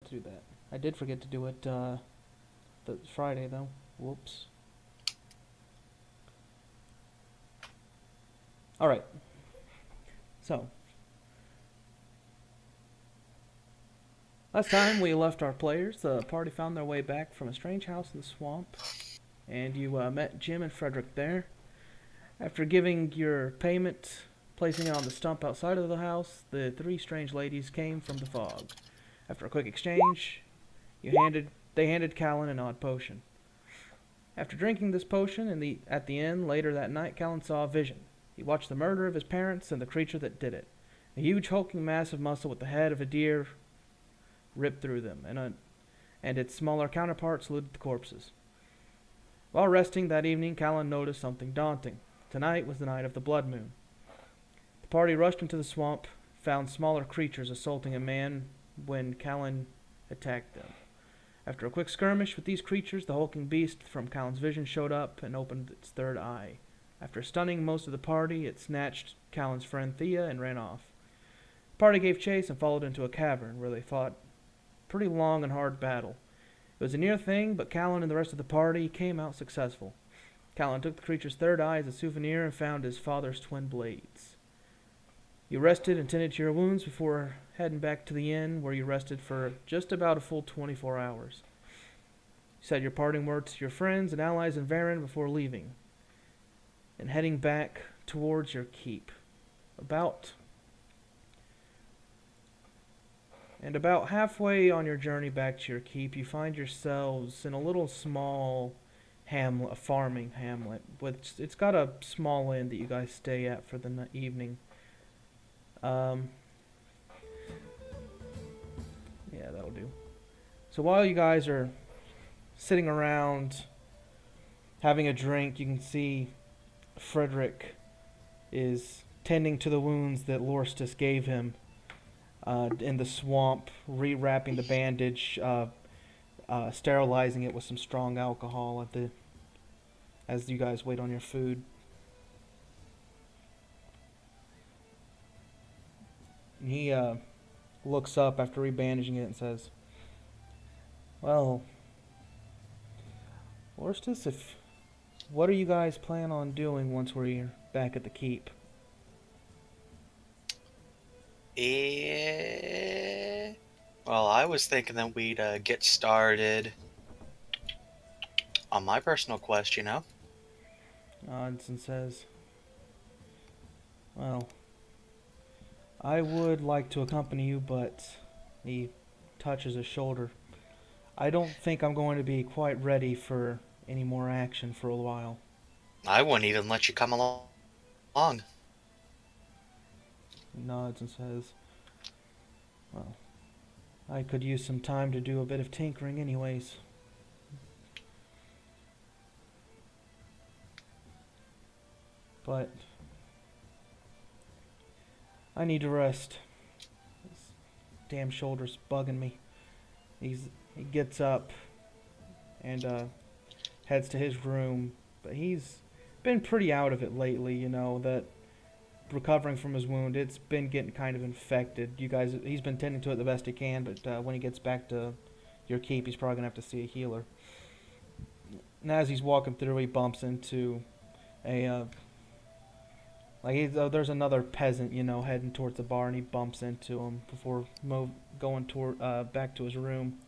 to do that. I did forget to do it the Friday though. Whoops. All right. So last time we left our players, the party found their way back from a strange house in the swamp, and you met Jim and Frederick there. After giving your payment, placing it on the stump outside of the house, the three strange ladies came from the fog. After a quick exchange, they handed Callan an odd potion. After drinking this potion at the inn later that night, Callan saw a vision. He watched the murder of his parents and the creature that did it. A huge hulking mass of muscle with the head of a deer ripped through them, and its smaller counterparts looted the corpses. While resting that evening, Callan noticed something daunting. Tonight was the night of the blood moon. The party rushed into the swamp, found smaller creatures assaulting a man when Callan attacked them. After a quick skirmish with these creatures, the hulking beast from Callan's vision showed up and opened its third eye. After stunning most of the party, it snatched Callan's friend Thea and ran off. The party gave chase and followed into a cavern where they fought a pretty long and hard battle. It was a near thing, but Callan and the rest of the party came out successful. Callan took the creature's third eye as a souvenir and found his father's twin blades. You rested and tended to your wounds before heading back to the inn, where you rested for just about a full 24 hours. You said your parting words to your friends and allies in Varen before leaving, and heading back towards your keep. About halfway on your journey back to your keep, you find yourselves in a little small hamlet, a farming hamlet. It's got a small inn that you guys stay at for the evening. Yeah, that'll do. So while you guys are sitting around having a drink, you can see Frederick is tending to the wounds that Lorstis gave him in the swamp, rewrapping the bandage, sterilizing it with some strong alcohol as you guys wait on your food. He looks up after rebandaging it and says, "Well, Lorstis, what are you guys plan on doing once we're back at the keep?" Well, I was thinking that we'd get started on my personal quest, you know? Nods and says, "Well, I would like to accompany you, but..." He touches his shoulder. "I don't think I'm going to be quite ready for any more action for a while." I wouldn't even let you come along. He nods and says, "Well, I could use some time to do a bit of tinkering anyways." But I need to rest. This damn shoulder's bugging me. He gets up and heads to his room, but he's been pretty out of it lately, you know, that recovering from his wound, it's been getting kind of infected. He's been tending to it the best he can, but when he gets back to your keep, he's probably going to have to see a healer. And as he's walking through, he bumps into there's another peasant, you know, heading towards the bar, and he bumps into him before going back to his room.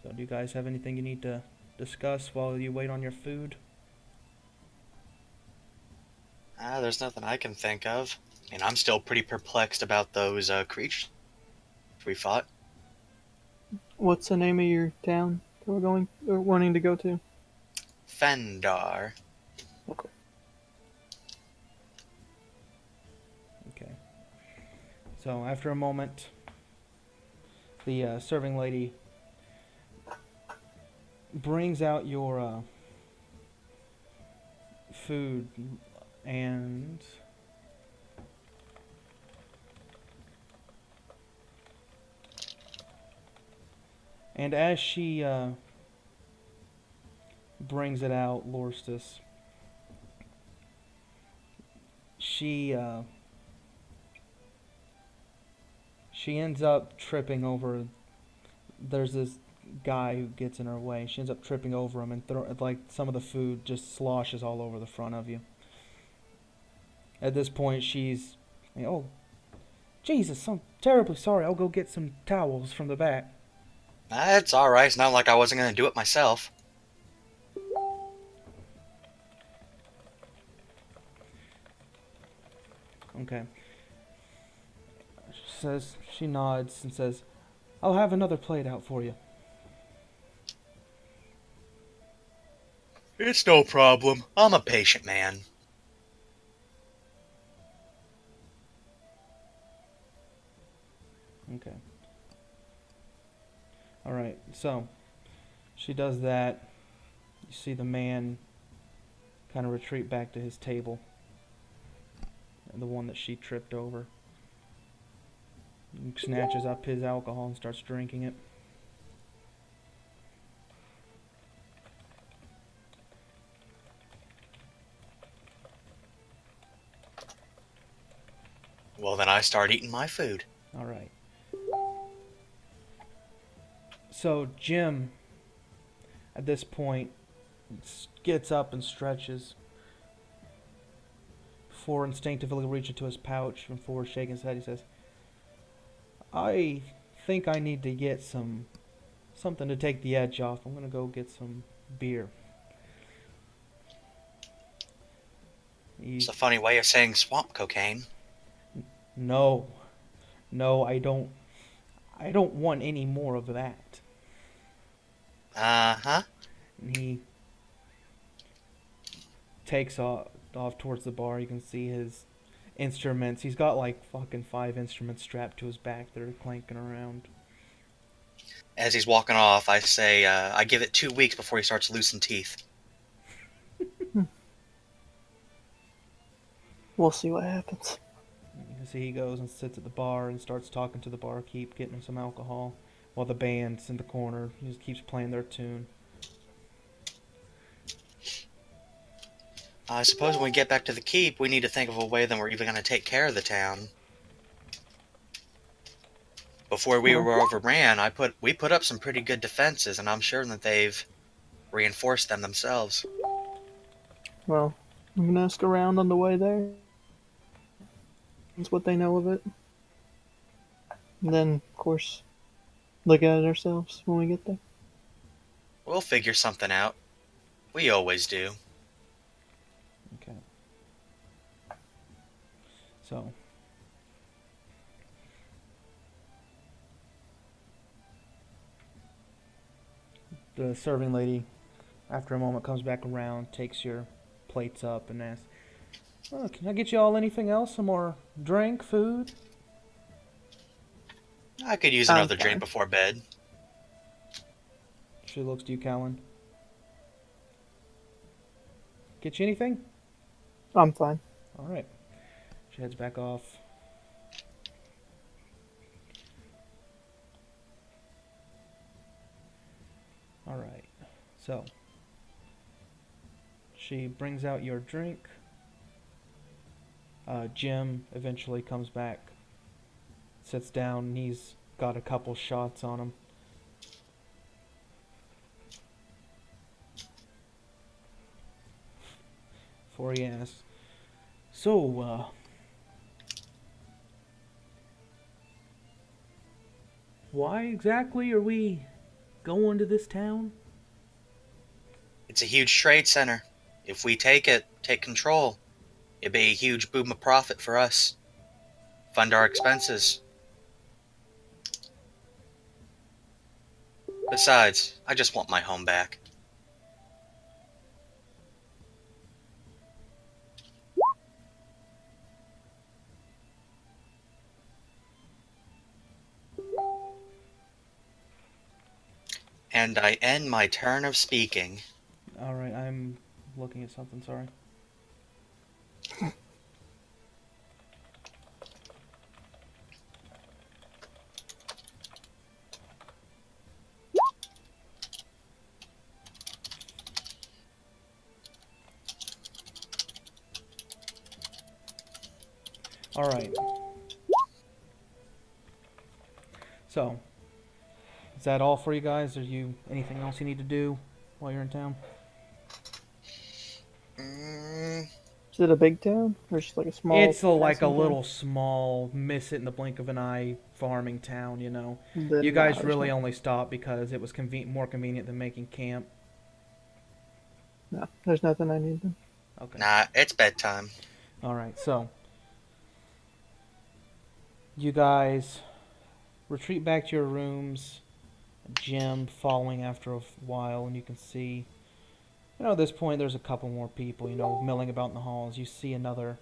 So do you guys have anything you need to discuss while you wait on your food? There's nothing I can think of. And I'm still pretty perplexed about those creatures we fought. What's the name of your town that we're going or wanting to go to? Fendar. Okay. Okay. So after a moment, the serving lady brings out your food, and as she brings it out, Lorstis, she She ends up tripping over. There's this guy who gets in her way. She ends up tripping over him and like some of the food just sloshes all over the front of you. At this point, she's, oh, Jesus, I'm terribly sorry. I'll go get some towels from the back. That's alright. It's not like I wasn't going to do it myself. Okay. She nods and says, I'll have another plate out for you. It's no problem. I'm a patient man. Okay. Alright, so she does that. You see the man kind of retreat back to his table. The one that she tripped over. He snatches up his alcohol and starts drinking it. Well, then I start eating my food. Alright. So Jim, at this point, gets up and stretches before instinctively reaching to his pouch and before shaking his head. He says, I think I need to get something to take the edge off. I'm gonna go get some beer. It's a funny way of saying swamp cocaine. No, I don't want any more of that. Uh-huh. And he takes off towards the bar. You can see his instruments. He's got like fucking 5 instruments strapped to his back that are clanking around. As he's walking off, I say, I give it 2 weeks before he starts losing teeth. We'll see what happens. You can see he goes and sits at the bar and starts talking to the barkeep, getting him some alcohol, while the band's in the corner. He just keeps playing their tune. I suppose when we get back to the keep, we need to think of a way that we're even going to take care of the town. Before we were overran, we put up some pretty good defenses, and I'm sure that they've reinforced them themselves. Well, I'm gonna ask around on the way there. That's what they know of it. And then, of course, look at it ourselves when we get there. We'll figure something out. We always do. Okay. So. The serving lady, after a moment, comes back around, takes your plates up, and asks, oh, can I get you all anything else? Some more drink, food? I could use I'm another fine. drink before bed. She looks to you, Callan. Get you anything? I'm fine. Alright. She heads back off. Alright. So. She brings out your drink. Jim eventually comes back. Sits down and he's got a couple shots on him. Before he asks, so, why exactly are we going to this town? It's a huge trade center. If we take control, it'd be a huge boom of profit for us. Fund our expenses. Besides, I just want my home back. And I end my turn of speaking. Alright, I'm looking at something, sorry. Alright. So, is that all for you guys? Are you anything else you need to do while you're in town? Mm, Is it a big town or just like a small It's like a passing town? little small, miss it in the blink of an eye farming town, you know. You Then guys there's really no, only stopped because it was more convenient than making camp. no, there's nothing I need. Then. Okay. nah, it's bedtime. All right. So, you guys retreat back to your rooms. Jim following after a while, and you can see, at this point there's a couple more people, milling about in the halls. You see another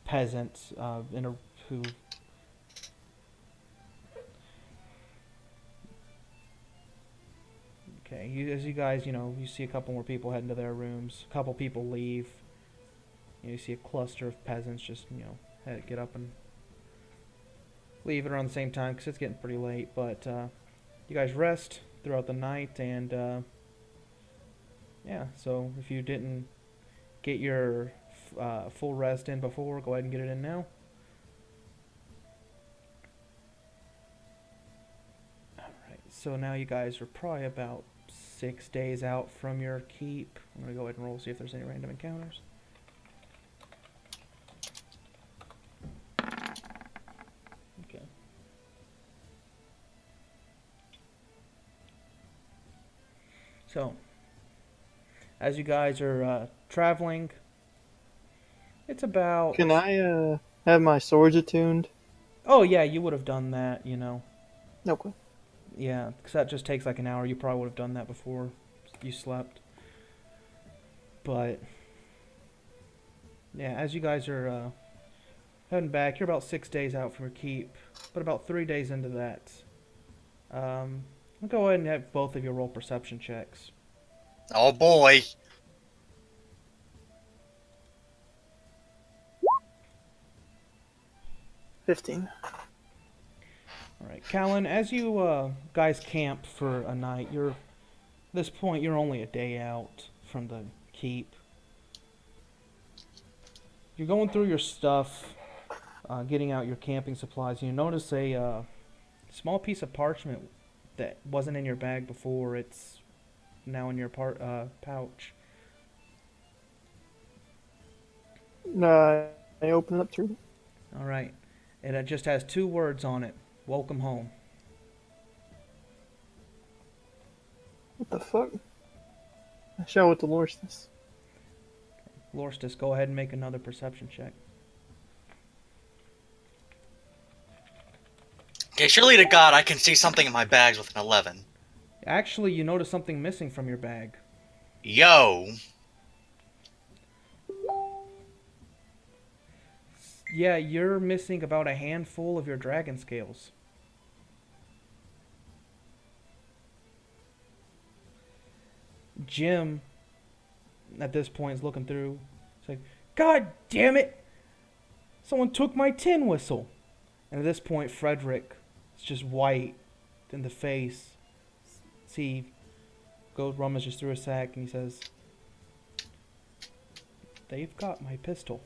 peasant who. Okay, as you guys, you see a couple more people heading to their rooms. A couple people leave. You see a cluster of peasants just, get up and leave at around the same time because it's getting pretty late. But you guys rest throughout the night, and yeah. So if you didn't get your full rest in before, go ahead and get it in now. All right. So now you guys are probably about 6 days out from your keep. I'm gonna go ahead and roll see if there's any random encounters. Okay. So, as you guys are traveling, it's about. Can I have my swords attuned? Oh yeah, you would have done that. Okay. Yeah, because that just takes like an hour. You probably would have done that before you slept. But yeah, as you guys are heading back, you're about 6 days out from your keep, but about 3 days into that. I'll go ahead and have both of you roll perception checks. Oh boy. 15. All right, Callan, as you guys camp for a night, at this point you're only a day out from the keep. You're going through your stuff, getting out your camping supplies, and you notice a small piece of parchment that wasn't in your bag before. It's now in your pouch. I open it up through. All right, and it just has 2 words on it: "Welcome home." What the fuck? I show it to Lorstis. Lorstis, go ahead and make another perception check. Okay, surely to God I can see something in my bags with an 11. Actually, you notice something missing from your bag. Yo. Yeah, you're missing about a handful of your dragon scales. Jim, at this point, is looking through. It's like, God damn it! Someone took my tin whistle! And at this point, Frederick is just white in the face. See, goes rummages through a sack and he says, "They've got my pistol."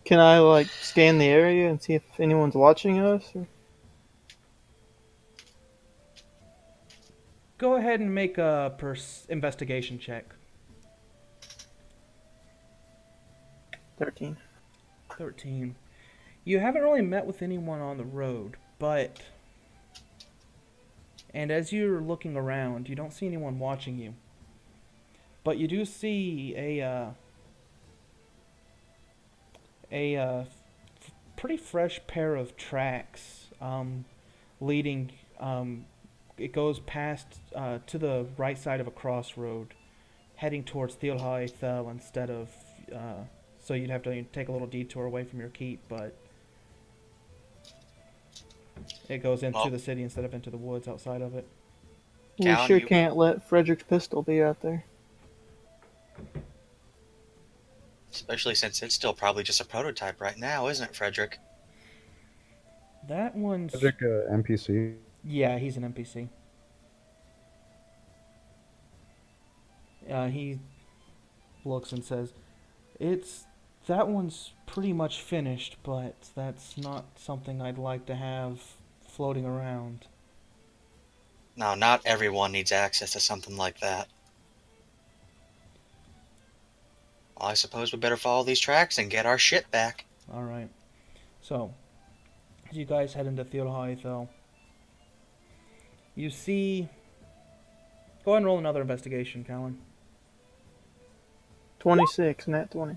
Can I scan the area and see if anyone's watching us? Or? Go ahead and make a investigation check. 13. 13. You haven't really met with anyone on the road, but... And as you're looking around, you don't see anyone watching you. But you do see a pretty fresh pair of tracks leading... it goes past to the right side of a crossroad, heading towards Thilhai Thel instead of... so you'd have to take a little detour away from your keep, but... It goes into the city instead of into the woods outside of it. We Callan, sure you- can't let Frederick's pistol be out there. Especially since it's still probably just a prototype right now, isn't it, Frederick? That one's... Frederick, NPC. Yeah, he's an NPC. He looks and says, "It's That one's pretty much finished, but that's not something I'd like to have floating around. No, not everyone needs access to something like that. Well, I suppose we better follow these tracks and get our shit back. Alright. So, as you guys head into Theodahithel, you see... Go ahead and roll another investigation, Callan. 26, nat 20.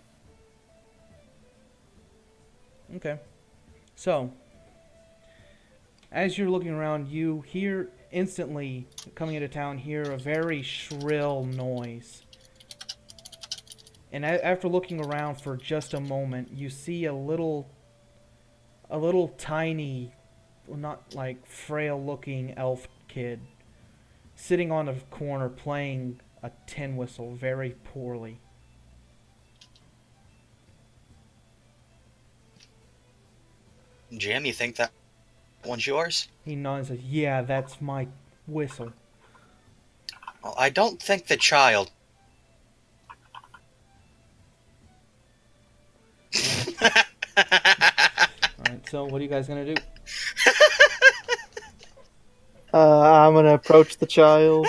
Okay. So, as you're looking around, you hear instantly, coming into town, hear a very shrill noise. And after looking around for just a moment, you see a little tiny, not like frail-looking elf kid sitting on a corner playing a tin whistle very poorly. Jim, you think that one's yours? He nods and says, "Yeah, that's my whistle." Well, I don't think the child. Alright, so what are you guys gonna do? I'm gonna approach the child.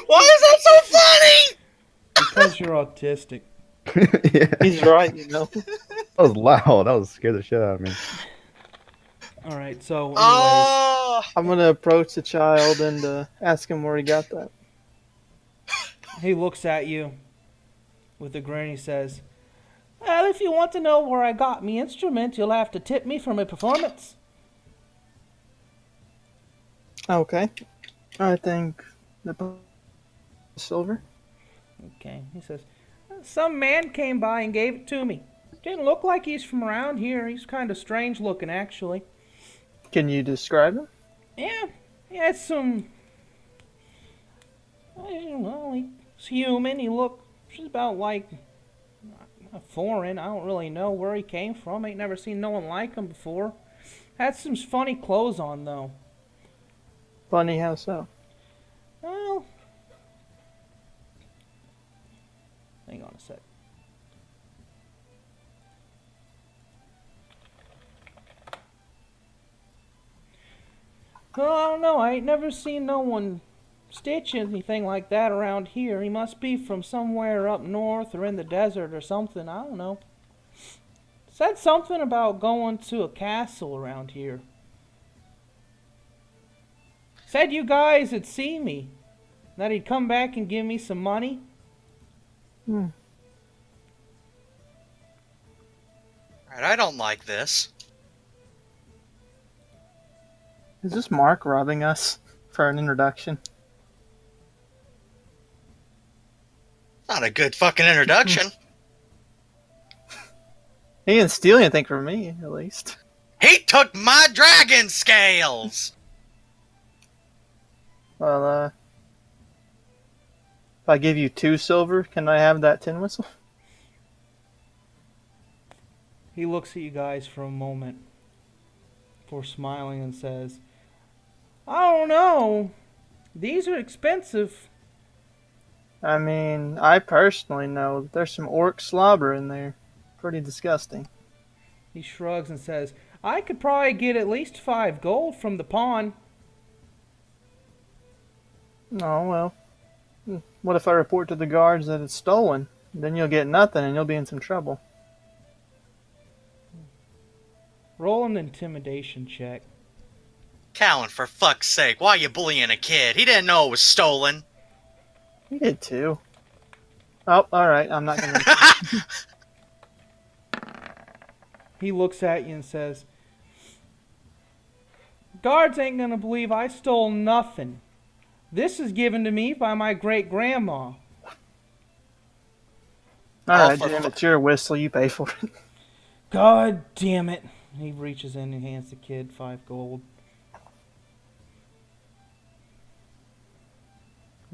Why is that so funny? Because you're autistic. Yeah, He's right, you know. that was loud. That was scared the shit out of me. Alright, so anyways, Oh, I'm gonna approach the child and ask him where he got that. he looks at you with a grin. He says, "Well, if you want to know where I got me instrument, you'll have to tip me for my performance." Okay. I think the silver. Okay, he says, "Some man came by and gave it to me. Didn't look like he's from around here. He's kind of strange looking, actually. Can you describe him? Yeah, he had some... Well, he's human. He looked just about like foreign. I don't really know where he came from. Ain't never seen no one like him before. Had some funny clothes on, though. Funny how so? Well... Hang on a sec. Well, I don't know. I ain't never seen no one stitch anything like that around here. He must be from somewhere up north or in the desert or something. I don't know. Said something about going to a castle around here. Said you guys had seen me. That he'd come back and give me some money. Hmm. Alright, I don't like this. Is this Mark robbing us for an introduction? Not a good fucking introduction. He didn't steal anything from me, at least. He took my dragon scales! Well, if I give you 2 silver, can I have that tin whistle? He looks at you guys for a moment before smiling and says, "I don't know. These are expensive." I mean, I personally know that there's some orc slobber in there. Pretty disgusting. He shrugs and says, "I could probably get at least 5 gold from the pawn." Oh, well. What if I report to the guards that it's stolen? Then you'll get nothing and you'll be in some trouble. Roll an intimidation check. Callan, for fuck's sake, why are you bullying a kid? He didn't know it was stolen. You did too. Oh, alright, I'm not gonna... He looks at you and says, "Guards ain't gonna believe I stole nothing. This is given to me by my great-grandma." Alright, for Jim, fu- it's your whistle, you pay for it. God damn it. He reaches in and hands the kid 5 gold.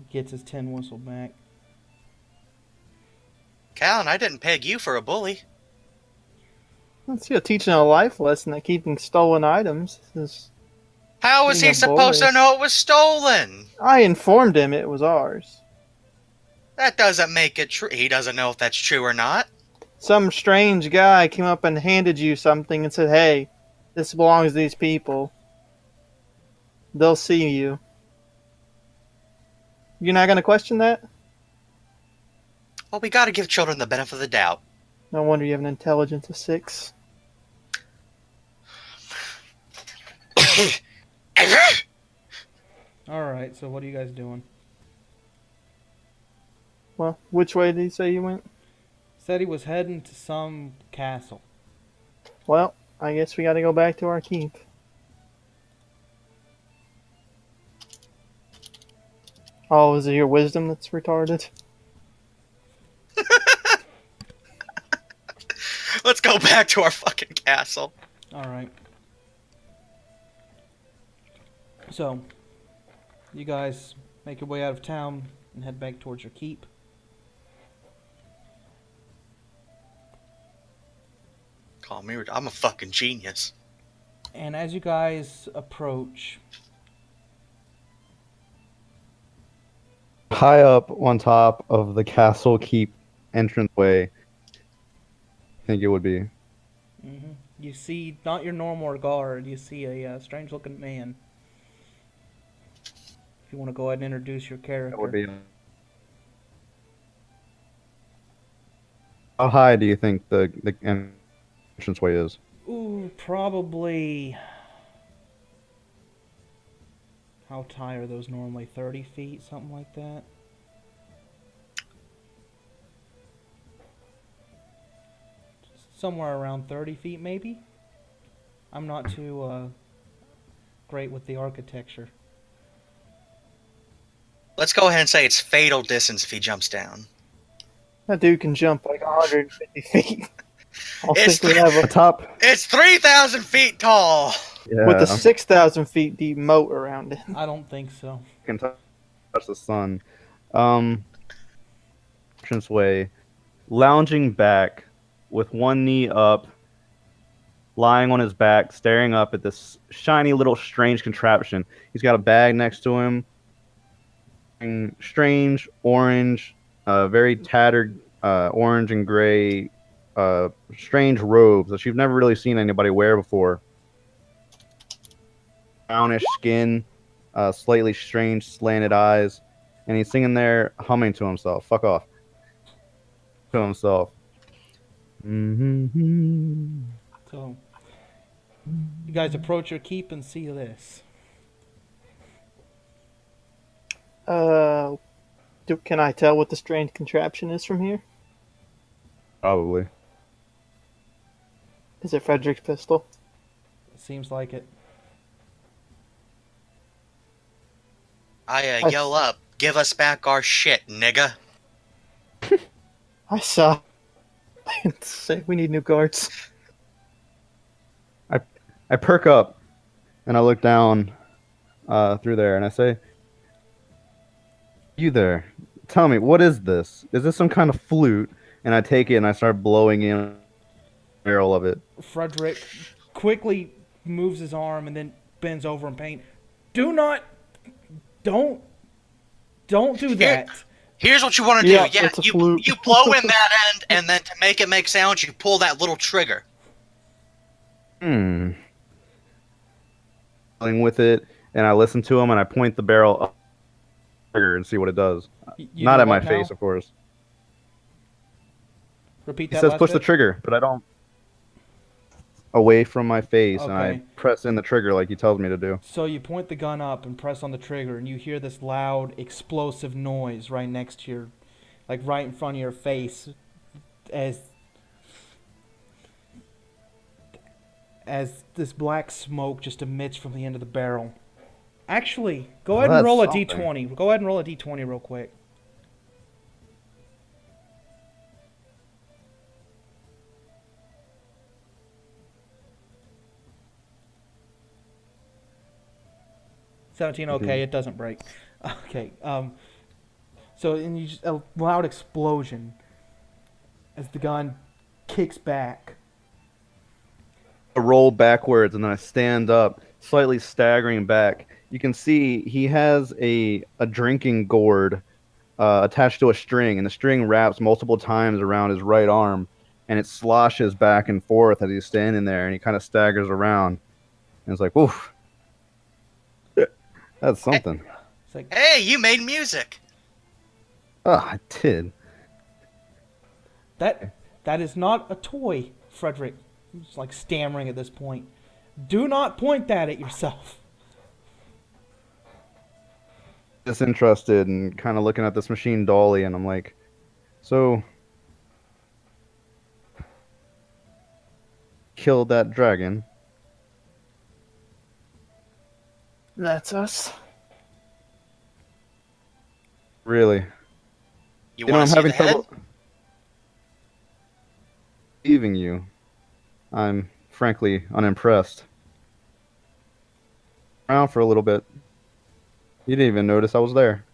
Gets his tin whistle back. Callan, I didn't peg you for a bully. Let's see, teaching a life lesson that keeping stolen items is. How was he Being supposed to bogus. know it was stolen? I informed him it was ours. That doesn't make it true. He doesn't know if that's true or not. Some strange guy came up and handed you something and said, "Hey, this belongs to these people. They'll see you." You're not gonna question that? Well, we gotta give children the benefit of the doubt. No wonder you have an intelligence of 6. Alright, so what are you guys doing? Well, which way did he say you went? Said he was heading to some castle. Well, I guess we gotta go back to our keep. Oh, is it your wisdom that's retarded? Let's go back to our fucking castle. Alright. So, you guys make your way out of town and head back towards your keep. Call me. I'm a fucking genius. And as you guys approach, High up on top of the castle keep entranceway, I think it would be. you see not your normal guard, you see a strange looking man. If you want to go ahead and introduce your character. That would be. How high do you think the entranceway is? Ooh, probably. How high are those normally? 30 feet, something like that? Somewhere around 30 feet, maybe? I'm not too great with the architecture. Let's go ahead and say it's fatal distance if he jumps down. That dude can jump like 150 feet. I'll It's think we have The a, top. It's 3,000 feet tall. Yeah. with a 6,000 feet deep moat around it. I don't think so. Can touch the sun. Entranceway, lounging back with one knee up, lying on his back, staring up at this shiny little strange contraption. He's got a bag next to him. Strange orange, very tattered orange and gray, strange robes that you've never really seen anybody wear before. Brownish skin, slightly strange slanted eyes, and he's singing there, humming to himself. Fuck off. To himself. Mm-hmm. So, you guys approach your keep and see this. Can I tell what the strange contraption is from here? Probably. Is it Frederick's pistol? Seems like it. I yell up, give us back our shit, nigga. I saw. Say we need new guards. I perk up and I look down through there and I say, "You there? Tell me, what is this? Is this some kind of flute?" And I take it and I start blowing in the barrel of it. Frederick quickly moves his arm and then bends over in pain. Don't do that. Here's what you want to do. Yeah, Yeah, it's a flute. you blow in that end, and then to make it make sounds, you pull that little trigger. Dealing with it, and I listen to him and I point the barrel up trigger and see what it does. You Not do at my what face, now? of course. Repeat He that says last push the bit? trigger, but I don't. Away from my face, and I Okay. press in the trigger like he tells me to do. So you point the gun up and press on the trigger, and you hear this loud, explosive noise right next to your, like right in front of your face, as this black smoke just emits from the end of the barrel. Actually, go ahead and that's roll a something. d20. Go ahead and roll a d20 real quick. Okay, it doesn't break. Okay, so and you just a loud explosion as the gun kicks back, roll backwards and then I stand up, slightly staggering back. You can see he has a drinking gourd attached to a string, and the string wraps multiple times around his right arm, and it sloshes back and forth as he's standing there, and he kind of staggers around. And it's like, oof, that's something. It's like Hey, you made music. Oh, I did. that is not a toy, Frederick. He's like stammering at this point. Do not point that at yourself. Disinterested and kind of looking at this machine dolly, and I'm like, so killed that dragon. That's us. Really? You I'm want to see having the head? trouble believing you. I'm frankly unimpressed. Around for a little bit. You didn't even notice I was there.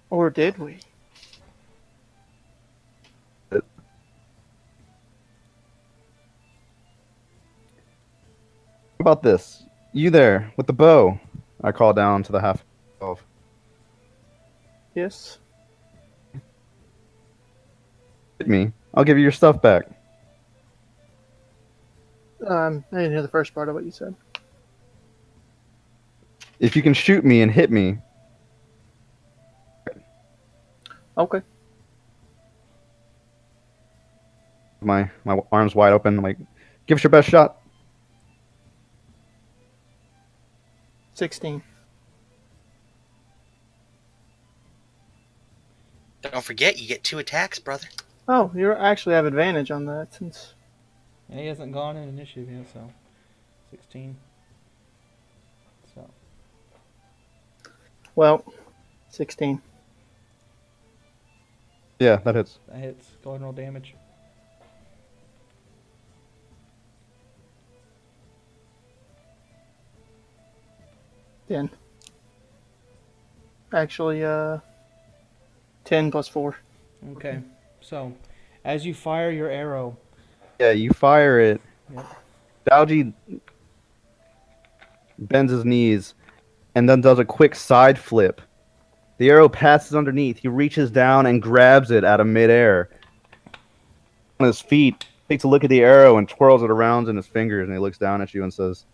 Or did we? How about this? You there with the bow? I call down to the half elf. Yes. Hit me. I'll give you your stuff back. I didn't hear the first part of what you said. If you can shoot me and hit me, Okay. my arms wide open. I'm like, give us your best shot. 16. Don't forget, you get 2 attacks, brother. Oh, you actually have advantage on that since. And he hasn't gone in initiative yet, so 16. So Well, 16. Yeah, that hits. that hits. Go ahead and roll damage. Ten. Actually, 10 plus 4. Okay. So, as you fire your arrow, Yeah, you fire it. Yep. Dowji bends his knees and then does a quick side flip. The arrow passes underneath. He reaches down and grabs it out of midair. On his feet, takes a look at the arrow and twirls it around in his fingers, and he looks down at you and says,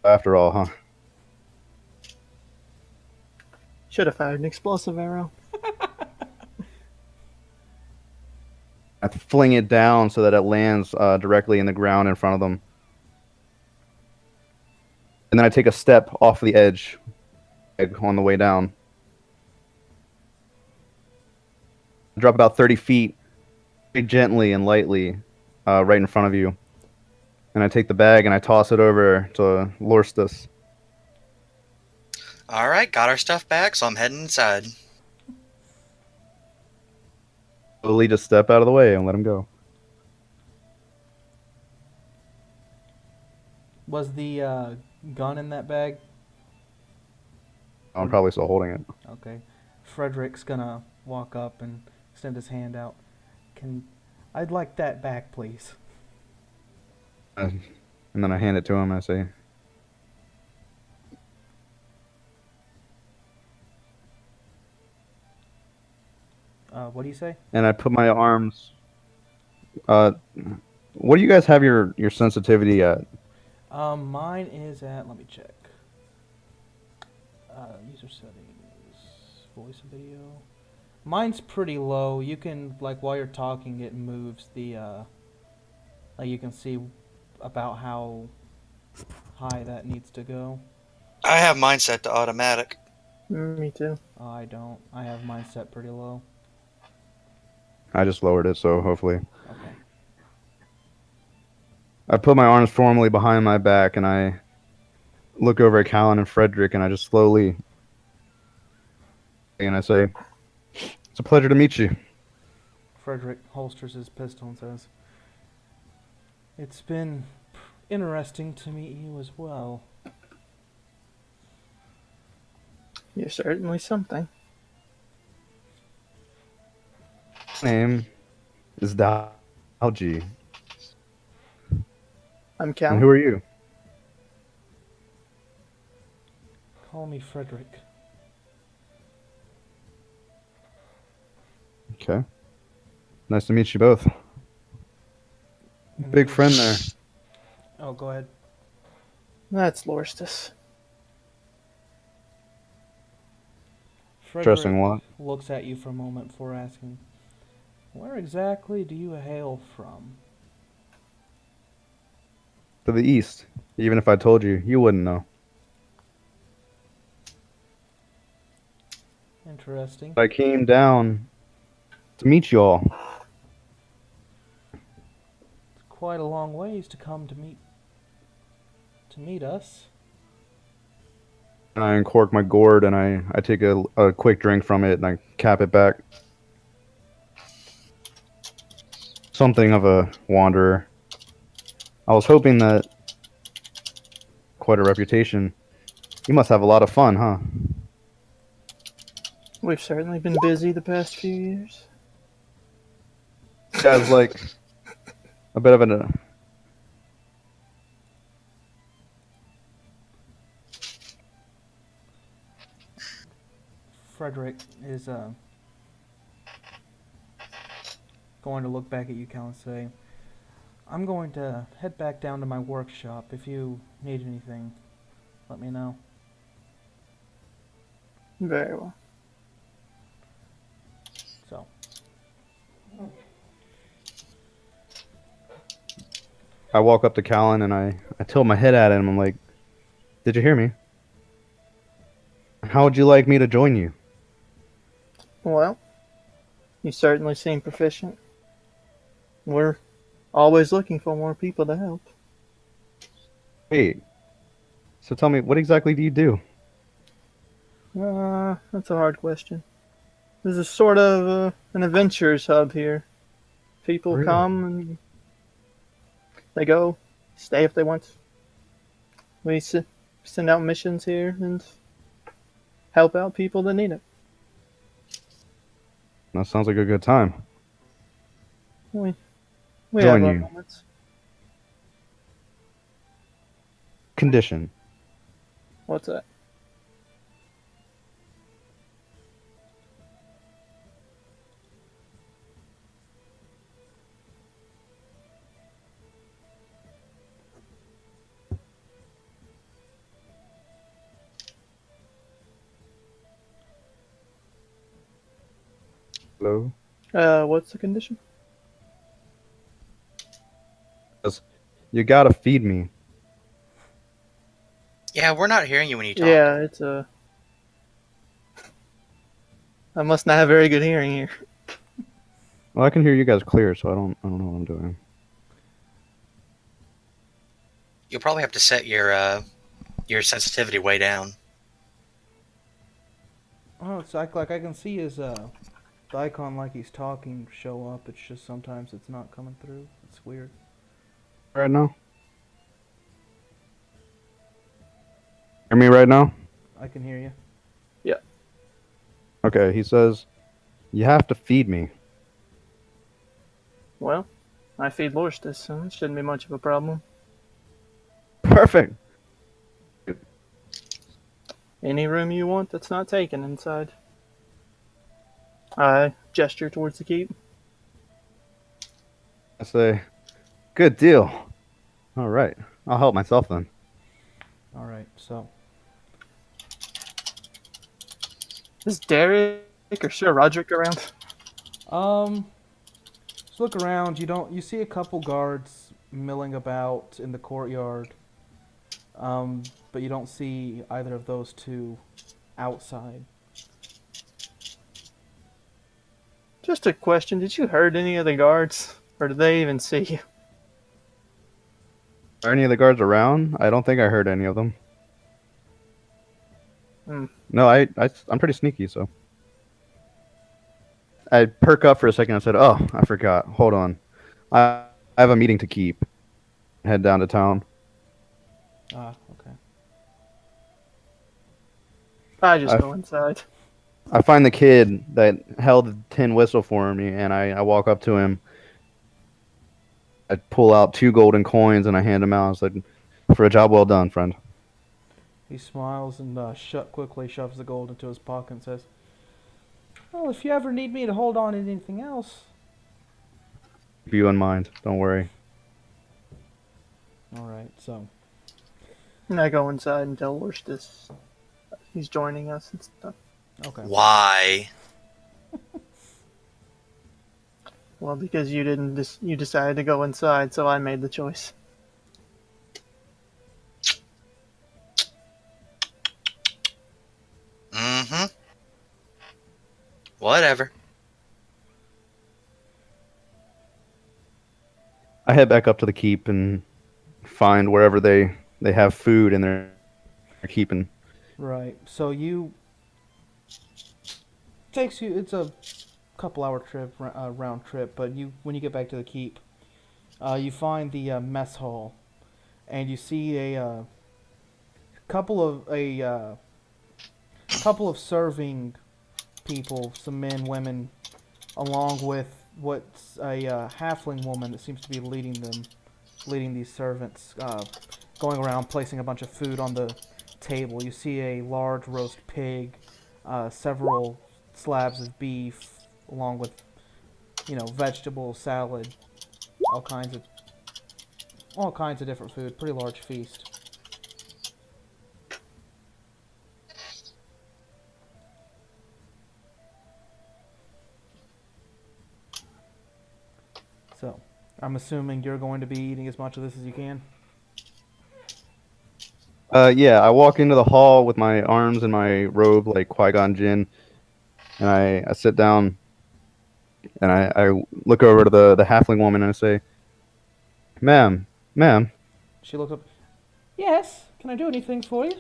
after all, huh? Should have fired an explosive arrow. I fling it down so that it lands directly in the ground in front of them. And then I take a step off the edge on the way down. I drop about 30 feet, very gently and lightly, right in front of you. And I take the bag and I toss it over to Lorstus. All right, got our stuff back, so I'm heading inside. Slowly just step out of the way and let him go. was the gun in that bag? I'm probably still holding it. Okay. Frederick's gonna walk up and extend his hand out. I'd like that back, please. And then I hand it to him and I say, What do you say? and I put my arms. What do you guys have your sensitivity at? Mine is at. Let me check. User settings, voice and video. Mine's pretty low. You can while you're talking, it moves the. You can see about how high that needs to go. I have mine set to automatic. Me too. I don't. I have mine set pretty low. I just lowered it, so hopefully. Okay. I put my arms formally behind my back and I look over at Callan and Frederick and I just slowly and I say, it's a pleasure to meet you. Frederick holsters his pistol and says, "It's been interesting to meet you as well." You're certainly something. Name is Dalgy. I'm And Callan. who are you? Call me Frederick. Okay. Nice to meet you both. And Big you- friend there. Oh, go ahead. That's Lorstus. Frederick Interesting what? looks at you for a moment before asking, "Where exactly do you hail from?" To the east. Even if I told you, you wouldn't know. Interesting. I came down to meet you all. It's quite a long ways to come to meet us. And I uncork my gourd and I take a quick drink from it and I cap it back. Something of a wanderer. I was hoping that quite a reputation. You must have a lot of fun, huh? We've certainly been busy the past few years. You guys like a bit of an Frederick is going to look back at you, Cal, and say, "I'm going to head back down to my workshop. If you need anything, let me know." Very well. So, I walk up to Callan and I tilt my head at him. I'm like, "Did you hear me? How would you like me to join you?" Well, you certainly seem proficient. We're always looking for more people to help. Wait. So tell me, what exactly do you do? That's a hard question. This is sort of an adventurers hub here. People Really? come and they go, stay if they want. We send out missions here and help out people that need it. That sounds like a good time. We Join have our you. moments. Condition. What's that? Hello? What's the condition? You gotta feed me. Yeah, we're not hearing you when you talk. Yeah, it's I must not have very good hearing here. Well, I can hear you guys clear, so I don't know what I'm doing. You'll probably have to set your sensitivity way down. oh, it's like I can see his the icon like he's talking show up. It's just sometimes it's not coming through. It's weird. Right now? Hear me right now? I can hear you. Okay, he says, you have to feed me. Well, I feed Lorstus, so it shouldn't be much of a problem. Perfect. Any room you want that's not taken inside. I gesture towards the keep. I say, good deal. All right, I'll help myself then. All right, so Is Derek or Sir Roderick around? just look around. You see a couple guards milling about in the courtyard. But you don't see either of those two outside. Just a question, did you hurt any of the guards? Or did they even see you? Are any of the guards around? I don't think I heard any of them. Hmm. No, I'm pretty sneaky, so. I perk up for a second and said, oh, I forgot. Hold on. I have a meeting to keep. Head down to town. Ah, okay. I just I- go inside. I find the kid that held the tin whistle for me, and I walk up to him, I pull out 2 golden coins and I hand them out. I was like, for a job well done, friend. He smiles and quickly shoves the gold into his pocket and says, "Well, if you ever need me to hold on to anything else." Keep you in mind. Don't worry. All right, so And I go inside and tell Worstus he's joining us and stuff. okay. Why? Well, because you didn't, you decided to go inside, so I made the choice. Mm-hmm. Whatever. I head back up to the keep and find wherever they have food and they're keeping. Right. So you takes you. It's a couple hour trip, round trip. But you, when you get back to the keep, you find the mess hall, and you see a couple of couple of serving people, some men, women, along with what's a halfling woman that seems to be leading these servants, going around placing a bunch of food on the table. You see a large roast pig, several slabs of beef, along with, vegetable salad, all kinds of different food. Pretty large feast. So, I'm assuming you're going to be eating as much of this as you can. Yeah, I walk into the hall with my arms in my robe like Qui-Gon Jinn, and I sit down and I look over to the halfling woman and I say, ma'am, She looks up. Yes. Can I do anything for you?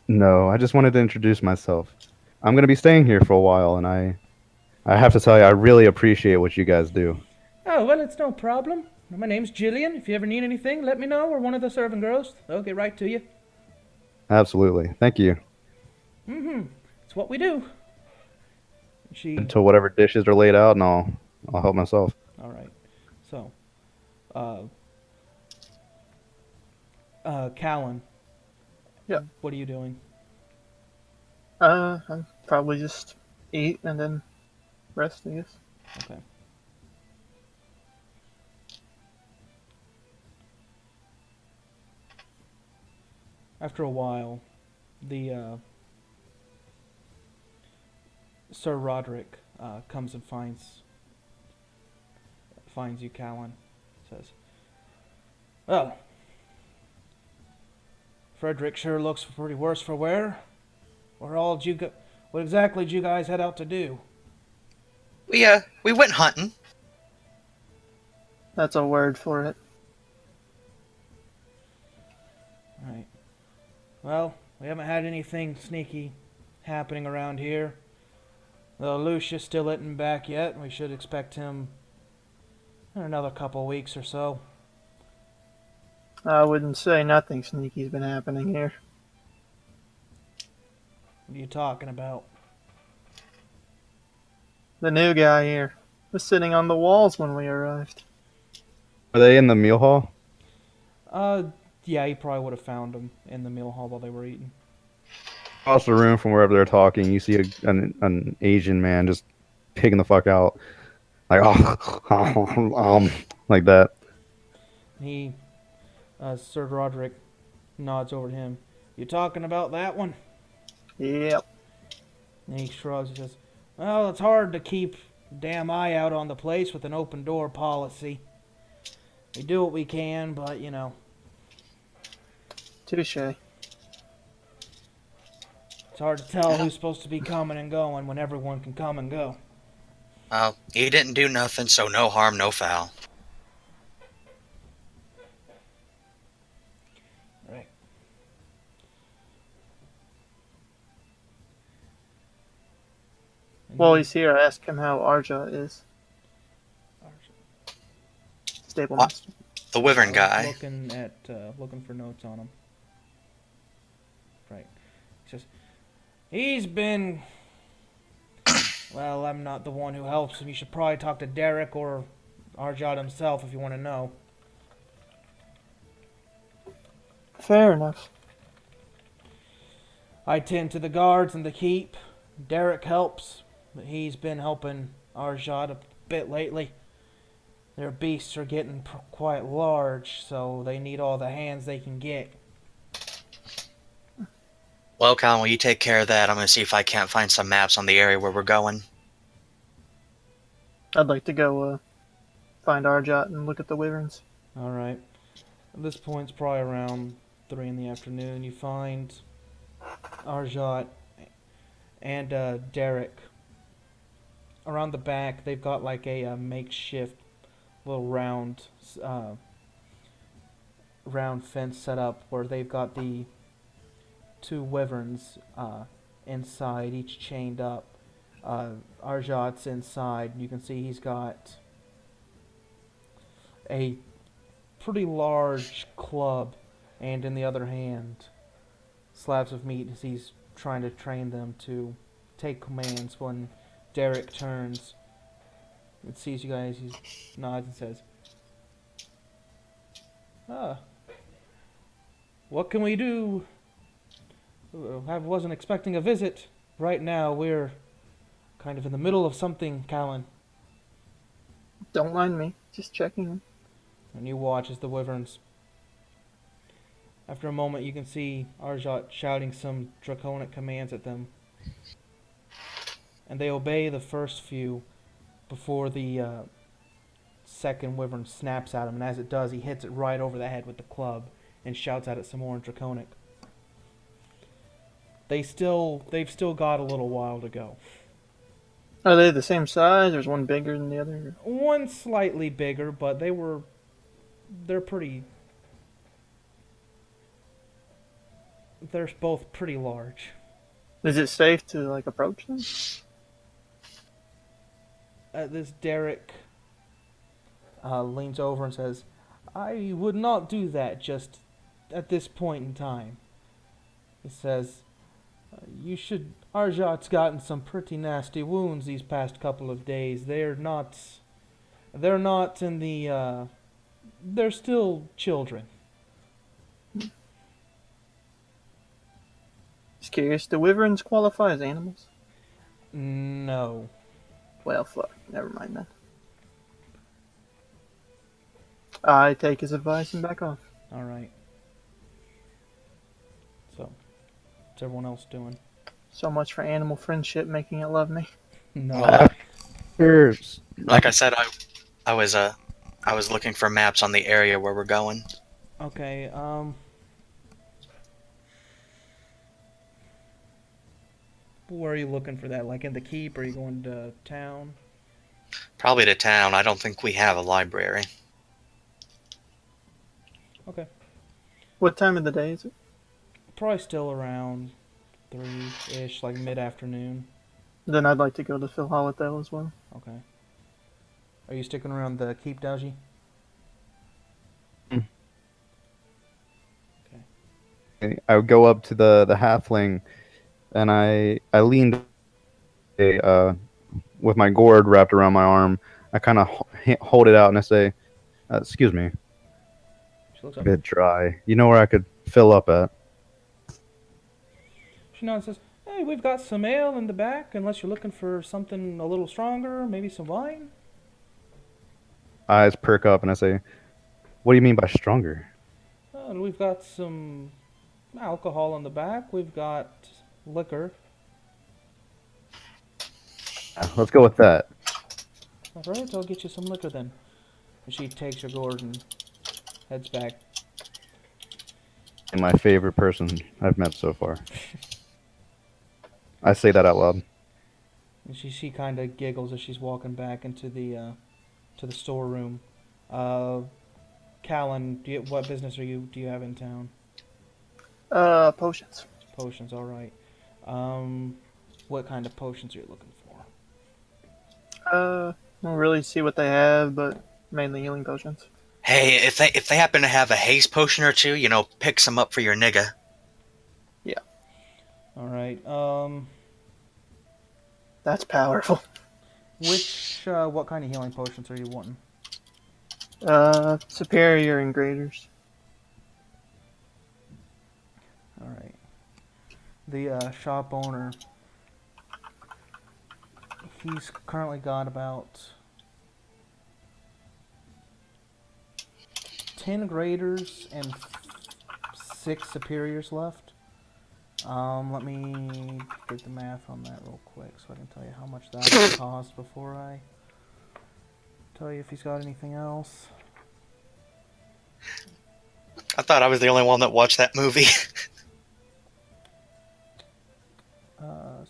no, I just wanted to introduce myself. I'm gonna be staying here for a while, and I have to tell you, I really appreciate what you guys do. Oh, well, it's no problem. My name's Jillian. If you ever need anything, let me know. We're one of the serving girls. They'll get right to you. Absolutely, thank you. It's what we do. She. Until whatever dishes are laid out, and I'll help myself. All right. So, Callan. Yeah. What are you doing? I'll probably just eat and then rest, I guess. Okay. After a while, the Sir Roderick comes and finds you, Callan. Says, "Well, Frederick sure looks pretty worse for wear. What exactly did you guys head out to do?" We went hunting. That's a word for it. Right. Well, we haven't had anything sneaky happening around here. Though Lucius still isn't back yet, we should expect him in another couple weeks or so. I wouldn't say nothing sneaky's been happening here. What are you talking about? The new guy here was sitting on the walls when we arrived. Are they in the meal hall? Yeah, you probably would have found him in the meal hall while they were eating. Across the room from wherever they're talking, you see an Asian man just pigging the fuck out, like like that. He, Sir Roderick, nods over to him. "You talking about that one?" Yep. And he shrugs and says, "Well, it's hard to keep a damn eye out on the place with an open door policy. We do what we can, but, Touche. it's hard to tell who's supposed to be coming and going when everyone can come and go." Well, he didn't do nothing, so no harm, no foul. Right. And While he's here, I ask him how Arja is. Stable What? master. The wyvern guy. Looking for notes on him. Right. He says, "He's been. Well, I'm not the one who helps him. You should probably talk to Derek or Arjot himself, if you want to know. Fair enough. I tend to the guards and the keep. Derek helps, but he's been helping Arjot a bit lately. Their beasts are getting quite large, so they need all the hands they can get. Well, Colin, will you take care of that? I'm going to see if I can't find some maps on the area where we're going. I'd like to go find Arjot and look at the wyverns. Alright. At this point, it's probably around 3 in the afternoon. You find Arjot and Derek. Around the back, they've got like a makeshift little round fence set up where they've got the 2 wyverns inside, each chained up. Arjot's inside. You can see he's got a pretty large club, and in the other hand, slabs of meat as he's trying to train them to take commands when Derek turns and sees you guys. He nods and says, what can we do? I wasn't expecting a visit. Right now, we're kind of in the middle of something, Callan. Don't mind me, just checking. And you watch as the wyverns. After a moment, you can see Arjot shouting some draconic commands at them. And they obey the first few before the second wyvern snaps at him. And as it does, he hits it right over the head with the club and shouts at it some more in draconic. They've still got a little while to go. Are they the same size? There's one bigger than the other? One slightly bigger, but they're both pretty large. Is it safe to like approach them? This Derek leans over and says, I would not do that just at this point in time. He says, Arjot's gotten some pretty nasty wounds these past couple of days. They're not in the, they're still children. Just curious, do wyverns qualify as animals? No. Well, fuck, never mind then. I take his advice and back off. Alright. So, what's everyone else doing? So much for animal friendship making it love me. No. Cheers. Like I said, I was looking for maps on the area where we're going. Okay, where are you looking for that? Like in the keep? Or are you going to town? Probably to town. I don't think we have a library. Okay. What time of the day is it? Probably still around 3-ish, like mid-afternoon. Then I'd like to go to Phil Holitel as well. Okay. Are you sticking around the keep, Dowji? I would go up to the halfling, and I leaned with my gourd wrapped around my arm. I kind of hold it out and I say, "Excuse me, She looks a up. bit dry. You know where I could fill up at?" She nods and says, hey, we've got some ale in the back, unless you're looking for something a little stronger, maybe some wine? Eyes perk up and I say, "What do you mean by stronger?" And we've got some alcohol in the back. We've got liquor. Let's go with that. Alright, I'll get you some liquor then. And she takes her gourd and heads back. And my favorite person I've met so far. I say that out loud. And she kind of giggles as she's walking back into the storeroom. Callan, what business do you have in town? Potions. Potions, alright. What kind of potions are you looking for? Don't really see what they have, but mainly healing potions. Hey, if they happen to have a haste potion or two, pick some up for your nigga. Alright, That's powerful. what kind of healing potions are you wanting? Superior and graders. All right. The shop owner, he's currently got about 10 graders and 6 superiors left. Let me get the math on that real quick so I can tell you how much that would cost before I tell you if he's got anything else. I thought I was the only one that watched that movie.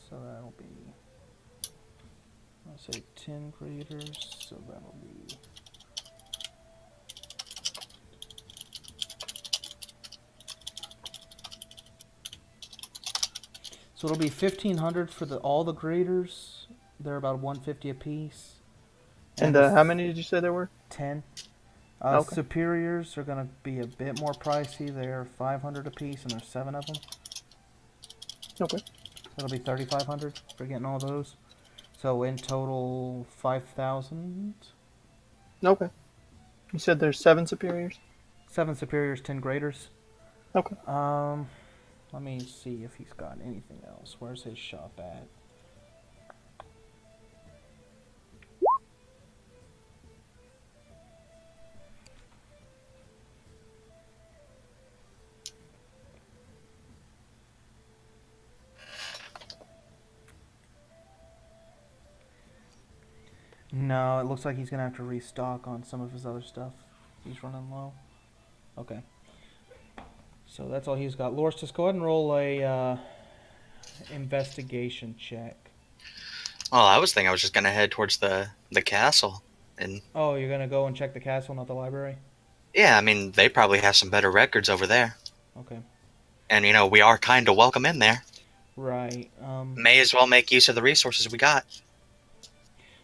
So that'll be, I'll say 10 graders, so that'll be so it'll be 1,500 for all the graders. They're about 150 a piece. And how many did you say there were? 10. Okay. Superiors are going to be a bit more pricey. They're 500 a piece, and there's 7 of them. Okay. That'll be 3,500 for getting all those. So in total, 5,000. Okay. You said there's 7 superiors? 7 superiors, 10 graders. Okay. Let me see if he's got anything else. Where's his shop at? No, it looks like he's gonna have to restock on some of his other stuff. He's running low. Okay. So that's all he's got. Loris, just go ahead and roll a investigation check. Oh, I was thinking I was just gonna head towards the castle, and Oh, you're gonna go and check the castle, not the library? yeah, I mean they probably have some better records over there, Okay. and we are kind of welcome in there. Right. May as well make use of the resources we got.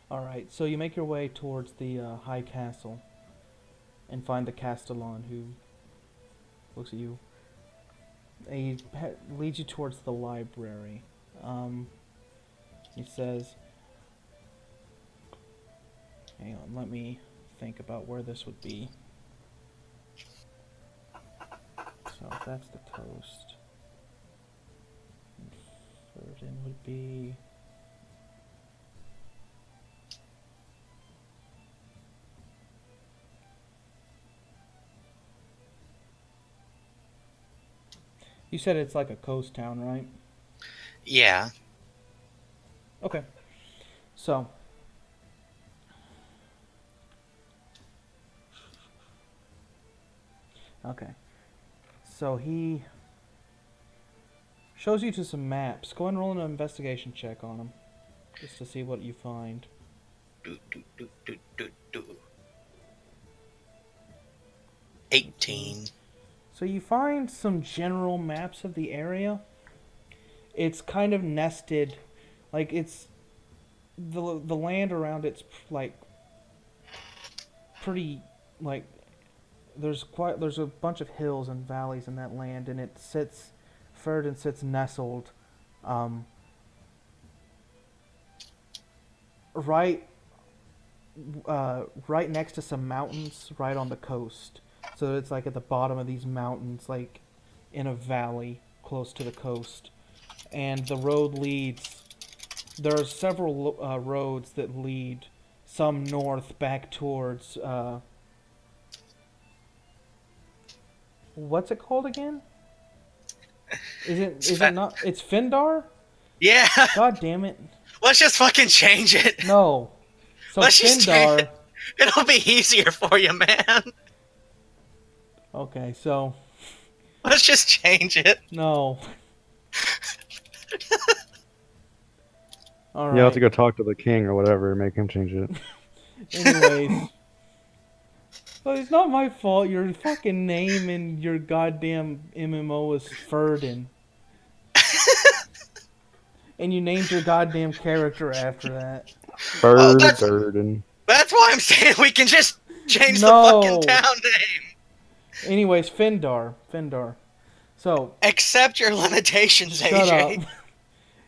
All right. So you make your way towards the high castle and find the castellan, who looks at you. He leads you towards the library. He says, hang on, let me think about where this would be. So that's the coast. Third would be... You said it's like a coast town, right? Yeah. Okay. So, okay. So he shows you to some maps. Go ahead and roll an investigation check on them, just to see what you find. Do, do, do, do, do, do. 18. So you find some general maps of the area. It's kind of nested, like it's the land around it's like pretty like there's a bunch of hills and valleys in that land, and it sits Ferdin sits nestled right right next to some mountains right on the coast. So it's like at the bottom of these mountains, like in a valley close to the coast. And the road leads, there are several roads that lead, some north back towards, what's it called again? Is it not, it's Findar? Yeah. God damn it. Let's just fucking change it. No. So Let's just change Findar, It'll be easier for you, man. okay, so, Let's just change it. no. All right. You have to go talk to the king or whatever and make him change it. Anyways. Well, it's not my fault. Your fucking name in your goddamn MMO is Ferdin. And you named your goddamn character after that. that's- Burden. That's why I'm saying we can just change the No. fucking town name. Anyways, Findar. So, Accept your limitations, shut AJ. up.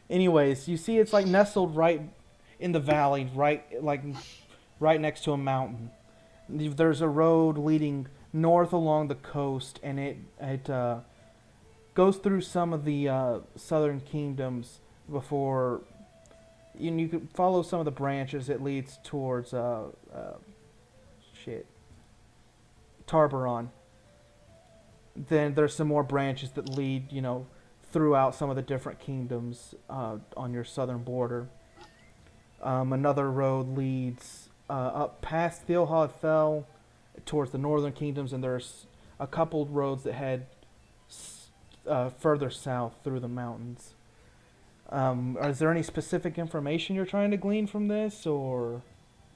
Anyways, you see it's like nestled right in the valley, right next to a mountain. There's a road leading north along the coast, and it goes through some of the southern kingdoms before. You can follow some of the branches. It leads towards shit, Tarbaron. Then there's some more branches that lead, throughout some of the different kingdoms on your southern border. Another road leads up past Thilhad Fell towards the northern kingdoms, and there's a couple roads that head further south through the mountains. Is there any specific information you're trying to glean from this, or?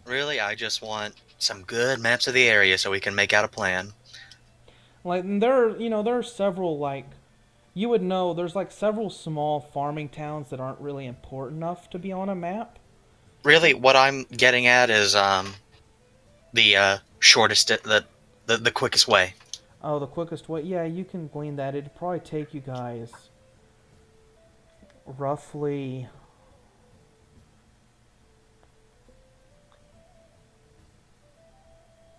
Really, I just want some good maps of the area so we can make out a plan. Like there are several you would know there's several small farming towns that aren't really important enough to be on a map. Really, what I'm getting at is the shortest, the quickest way. Oh, the quickest way. Yeah, you can glean that. It'd probably take you guys roughly.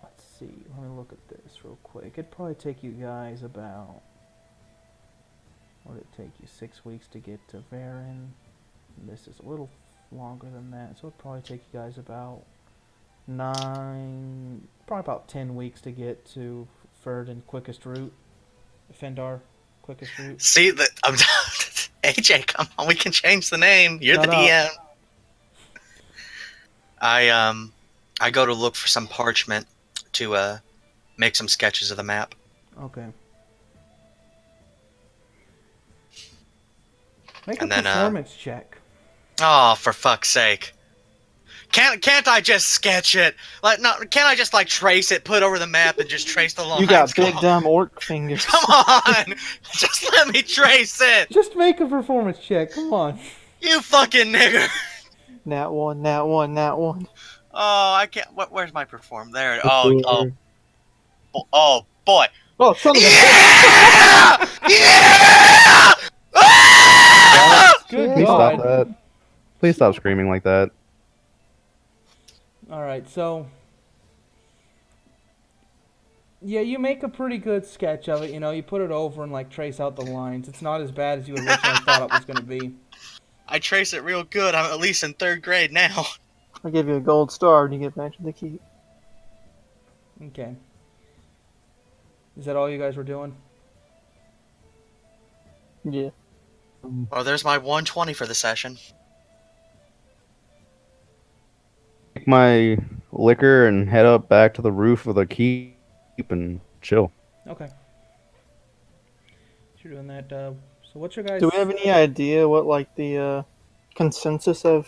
Let's see. Let me look at this real quick. It'd probably take you guys about. What would it take you? 6 weeks to get to Varen. This is a little longer than that, so it'd probably take you guys about 10 weeks to get to Ferdin quickest route. Fendar quickest route. See that? AJ, come on, we can change the name. You're Shut the up. DM. I go to look for some parchment to make some sketches of the map. Okay. Make And a then, performance check. Oh, for fuck's sake! Can't I just sketch it? Can't I just trace it, put over the map, and just trace the lines? You got big dumb orc fingers. Come on, just let me trace it. Just make a performance check. Come on. You fucking nigger. Nat one, nat one, nat one. Oh, I can't. Where's my perform? There. Oh boy. Oh, son of a Yeah! Yeah! Ah! Good Please God. stop that. Please stop screaming like that. Alright, so. Yeah, you make a pretty good sketch of it. You put it over and trace out the lines. It's not as bad as you originally thought it was going to be. I trace it real good. I'm at least in 3rd grade now. I'll give you a gold star when you get back to the keep. Okay. Is that all you guys were doing? Yeah. Well, there's my 120 for the session. Take my liquor and head up back to the roof of the keep and chill. Okay. So you're doing that. So what's your guys? Do we have any idea what the consensus of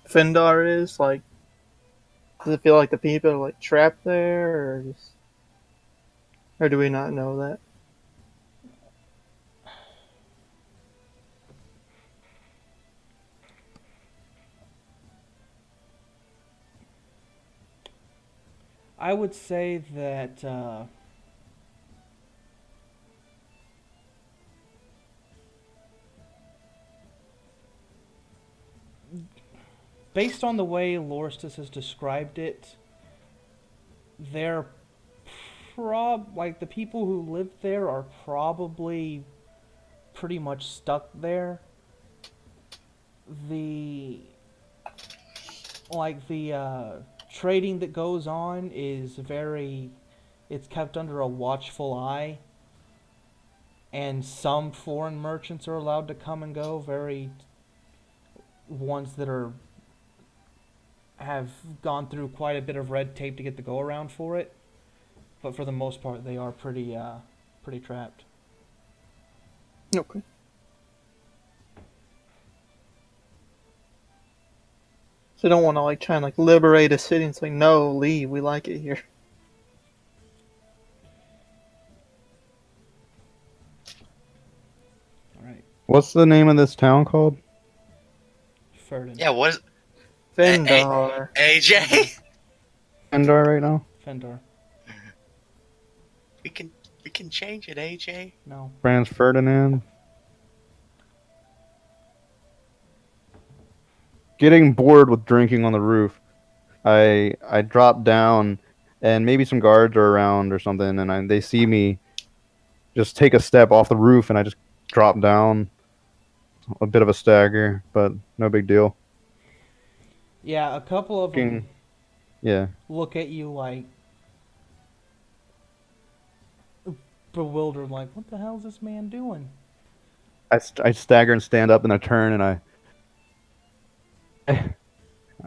Fendar is? Does it feel like the people are trapped there, or do we not know that? I would say that based on the way Loristus has described it, they're the people who live there are probably pretty much stuck there. The trading that goes on is it's kept under a watchful eye, and some foreign merchants are allowed to come and go, ones that have gone through quite a bit of red tape to get the go around for it, but for the most part they are pretty trapped. Okay. So they don't want to try and liberate a city and say, no, leave, we like it here. Alright. What's the name of this town called? Ferdin. Yeah, what is Fendar. AJ? Endor right now? Fendar. We can change it, AJ. No. Franz Ferdinand. Getting bored with drinking on the roof, I drop down and maybe some guards are around or something, and they see me just take a step off the roof, and I just drop down, a bit of a stagger, but no big deal. Yeah, a couple of them Yeah, look at you like bewildered, like, what the hell is this man doing? I stagger and stand up, and I turn, and I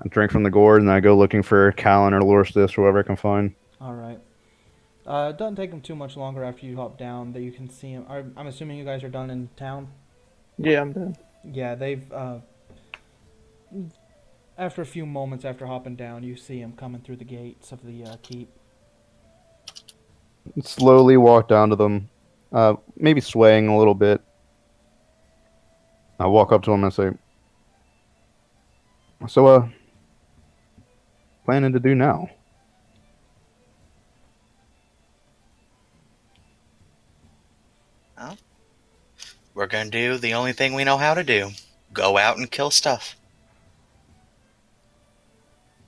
drink from the gourd, and I go looking for Callan or Lorstis, whoever I can find. All right. It doesn't take them too much longer after you hop down that you can see him. I'm assuming you guys are done in town. Yeah, I'm done. Yeah, they've. After a few moments after hopping down, you see him coming through the gates of the keep. Slowly walk down to them, maybe swaying a little bit. I walk up to him and say, "So, planning to do now?" Well, we're gonna do the only thing we know how to do. Go out and kill stuff.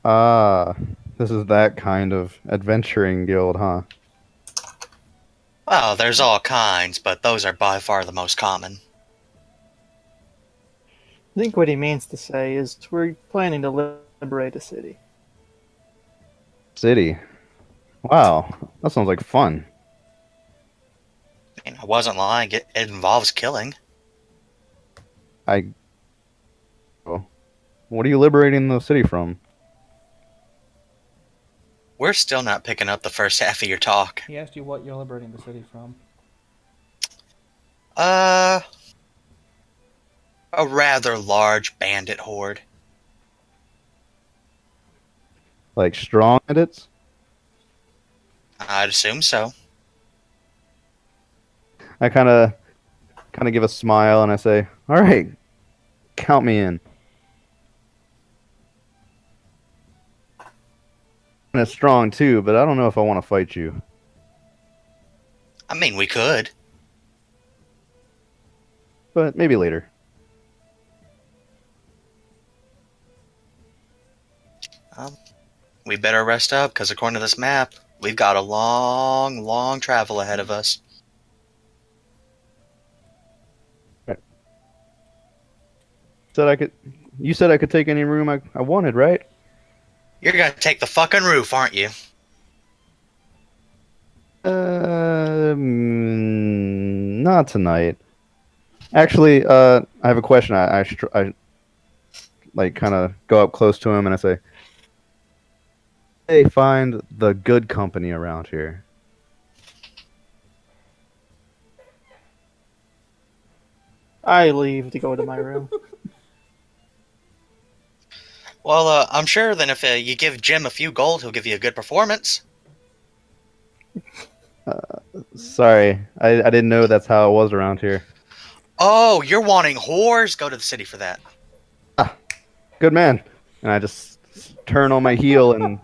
Ah, this is that kind of adventuring guild, huh? Well, there's all kinds, but those are by far the most common. I think what he means to say is we're planning to liberate a city. City. Wow, that sounds like fun. I wasn't lying. It involves killing. I. Well, what are you liberating the city from? We're still not picking up the first half of your talk. He asked you what you're liberating the city from. A rather large bandit horde. Like strong bandits? I'd assume so. I kind of give a smile and I say, "All right, count me in." And it's strong too, but I don't know if I want to fight you. I mean, we could. But maybe later. We better rest up, because according to this map, we've got a long, long travel ahead of us. You said I could take any room I wanted, right? You're gonna take the fucking roof, aren't you? Not tonight. Actually, I have a question. I like kind of go up close to him and I say, "Hey, find the good company around here." I leave to go to my room. Well, I'm sure then if you give Jim a few gold, he'll give you a good performance. Sorry, I didn't know that's how it was around here. Oh, you're wanting whores? Go to the city for that. Good man. And I just turn on my heel and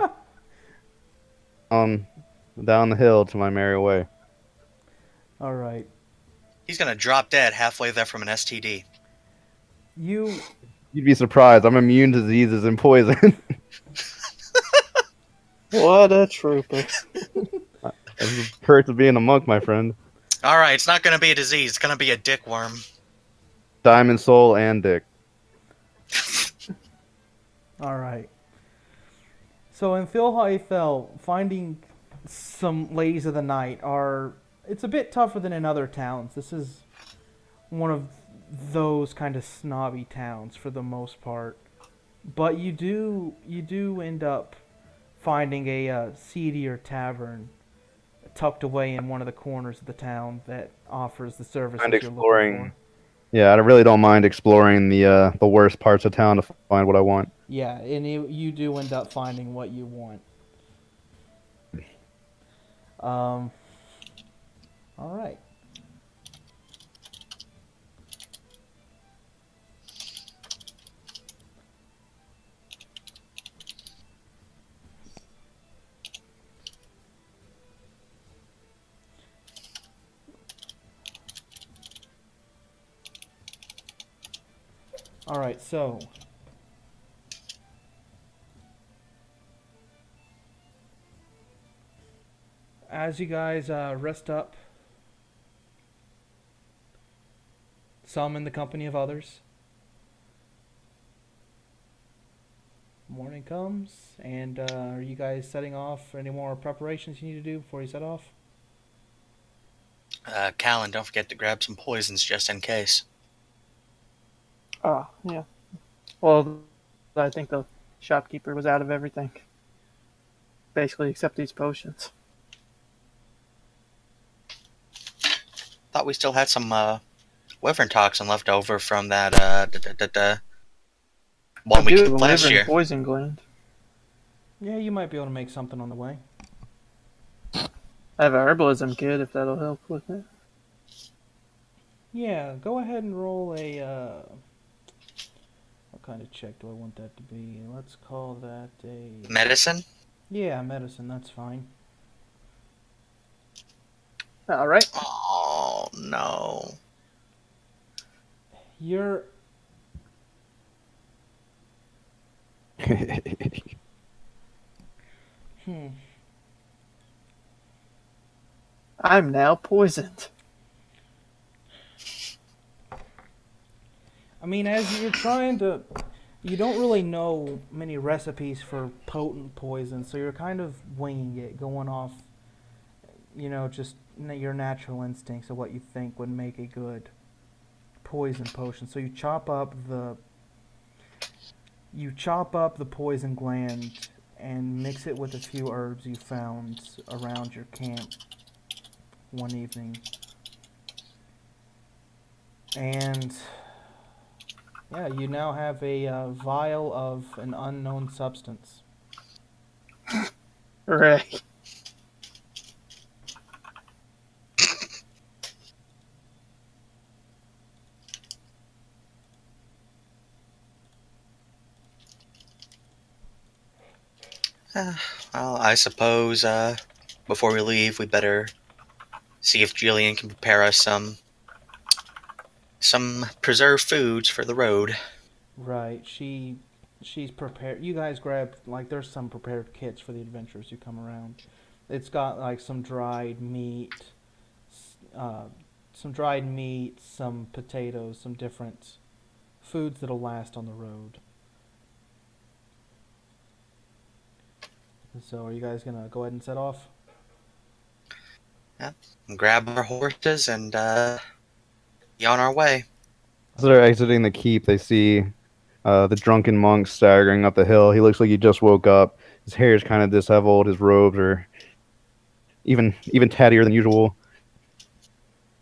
down the hill to my merry way. All right. He's gonna drop dead halfway there from an STD. You You'd be surprised. I'm immune to diseases and poison. What a trooper. That's the perks of being a monk, my friend. Alright, it's not gonna be a disease, it's gonna be a dick worm. Diamond soul and dick. all right. So in Philheifel, finding some ladies of the night it's a bit tougher than in other towns. This is one of those kind of snobby towns for the most part. But you do end up finding a seedier tavern tucked away in one of the corners of the town that offers the services Mind you're looking exploring. for. Yeah, I really don't mind exploring the worst parts of town to find what I want. Yeah, and you do end up finding what you want. All right. All right, so as you guys rest up, some in the company of others, morning comes, and are you guys setting off? Any more preparations you need to do before you set off? Callan, don't forget to grab some poisons just in case. Oh, yeah. Well, I think the shopkeeper was out of everything. Basically, except these potions. Thought we still had some wyvern toxin left over from that one I we do killed have a last wyvern year. poison gland. Yeah, you might be able to make something on the way. I have a herbalism kit if that'll help with it. Yeah, go ahead and roll a. What kind of check do I want that to be? Let's call that a. Medicine? Yeah, medicine, that's fine. All right. Oh, no. You're. Hmm. I'm now poisoned. I mean, as you're trying to. You don't really know many recipes for potent poison, so you're kind of winging it, going off, just your natural instincts of what you think would make a good poison potion. So you chop up the poison gland and mix it with a few herbs you found around your camp one evening. And yeah, you now have a vial of an unknown substance. Hooray. Well, I suppose before we leave, we better see if Jillian can prepare us some preserved foods for the road. Right. She's prepared. You guys grab there's some prepared kits for the adventurers who come around. It's got some dried meat, uh, some potatoes, some different foods that'll last on the road. So, are you guys gonna go ahead and set off? Yeah, grab our horses and be on our way. As they're exiting the keep, they see the drunken monk staggering up the hill. He looks like he just woke up. His hair is kind of disheveled. His robes are even tattier than usual.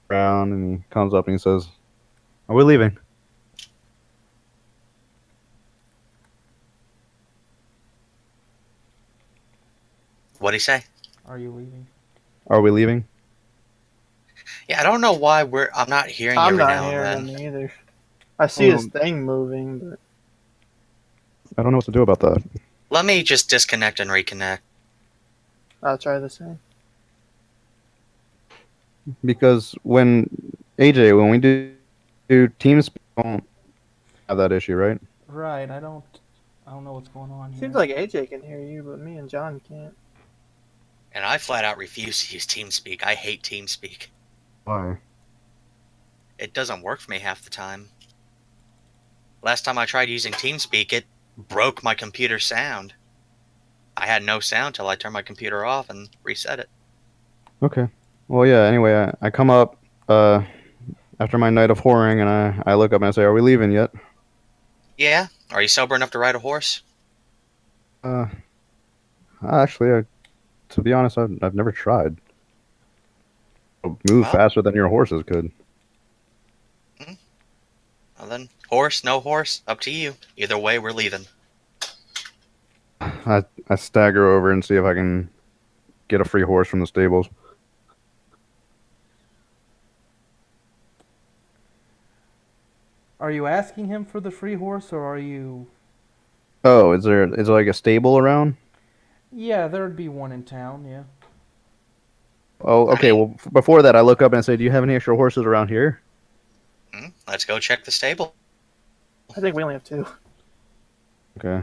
Around, and he comes up and he says, "Are we leaving?" What'd he say? Are you leaving? Are we leaving? Yeah, I don't know why I'm not hearing you I'm every not now hearing and him then. either. I see his thing moving, but I don't know what to do about that. Let me just disconnect and reconnect. I'll try the same. Because when we do teams, don't have that issue, right? Right. I don't know what's going on here. Seems like AJ can hear you, but me and John can't. And I flat out refuse to use TeamSpeak. I hate TeamSpeak. Why? It doesn't work for me half the time. Last time I tried using TeamSpeak, it broke my computer sound. I had no sound till I turned my computer off and reset it. Okay. Well, yeah. Anyway, I come up after my night of whoring, and I look up and I say, "Are we leaving yet?" Yeah? Are you sober enough to ride a horse? Actually, to be honest, I've never tried. Move Well, faster than your horses could. well then, horse, no horse, up to you. Either way, we're leaving. I stagger over and see if I can get a free horse from the stables. Are you asking him for the free horse, or are you? Oh, is there like a stable around? Yeah, there'd be one in town. Yeah. Oh, okay. Well, before that, I look up and I say, "Do you have any extra horses around here?" Let's go check the stable. I think we only have 2. Okay.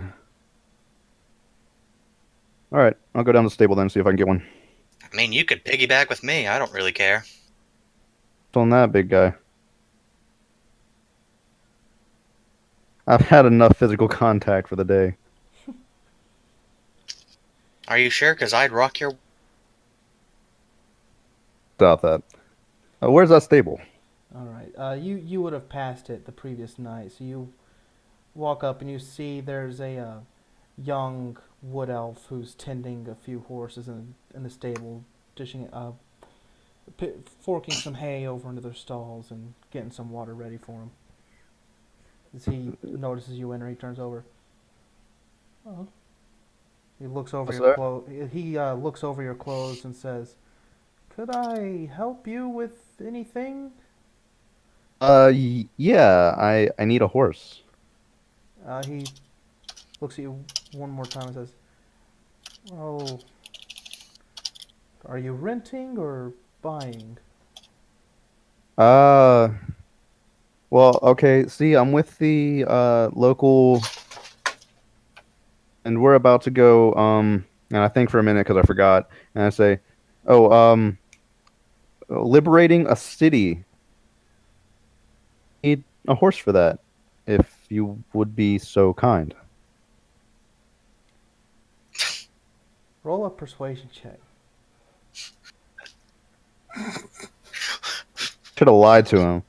All right, I'll go down to the stable then and see if I can get one. I mean, you could piggyback with me. I don't really care. On that, big guy. I've had enough physical contact for the day. Are you sure? Because I'd rock your... Doubt that. Where's that stable? All right. You would have passed it the previous night, so you walk up and you see there's a young wood elf who's tending a few horses in the stable, dishing forking some hay over into their stalls and getting some water ready for them. As he notices you enter, he turns over. Oh. He looks over What's your that? clothes. He looks over your clothes and says, "Could I help you with anything?" Yeah, I need a horse. He looks at you one more time and says, "Oh, are you renting or buying?" Uh, well, okay. See, I'm with the local, and we're about to go. And I think for a minute because I forgot, and I say, "Oh, liberating a city. Need a horse for that, if you would be so kind." Roll a persuasion check. Should have lied to him.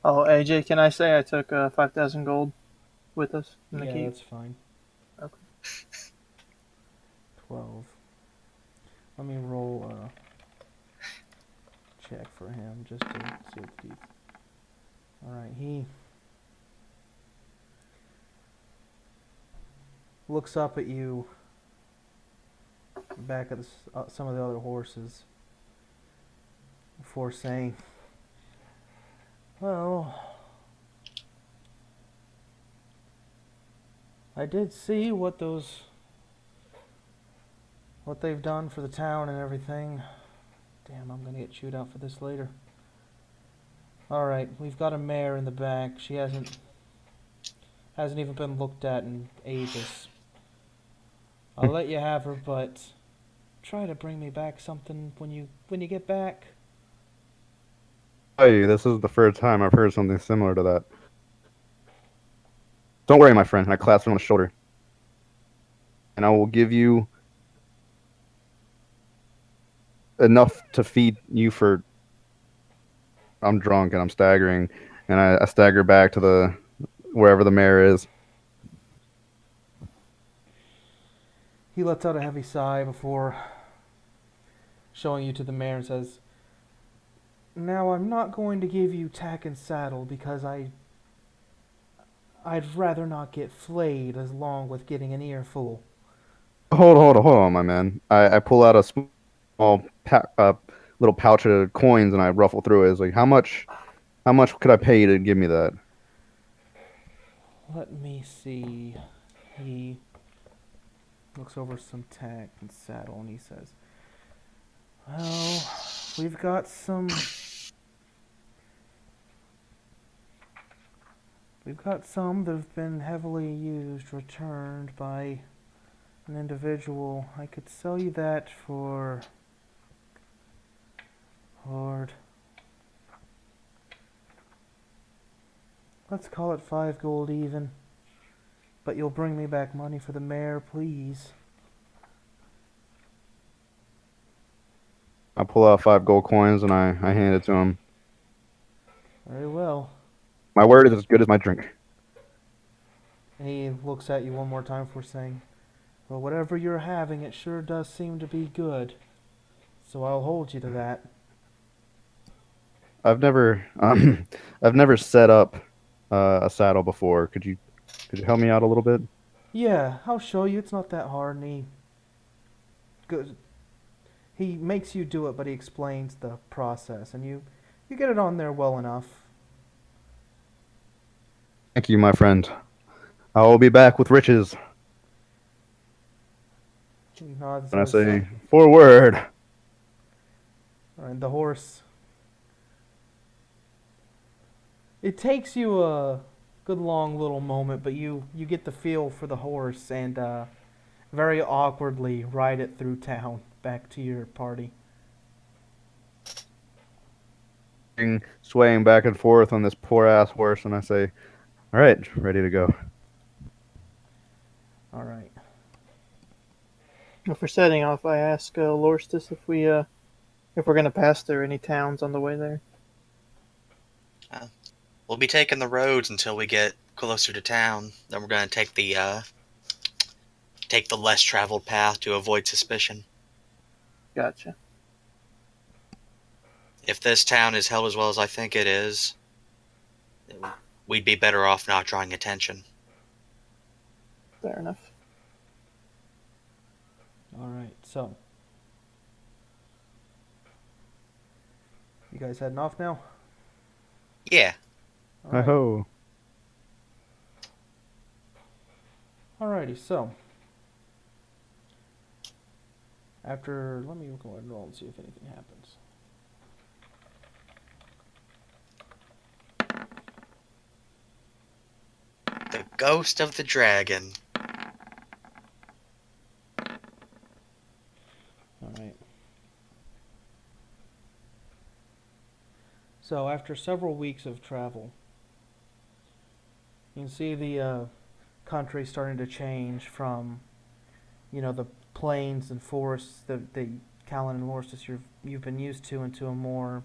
Oh, AJ, can I say I took 5,000 gold with us in the Yeah, keep? that's fine. Okay. 12. Let me roll a check for him just to see what the deeds. Alright, he looks up at you back at some of the other horses before saying, "Well, I did see what they've done for the town and everything. Damn, I'm gonna get chewed out for this later. Alright, we've got a mare in the back. She hasn't even been looked at in ages. I'll let you have her, but try to bring me back something when you get back." Hey, this is the first time I've heard something similar to that. Don't worry, my friend. I clasp him on the shoulder, and I will give you enough to feed you for. I'm drunk and I'm staggering, and I stagger back to the wherever the mayor is. He lets out a heavy sigh before showing you to the mare and says, "Now I'm not going to give you tack and saddle because I'd rather not get flayed as long with getting an earful." Hold on, my man. I pull out a small little pouch of coins and I ruffle through it. It's like, how much could I pay you to give me that? Let me see. He looks over some tack and saddle and he says, "Well, we've got some that have been heavily used, returned by an individual. I could sell you that for, Lord, let's call it 5 gold even. But you'll bring me back money for the mare, please." I pull out 5 gold coins and I hand it to him. "Very well." My word is as good as my drink. And he looks at you one more time before saying, "Well, whatever you're having, it sure does seem to be good. So I'll hold you to that." I've never I've never set up a saddle before. Could you help me out a little bit? "Yeah, I'll show you. It's not that hard." And he makes you do it, but he explains the process, and you get it on there well enough. Thank you, my friend. I will be back with riches. He nods And I his, say, forward. and the horse. It takes you a good long little moment, but you get the feel for the horse, and very awkwardly ride it through town back to your party. Swaying back and forth on this poor ass horse, and I say, "All right, ready to go." All right. If we're setting off, I ask Lorstis if we're gonna pass through any towns on the way there. We'll be taking the roads until we get closer to town. Then we're gonna take the less traveled path to avoid suspicion. Gotcha. If this town is held as well as I think it is, we'd be better off not drawing attention. Fair enough. All right. So, you guys heading off now? Yeah. All Hi right. ho. Alrighty. So, after let me go ahead and roll and see if anything happens. The ghost of the dragon. All right. So after several weeks of travel, you can see the country starting to change from, the plains and forests that Callan and Lorstis you've been used to into a more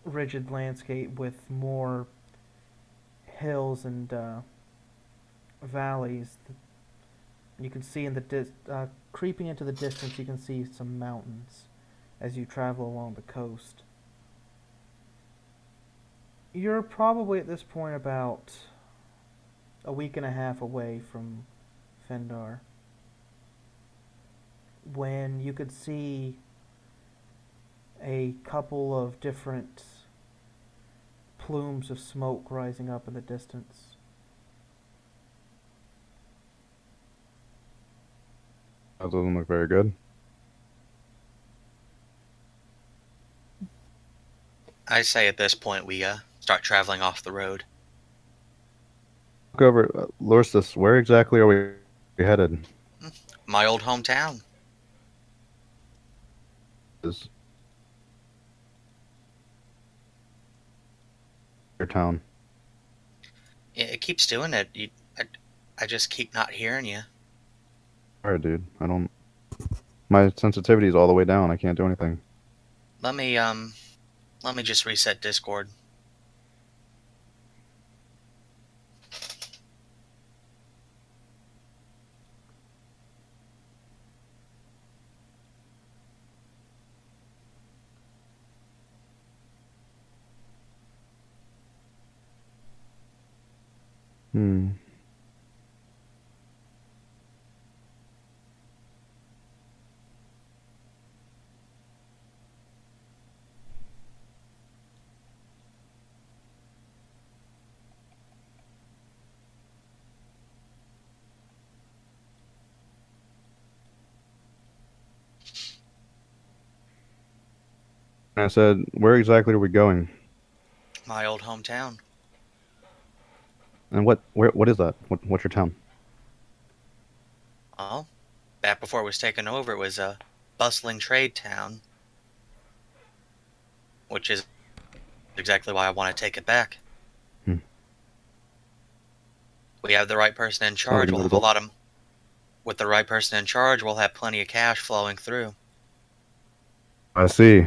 rigid landscape with more hills and valleys. You can see in the creeping into the distance, you can see some mountains as you travel along the coast. You're probably at this point about a week and a half away from Fendar when you could see a couple of different plumes of smoke rising up in the distance. That doesn't look very good. I say at this point we start traveling off the road. Look over, Lorstis, where exactly are we headed? My old hometown. Is your town? Yeah, it keeps doing it. I just keep not hearing you. Alright, dude. My sensitivity is all the way down. I can't do anything. Let me just reset Discord. Hmm. I said, where exactly are we going? My old hometown. And what is that? What's your town? Well, back before it was taken over, it was a bustling trade town, which is exactly why I want to take it back. Hmm. We have the right person in like charge. a We'll have a lot of. With the right person in charge, we'll have plenty of cash flowing through. I see.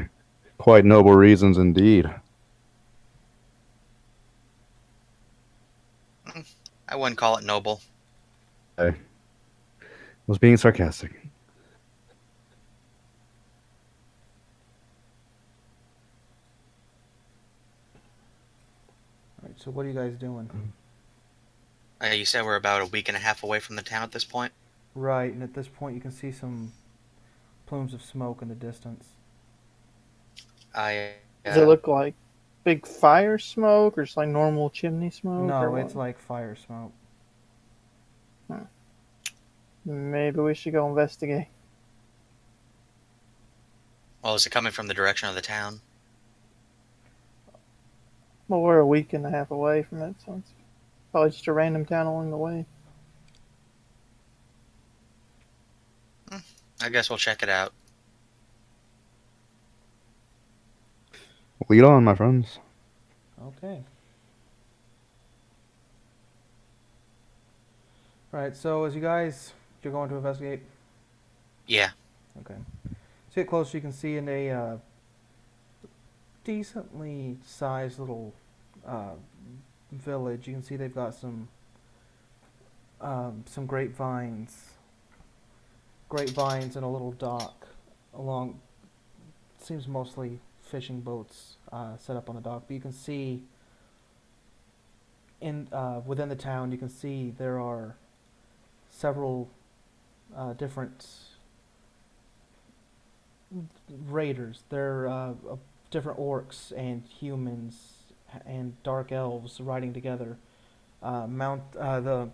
Quite noble reasons indeed. I wouldn't call it noble. I was being sarcastic. Alright, so what are you guys doing? You said we're about a week and a half away from the town at this point? Right, and at this point you can see some plumes of smoke in the distance. Does it look like big fire smoke or just like normal chimney smoke? No, or it's what? like fire smoke. Maybe we should go investigate. Well, is it coming from the direction of the town? Well, we're a week and a half away from it, so it's probably just a random town along the way. I guess we'll check it out. Lead on, my friends. Okay. Right. So as you're going to investigate. Yeah. Okay. So get closer, you can see in a decently sized little uh, village. You can see they've got some grapevines, and a little dock along. Seems mostly fishing boats set up on the dock. But you can see within the town, you can see there are several different raiders. They're different orcs and humans and dark elves riding together. The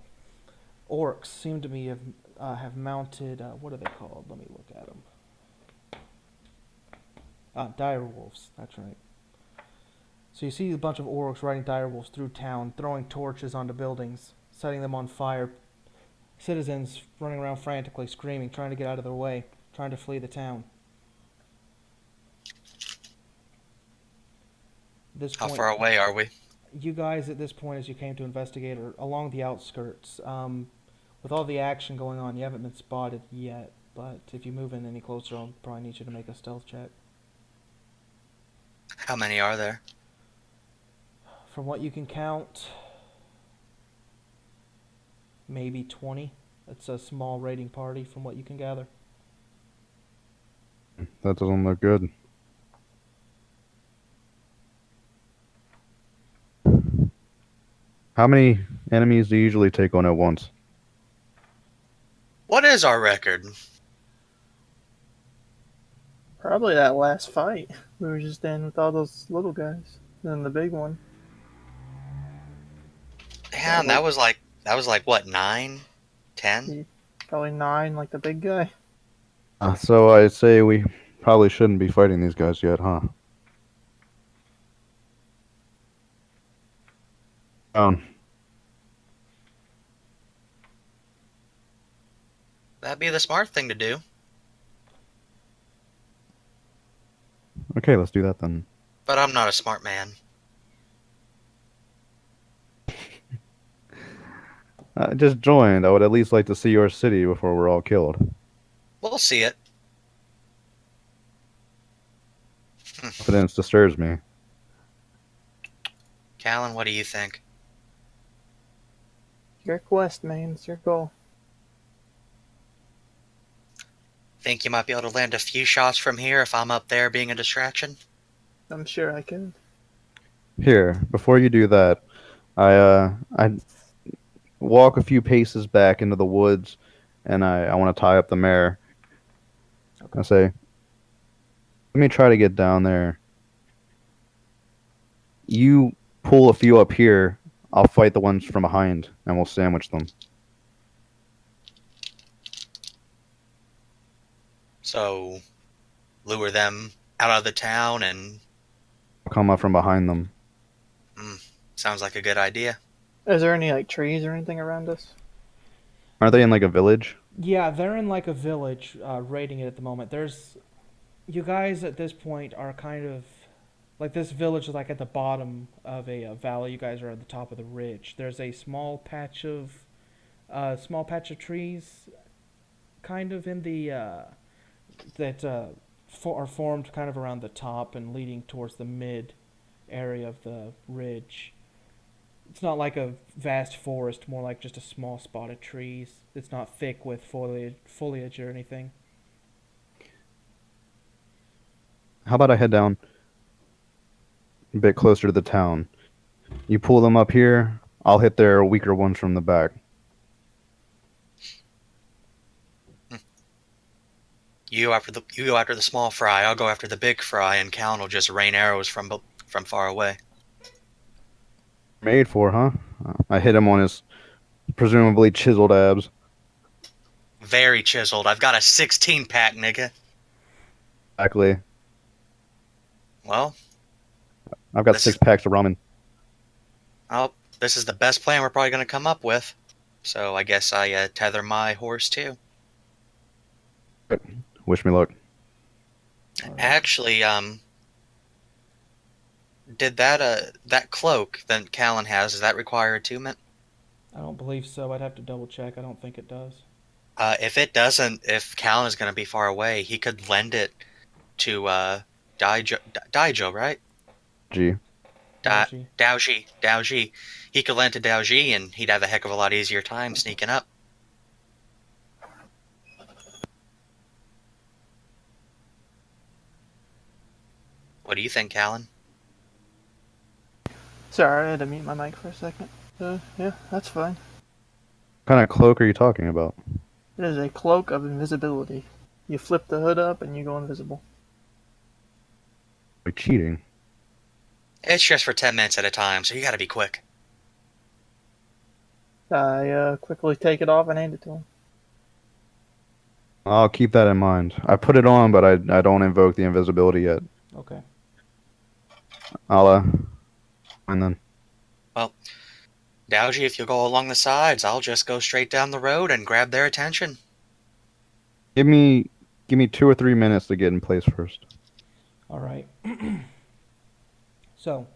orcs seem to be have mounted. What are they called? Let me look at them. Dire wolves. That's right. So you see a bunch of orcs riding dire wolves through town, throwing torches onto buildings, setting them on fire. Citizens running around frantically, screaming, trying to get out of their way, trying to flee the town. This How point, far away are we? you guys at this point, as you came to investigate, are along the outskirts. With all the action going on, you haven't been spotted yet. But if you move in any closer, I'll probably need you to make a stealth check. How many are there? From what you can count, maybe 20. It's a small raiding party from what you can gather. That doesn't look good. How many enemies do you usually take on at once? What is our record? Probably that last fight. We were just in with all those little guys. Then the big one. Yeah, and that was like what, 9, 10? Probably 9, like the big guy. So I'd say we probably shouldn't be fighting these guys yet, huh? That'd be the smart thing to do. Okay, let's do that then. But I'm not a smart man. I just joined. I would at least like to see your city before we're all killed. We'll see it. Confidence disturbs me. Callan, what do you think? Your quest, man. It's your goal. Think you might be able to land a few shots from here if I'm up there being a distraction? I'm sure I could. Here, before you do that, I walk a few paces back into the woods, and I want to tie up the mare. Okay. I say, let me try to get down there. You pull a few up here. I'll fight the ones from behind, and we'll sandwich them. So, lure them out of the town and... I'll come up from behind them. Sounds like a good idea. Is there any like trees or anything around us? Aren't they in like a village? Yeah, they're in like a village, raiding it at the moment. You guys at this point are kind of, like this village is like at the bottom of a valley. You guys are at the top of the ridge. There's a small patch of trees, kind of in the that are formed kind of around the top and leading towards the mid area of the ridge. It's not like a vast forest, more like just a small spot of trees. It's not thick with foliage or anything. How about I head down a bit closer to the town? You pull them up here. I'll hit their weaker ones from the back. You go after the small fry. I'll go after the big fry, and Callan will just rain arrows from far away. Made for, huh? I hit him on his presumably chiseled abs. Very chiseled. I've got a 16-pack, nigga. Exactly. Well, I've got 6 packs of ramen. oh, this is the best plan we're probably going to come up with. So I guess I tether my horse too. Wish me luck. All right. Actually, did that cloak that Callan has, does that require attunement? I don't believe so. I'd have to double check. I don't think it does. If it doesn't, if Callan is going to be far away, he could lend it to Daijo, right? G. Daoji. Daoji. He could lend to Daoji, and he'd have a heck of a lot easier time sneaking up. What do you think, Callan? Sorry, I had to mute my mic for a second. Yeah, that's fine. What kind of cloak are you talking about? It is a cloak of invisibility. You flip the hood up and you go invisible. Like cheating. It's just for 10 minutes at a time, so you gotta be quick. I quickly take it off and hand it to him. I'll keep that in mind. I put it on, but I don't invoke the invisibility yet. Okay. I'll and then Well, Daoji, if you'll go along the sides, I'll just go straight down the road and grab their attention. give me 2 or 3 minutes to get in place first. All right. So,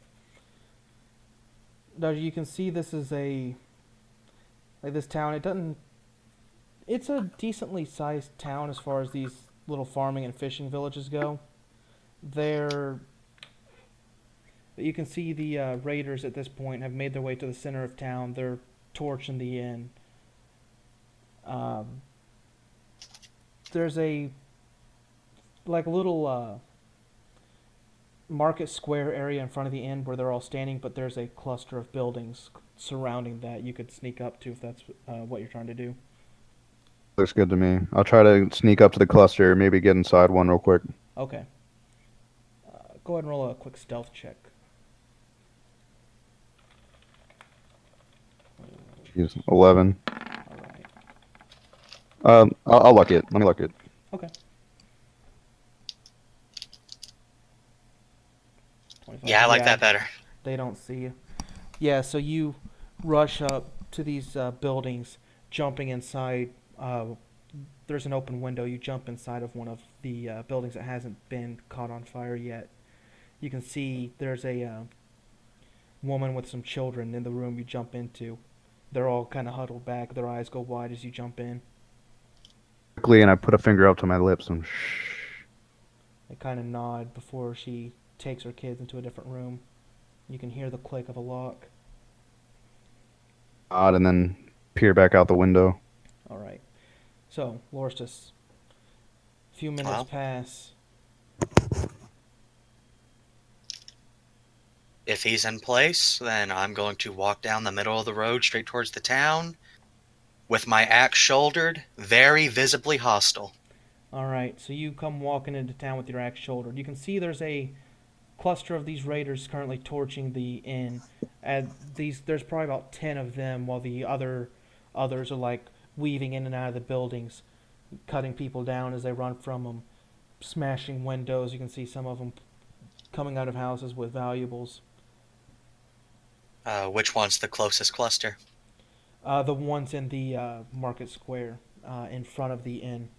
Daoji, you can see this is this town. It's a decently sized town as far as these little farming and fishing villages go. You can see the raiders at this point have made their way to the center of town. They're torching the inn. There's a little market square area in front of the inn where they're all standing, but there's a cluster of buildings surrounding that you could sneak up to if that's what you're trying to do. Looks good to me. I'll try to sneak up to the cluster, maybe get inside one real quick. Okay. Go ahead and roll a quick stealth check. Jeez, 11. All right. I'll luck it. Let me luck it. Okay. 25. Yeah, I like that better. They don't see you. Yeah, so you rush up to these buildings, jumping inside. There's an open window. You jump inside of one of the buildings that hasn't been caught on fire yet. You can see there's a woman with some children in the room you jump into. They're all kind of huddled back. Their eyes go wide as you jump in. Quickly, and I put a finger up to my lips and shh. They kind of nod before she takes her kids into a different room. You can hear the click of a lock. Nod and then peer back out the window. All right. So, Lorstus, a few minutes Well. pass. If he's in place, then I'm going to walk down the middle of the road straight towards the town, with my axe shouldered, very visibly hostile. All right, so you come walking into town with your axe shouldered. You can see there's a cluster of these raiders currently torching the inn. There's probably about 10 of them, while the others are weaving in and out of the buildings, cutting people down as they run from them, smashing windows. You can see some of them coming out of houses with valuables. Which one's the closest cluster? The ones in the market square in front of the inn.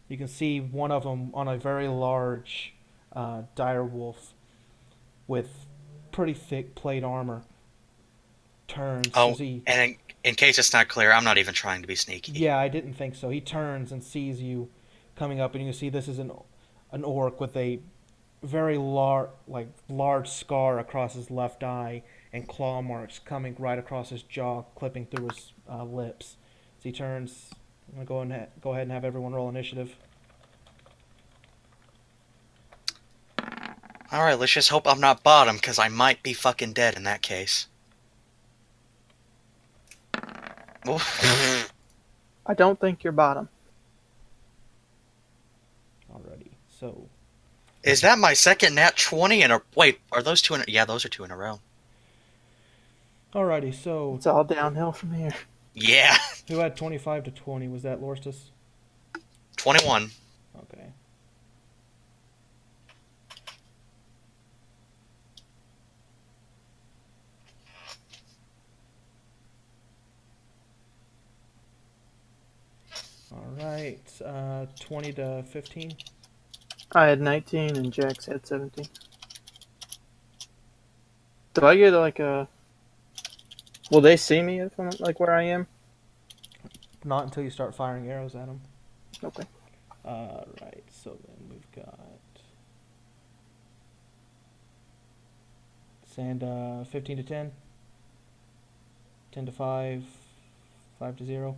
You can see one of them on a very large dire wolf with pretty thick plate armor. Turns as he... and in case it's not clear, I'm not even trying to be sneaky. Yeah, I didn't think so. He turns and sees you coming up, and you can see this is an orc with a very large scar across his left eye and claw marks coming right across his jaw, clipping through his lips. As he turns, I'm going to go ahead and have everyone roll initiative. Alright, let's just hope I'm not bottom, because I might be fucking dead in that case. I don't think you're bottom. Alrighty, so... Is that my second nat 20 in a... Wait, are those two in a... Yeah, those are two in a row. Alrighty, so... It's all downhill from here. Yeah. Who had 25 to 20? Was that Lorstus? 21. Okay. Alright, 20 to 15. I had 19 and Jax had 17. Do I get like a? Will they see me if I'm like where I am? Not until you start firing arrows at them. Okay. Right, so then we've got Sand 15 to 10, 10 to 5, 5 to 0.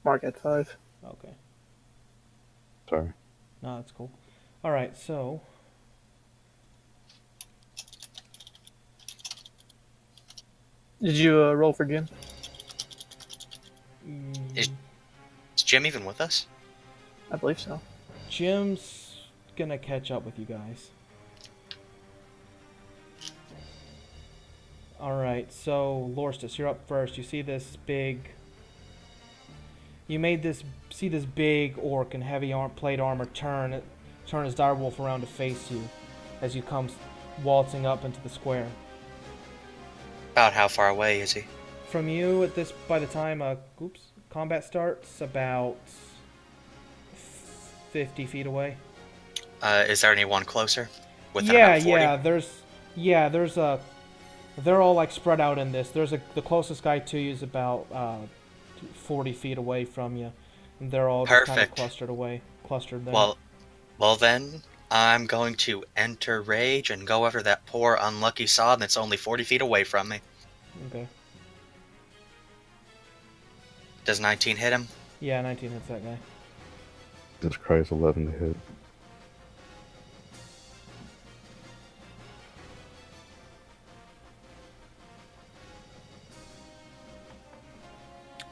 Mark at 5. Okay, Sorry. no, that's cool. Alright, so Did you roll for Jim? Is Jim even with us? I believe so. Jim's gonna catch up with you guys. Alright, so Lorstus, you're up first. You see this big. You see this big orc in heavy plate armor turn his direwolf around to face you as you come waltzing up into the square. About how far away is he? From you by the time combat starts, about 50 feet away. Is there anyone closer? Within about 40? There's a. They're all like spread out in this. The closest guy to you is about 40 feet away from you, and they're all just kind of clustered there. Well then, I'm going to enter rage and go after that poor unlucky sod that's only 40 feet away from me. Okay. Does 19 hit him? Yeah, 19 hits that guy. Jesus Christ, 11 to hit.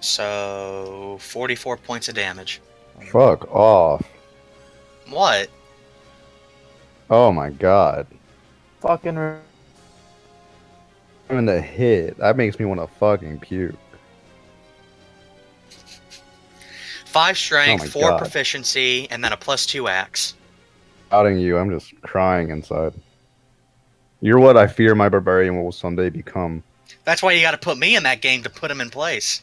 So, 44 points of damage. Fuck off. What? Oh my god. Fucking. Even the hit, that makes me want to fucking puke. 5 strength, Oh my 4 God. proficiency, and then a +2 axe. Outing you, I'm just crying inside. You're what I fear my barbarian will someday become. That's why you gotta put me in that game to put him in place.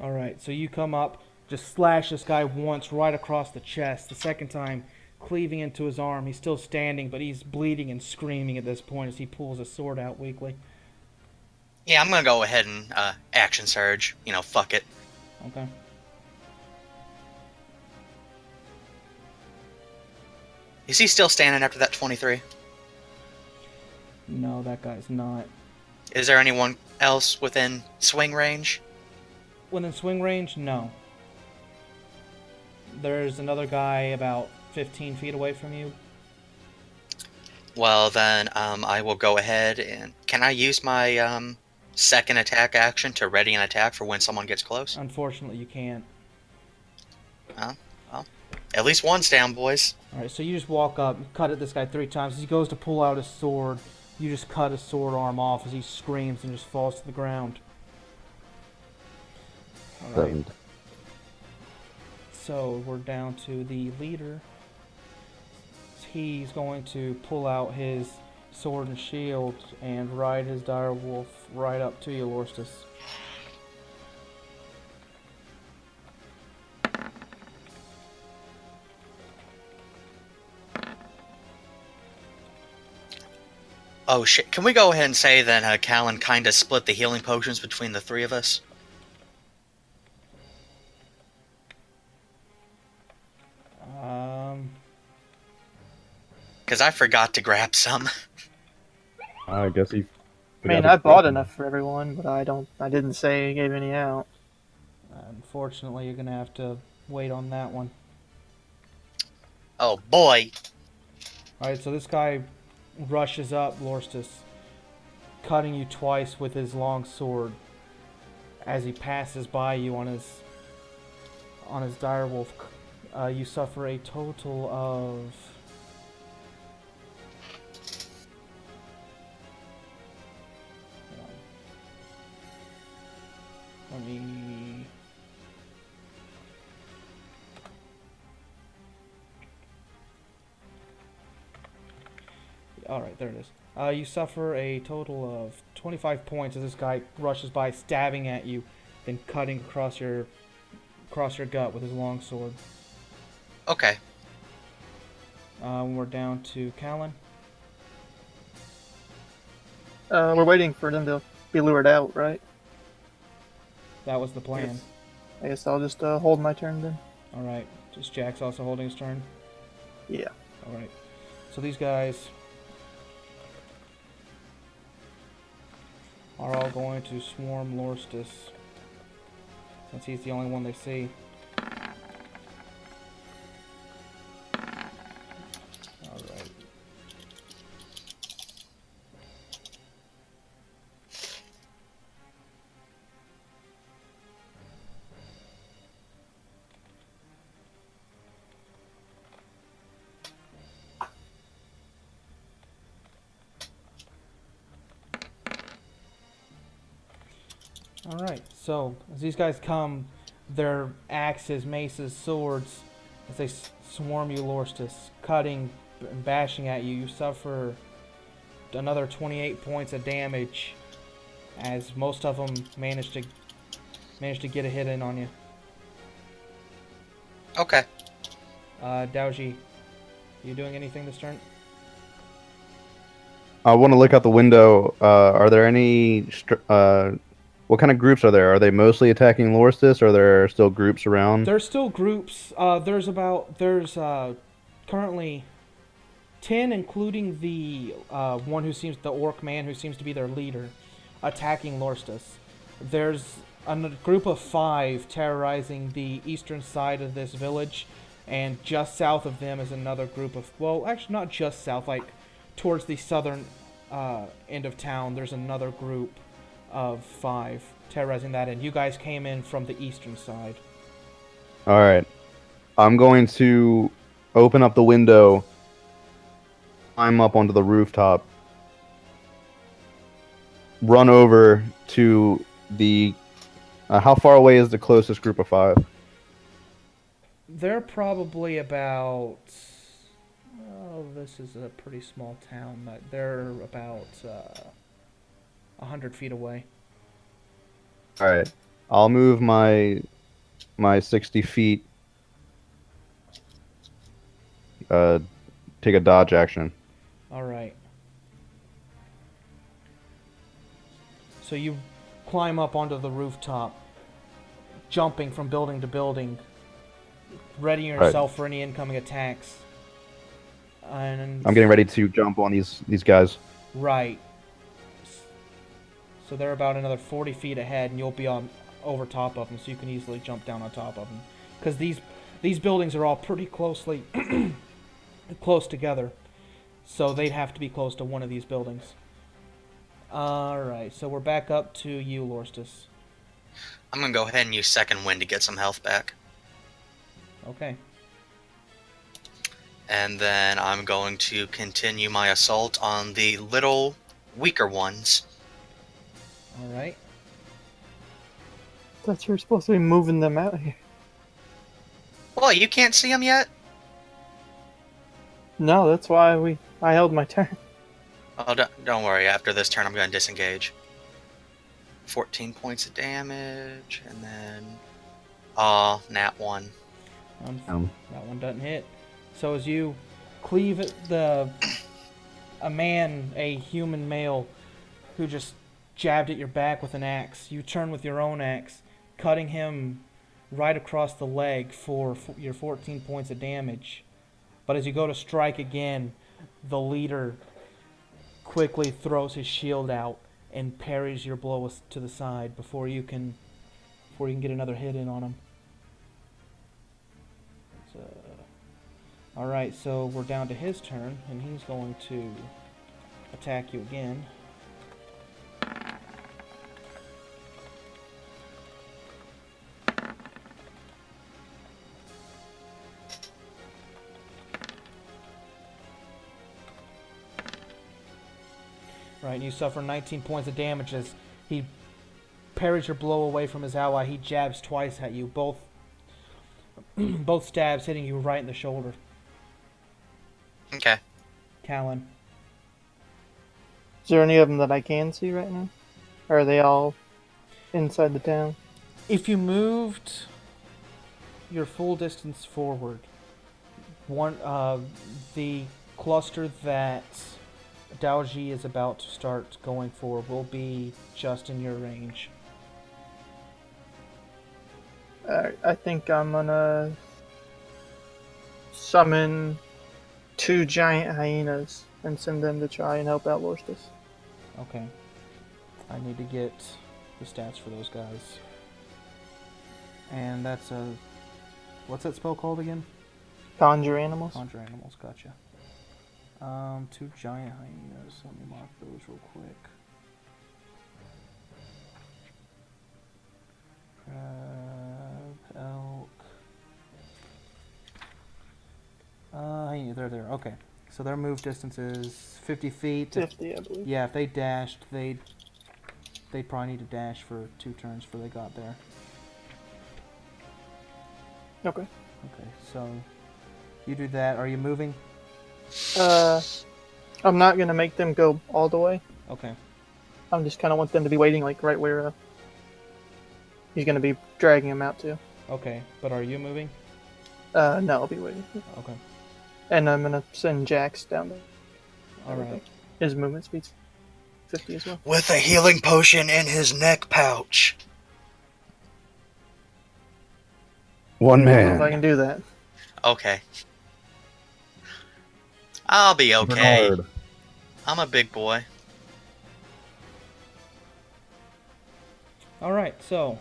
Alright, so you come up, just slash this guy once right across the chest. The second time, cleaving into his arm. He's still standing, but he's bleeding and screaming at this point as he pulls his sword out weakly. Yeah, I'm gonna go ahead and action surge. You know, fuck it. Okay. Is he still standing after that 23? No, that guy's not. Is there anyone else within swing range? Within swing range, no. There's another guy about 15 feet away from you. Well, then, I will go ahead and... Can I use my, second attack action to ready an attack for when someone gets close? Unfortunately, you can't. Oh, well. At least one's down, boys. Alright, so you just walk up, you cut at this guy 3 times. As he goes to pull out his sword, you just cut his sword arm off as he screams and just falls to the ground. Alright, so we're down to the leader. He's going to pull out his sword and shield and ride his direwolf right up to you, Lorstus. Oh shit, can we go ahead and say that Callan kinda split the healing potions between the 3 of us? Because I forgot to grab some. I guess he. I mean, I bought enough for everyone, but I didn't say I gave any out. Unfortunately, you're gonna have to wait on that one. Oh boy. Alright, so this guy rushes up, Lorstus, cutting you twice with his long sword as he passes by you on his direwolf. You suffer a total of... Let me... Alright, there it is. You suffer a total of 25 points as this guy rushes by, stabbing at you then cutting across your gut with his long sword. Okay. We're down to Callan. We're waiting for them to be lured out, right? That was the plan. I guess I'll just hold my turn then. All right. Just Jack's also holding his turn. Yeah. All right. So these guys are all going to swarm Lorstis, since he's the only one they see. All right. Alright, so as these guys come, their axes, maces, swords, as they swarm you, Lorstis, cutting and bashing at you, you suffer another 28 points of damage, as most of them manage to get a hit in on you. Okay. Daoji, you doing anything this turn? I want to look out the window. Are there any? What kind of groups are there? Are they mostly attacking Lorstis, or are there still groups around? There's still groups. There's currently 10, including the the orc man who seems to be their leader, attacking Lorstis. There's a group of 5 terrorizing the eastern side of this village, and just south of them is another group of, well, actually not just south, like towards the southern end of town, there's another group of 5 terrorizing that end. You guys came in from the eastern side. All right, I'm going to open up the window, climb up onto the rooftop, run over to the. How far away is the closest group of 5? They're probably about. Oh, this is a pretty small town. They're about 100 feet away. All right, I'll move my 60 feet. Take a dodge action. All right. So you climb up onto the rooftop, jumping from building to building, readying yourself for any incoming attacks. And I'm getting ready to jump on these guys. right. So they're about another 40 feet ahead, and you'll be on over top of them, so you can easily jump down on top of them. Because these buildings are all pretty closely close together, so they'd have to be close to one of these buildings. Alright, so we're back up to you, Lorstis. I'm gonna go ahead and use second wind to get some health back. Okay. And then I'm going to continue my assault on the little weaker ones. Alright. Thought you were supposed to be moving them out here. Well, you can't see them yet? No, that's why I held my turn. Oh, don't worry. After this turn, I'm going to disengage. 14 points of damage, and then... nat 1. That one doesn't hit. So as you cleave at a human male, who just jabbed at your back with an axe, you turn with your own axe, cutting him right across the leg for your 14 points of damage. But as you go to strike again, the leader quickly throws his shield out and parries your blow to the side before you can get another hit in on him. Alright, so we're down to his turn, and he's going to attack you again. Right, and you suffer 19 points of damage as he parries your blow away from his ally. He jabs twice at you, both stabs hitting you right in the shoulder. Okay. Callan. Is there any of them that I can see right now? Or are they all inside the town? If you moved your full distance forward, the cluster that Daoji is about to start going for will be just in your range. I think I'm gonna summon 2 giant hyenas and send them to try and help out Lorstus. Okay. I need to get the stats for those guys. And that's a... What's that spell called again? Conjure animals. Conjure animals, gotcha. 2 giant hyenas. Let me mark those real quick. Crab, elk. Hyena, they're there. Okay. So their move distance is 50 feet. 50, I believe. Yeah, if they dashed, they probably need to dash for 2 turns before they got there. Okay. Okay, so you do that. Are you moving? I'm not gonna make them go all the way. Okay. I'm just kind of want them to be waiting, like right where he's gonna be dragging him out to. Okay, but are you moving? No, I'll be waiting. Okay. And I'm gonna send Jax down there. All right. His movement speed's 50 as well. With a healing potion in his neck pouch. One I don't know if I man. can do that. Okay. I'll be okay. Bernard. I'm a big boy. All right. So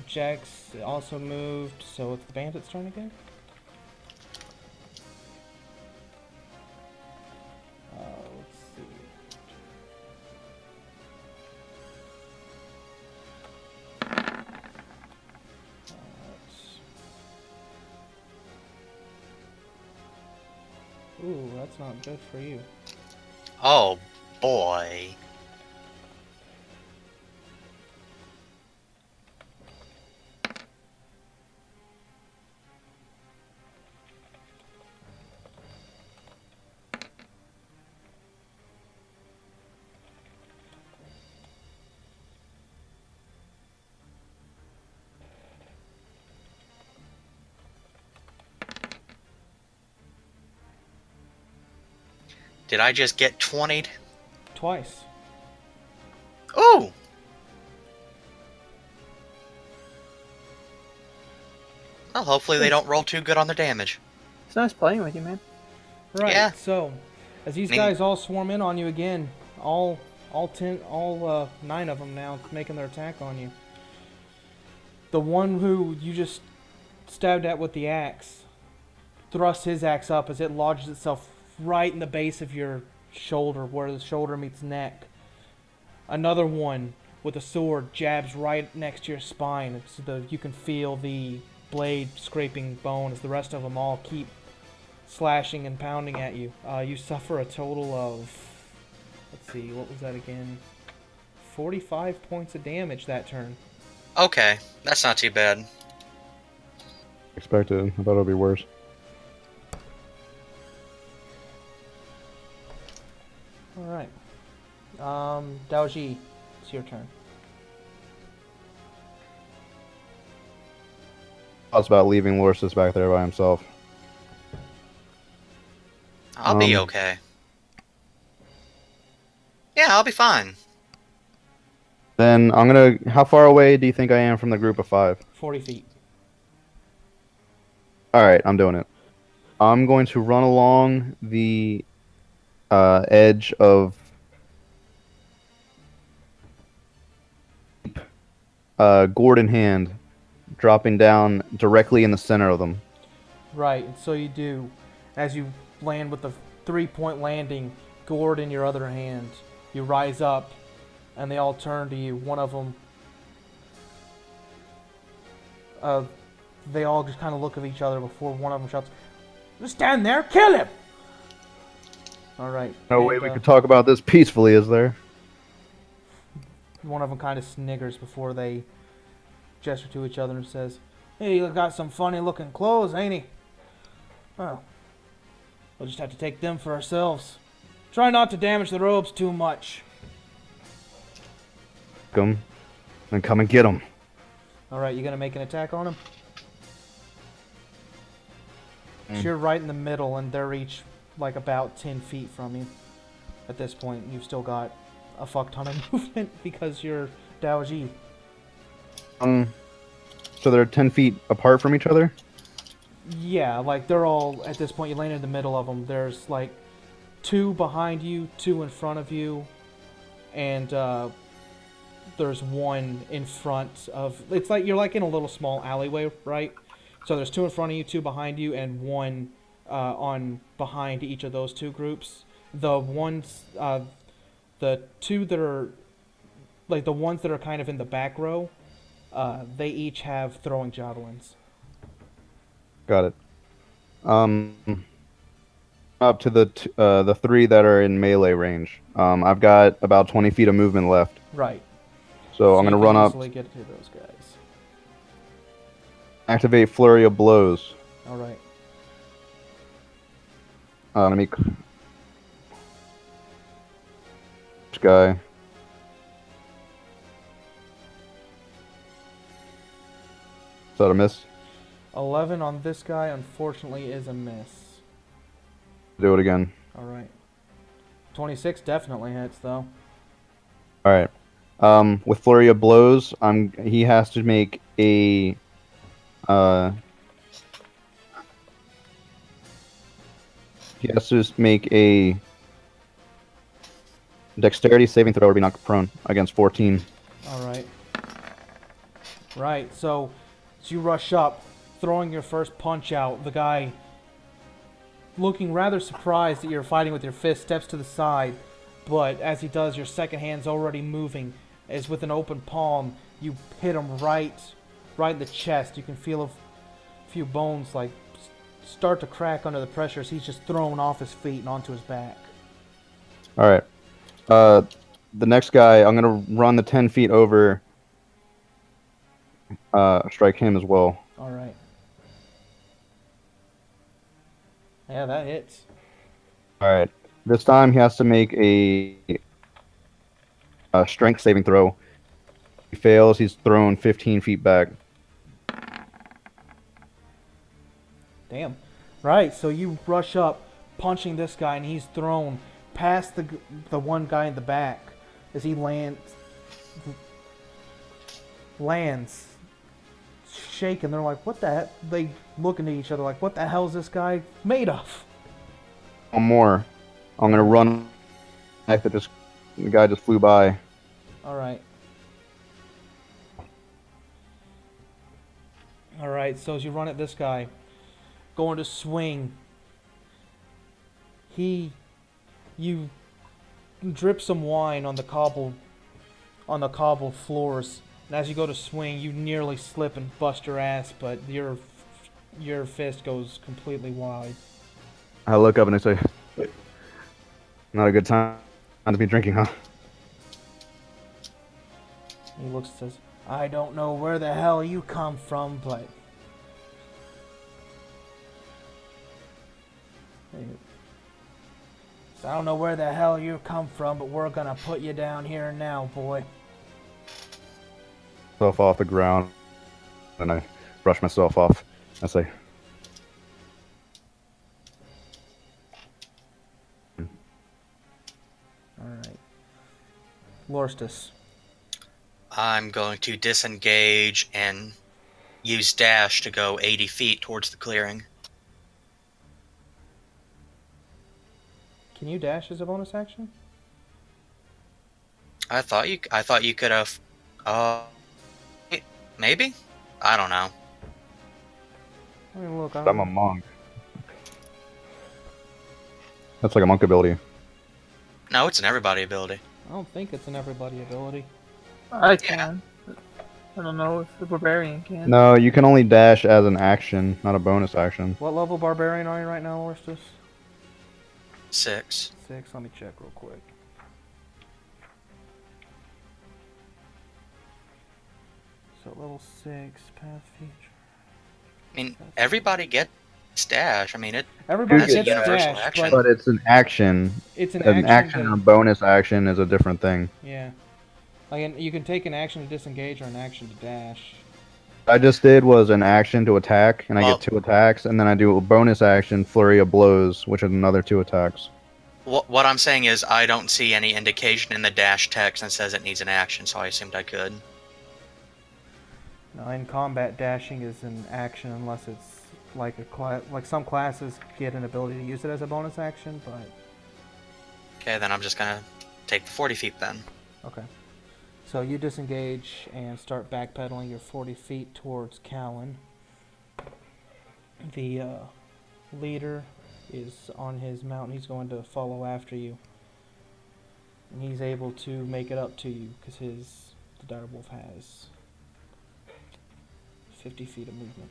Jax also moved. So it's the bandit's turn again. Let's see. Ooh, that's not good for you. Oh boy. Did I just get 20'd? Twice. Ooh! Well, hopefully they don't roll too good on their damage. It's nice playing with you, man. Right. Yeah. So, as these guys all swarm in on you again, all 9 of them now making their attack on you. The one who you just stabbed at with the axe thrusts his axe up as it lodges itself right in the base of your shoulder, where the shoulder meets neck. Another one with a sword jabs right next to your spine. You can feel the blade scraping bone as the rest of them all keep slashing and pounding at you. You suffer a total of, let's see, what was that again? 45 points of damage that turn. Okay, that's not too bad. Expected. I thought it would be worse. Alright. Daoji, it's your turn. Thoughts about leaving Lorsus back there by himself. I'll be Um, okay. Yeah, I'll be fine. Then I'm gonna. How far away do you think I am from the group of 5? 40 feet. All right, I'm doing it. I'm going to run along the edge of gourd in hand, dropping down directly in the center of them. Right, and so you do. As you land with the 3-point landing, gourd in your other hand, you rise up, and they all turn to you. One of them, they all just kind of look at each other before one of them shouts, "Just stand there, kill him!" All right. No way we could talk about this peacefully, is there? One of them kind of sniggers before they gesture to each other and says, "Hey, you got some funny looking clothes, ain't he? Well, we'll just have to take them for ourselves. Try not to damage the robes too much." Come and come and get them. All right, you gonna make an attack on him? So Mm. you're right in the middle, and they're each like about 10 feet from you. At this point, you've still got a fuck ton of movement because you're Dao Ji. So they're 10 feet apart from each other? Yeah, like they're all at this point. You land in the middle of them. There's like 2 behind you, 2 in front of you, and there's 1 in front of. It's like you're like in a little small alleyway, right? So there's 2 in front of you, 2 behind you, and 1 on behind each of those 2 groups. The ones, the 2 that are like the ones that are kind of in the back row, they each have throwing javelins. Got it. Up to the 3 that are in melee range. I've got about 20 feet of movement left. Right. So I'm you going to can run up, easily get to those guys. activate Flurry of Blows. All right. Let me... This guy. Is that a miss? 11 on this guy, unfortunately, is a miss. Do it again. All right. 26 definitely hits, though. Alright. With Flurry of Blows, he has to make a... he has to make a dexterity saving throw or be knocked prone against 14. All right. Right, so as you rush up, throwing your first punch out, the guy, looking rather surprised that you're fighting with your fist, steps to the side, but as he does, your second hand's already moving. As with an open palm, you hit him right in the chest. You can feel a few bones like start to crack under the pressure as he's just thrown off his feet and onto his back. Alright. The next guy, I'm going to run the 10 feet over, strike him as well. All right. Yeah, that hits. Alright. This time he has to make a strength saving throw. He fails, he's thrown 15 feet back. Damn. Right, so you rush up, punching this guy, and he's thrown past the one guy in the back as he lands shaking. They're like, what the heck? They look into each other like, what the hell is this guy made of? One more. I'm gonna run. The guy just flew by. Alright. Alright, so as you run at this guy, going to swing, you drip some wine on the cobbled floors, and as you go to swing, you nearly slip and bust your ass, but your fist goes completely wide. I look up and I say, "Not a good time to be drinking, huh?" He looks and says, I don't know where the hell you come from, but I don't know where the hell you come from, but we're gonna put you down here now, boy. Myself off the ground, and I brush myself off. I say, Alright. Lorstus. I'm going to disengage and use dash to go 80 feet towards the clearing. Can you dash as a bonus action? I thought you could have. Maybe. I don't know. I mean, look, I'm a monk. That's like a monk ability. No, it's an everybody ability. I don't think it's an everybody ability. I can. I don't know if the barbarian can. No, you can only dash as an action, not a bonus action. What level barbarian are you right now, Lorstus? 6. 6. Let me check real quick. So level 6, path feature. I mean, everybody gets dash. I mean, Everybody That's a gets universal dash, action. But it's an action. it's an An action and a that- bonus action is a different thing. Yeah. Like, you can take an action to disengage or an action to dash. I just did was an action to attack, and I Well- get 2 attacks, and then I do a bonus action, flurry of blows, which is another 2 attacks. What I'm saying is I don't see any indication in the dash text that says it needs an action, so I assumed I could. Now, in combat, dashing is an action unless it's like like some classes get an ability to use it as a bonus action, but Okay, then I'm just gonna take the 40 feet then. okay. So you disengage and start backpedaling your 40 feet towards Callan. The leader is on his mount. He's going to follow after you, and he's able to make it up to you because the direwolf has 50 feet of movement.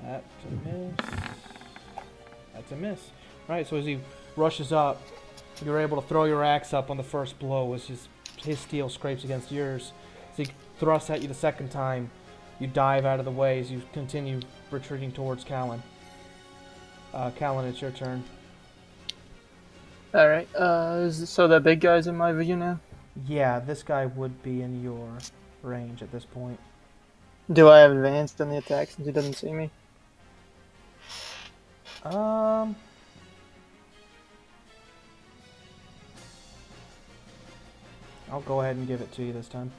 That's a miss. That's a miss. Right, so as he rushes up, you're able to throw your axe up on the first blow as his steel scrapes against yours. As he thrusts at you the second time, you dive out of the way as you continue retreating towards Callan. Callan, it's your turn. Alright, so that big guy's in my view now? Yeah, this guy would be in your range at this point. Do I have advanced in the attack since he doesn't see me? I'll go ahead and give it to you this time.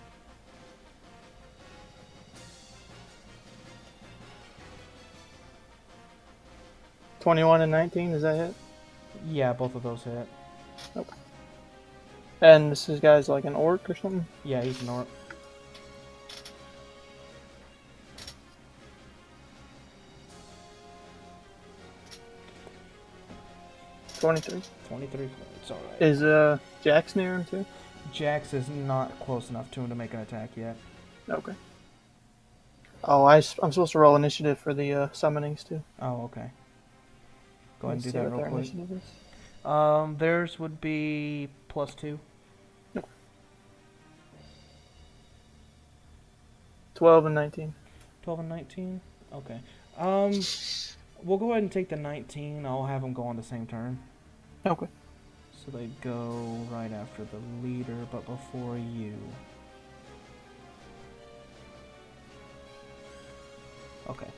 $21 and 19, does that hit? Yeah, both of those hit. And this guy's like an orc or something? Yeah, he's an orc. $23. 23 points, alright. Is Jax near him too? Jax is not close enough to him to make an attack yet. Okay. Oh, I'm supposed to roll initiative for the summonings too. Oh, okay. Go ahead and Let's do see that what real their quick. initiative is. Theirs would be +2. 12 and 19. 12 and 19? Okay. We'll go ahead and take the 19. I'll have them go on the same turn. Okay. So they go right after the leader, but before you. Okay.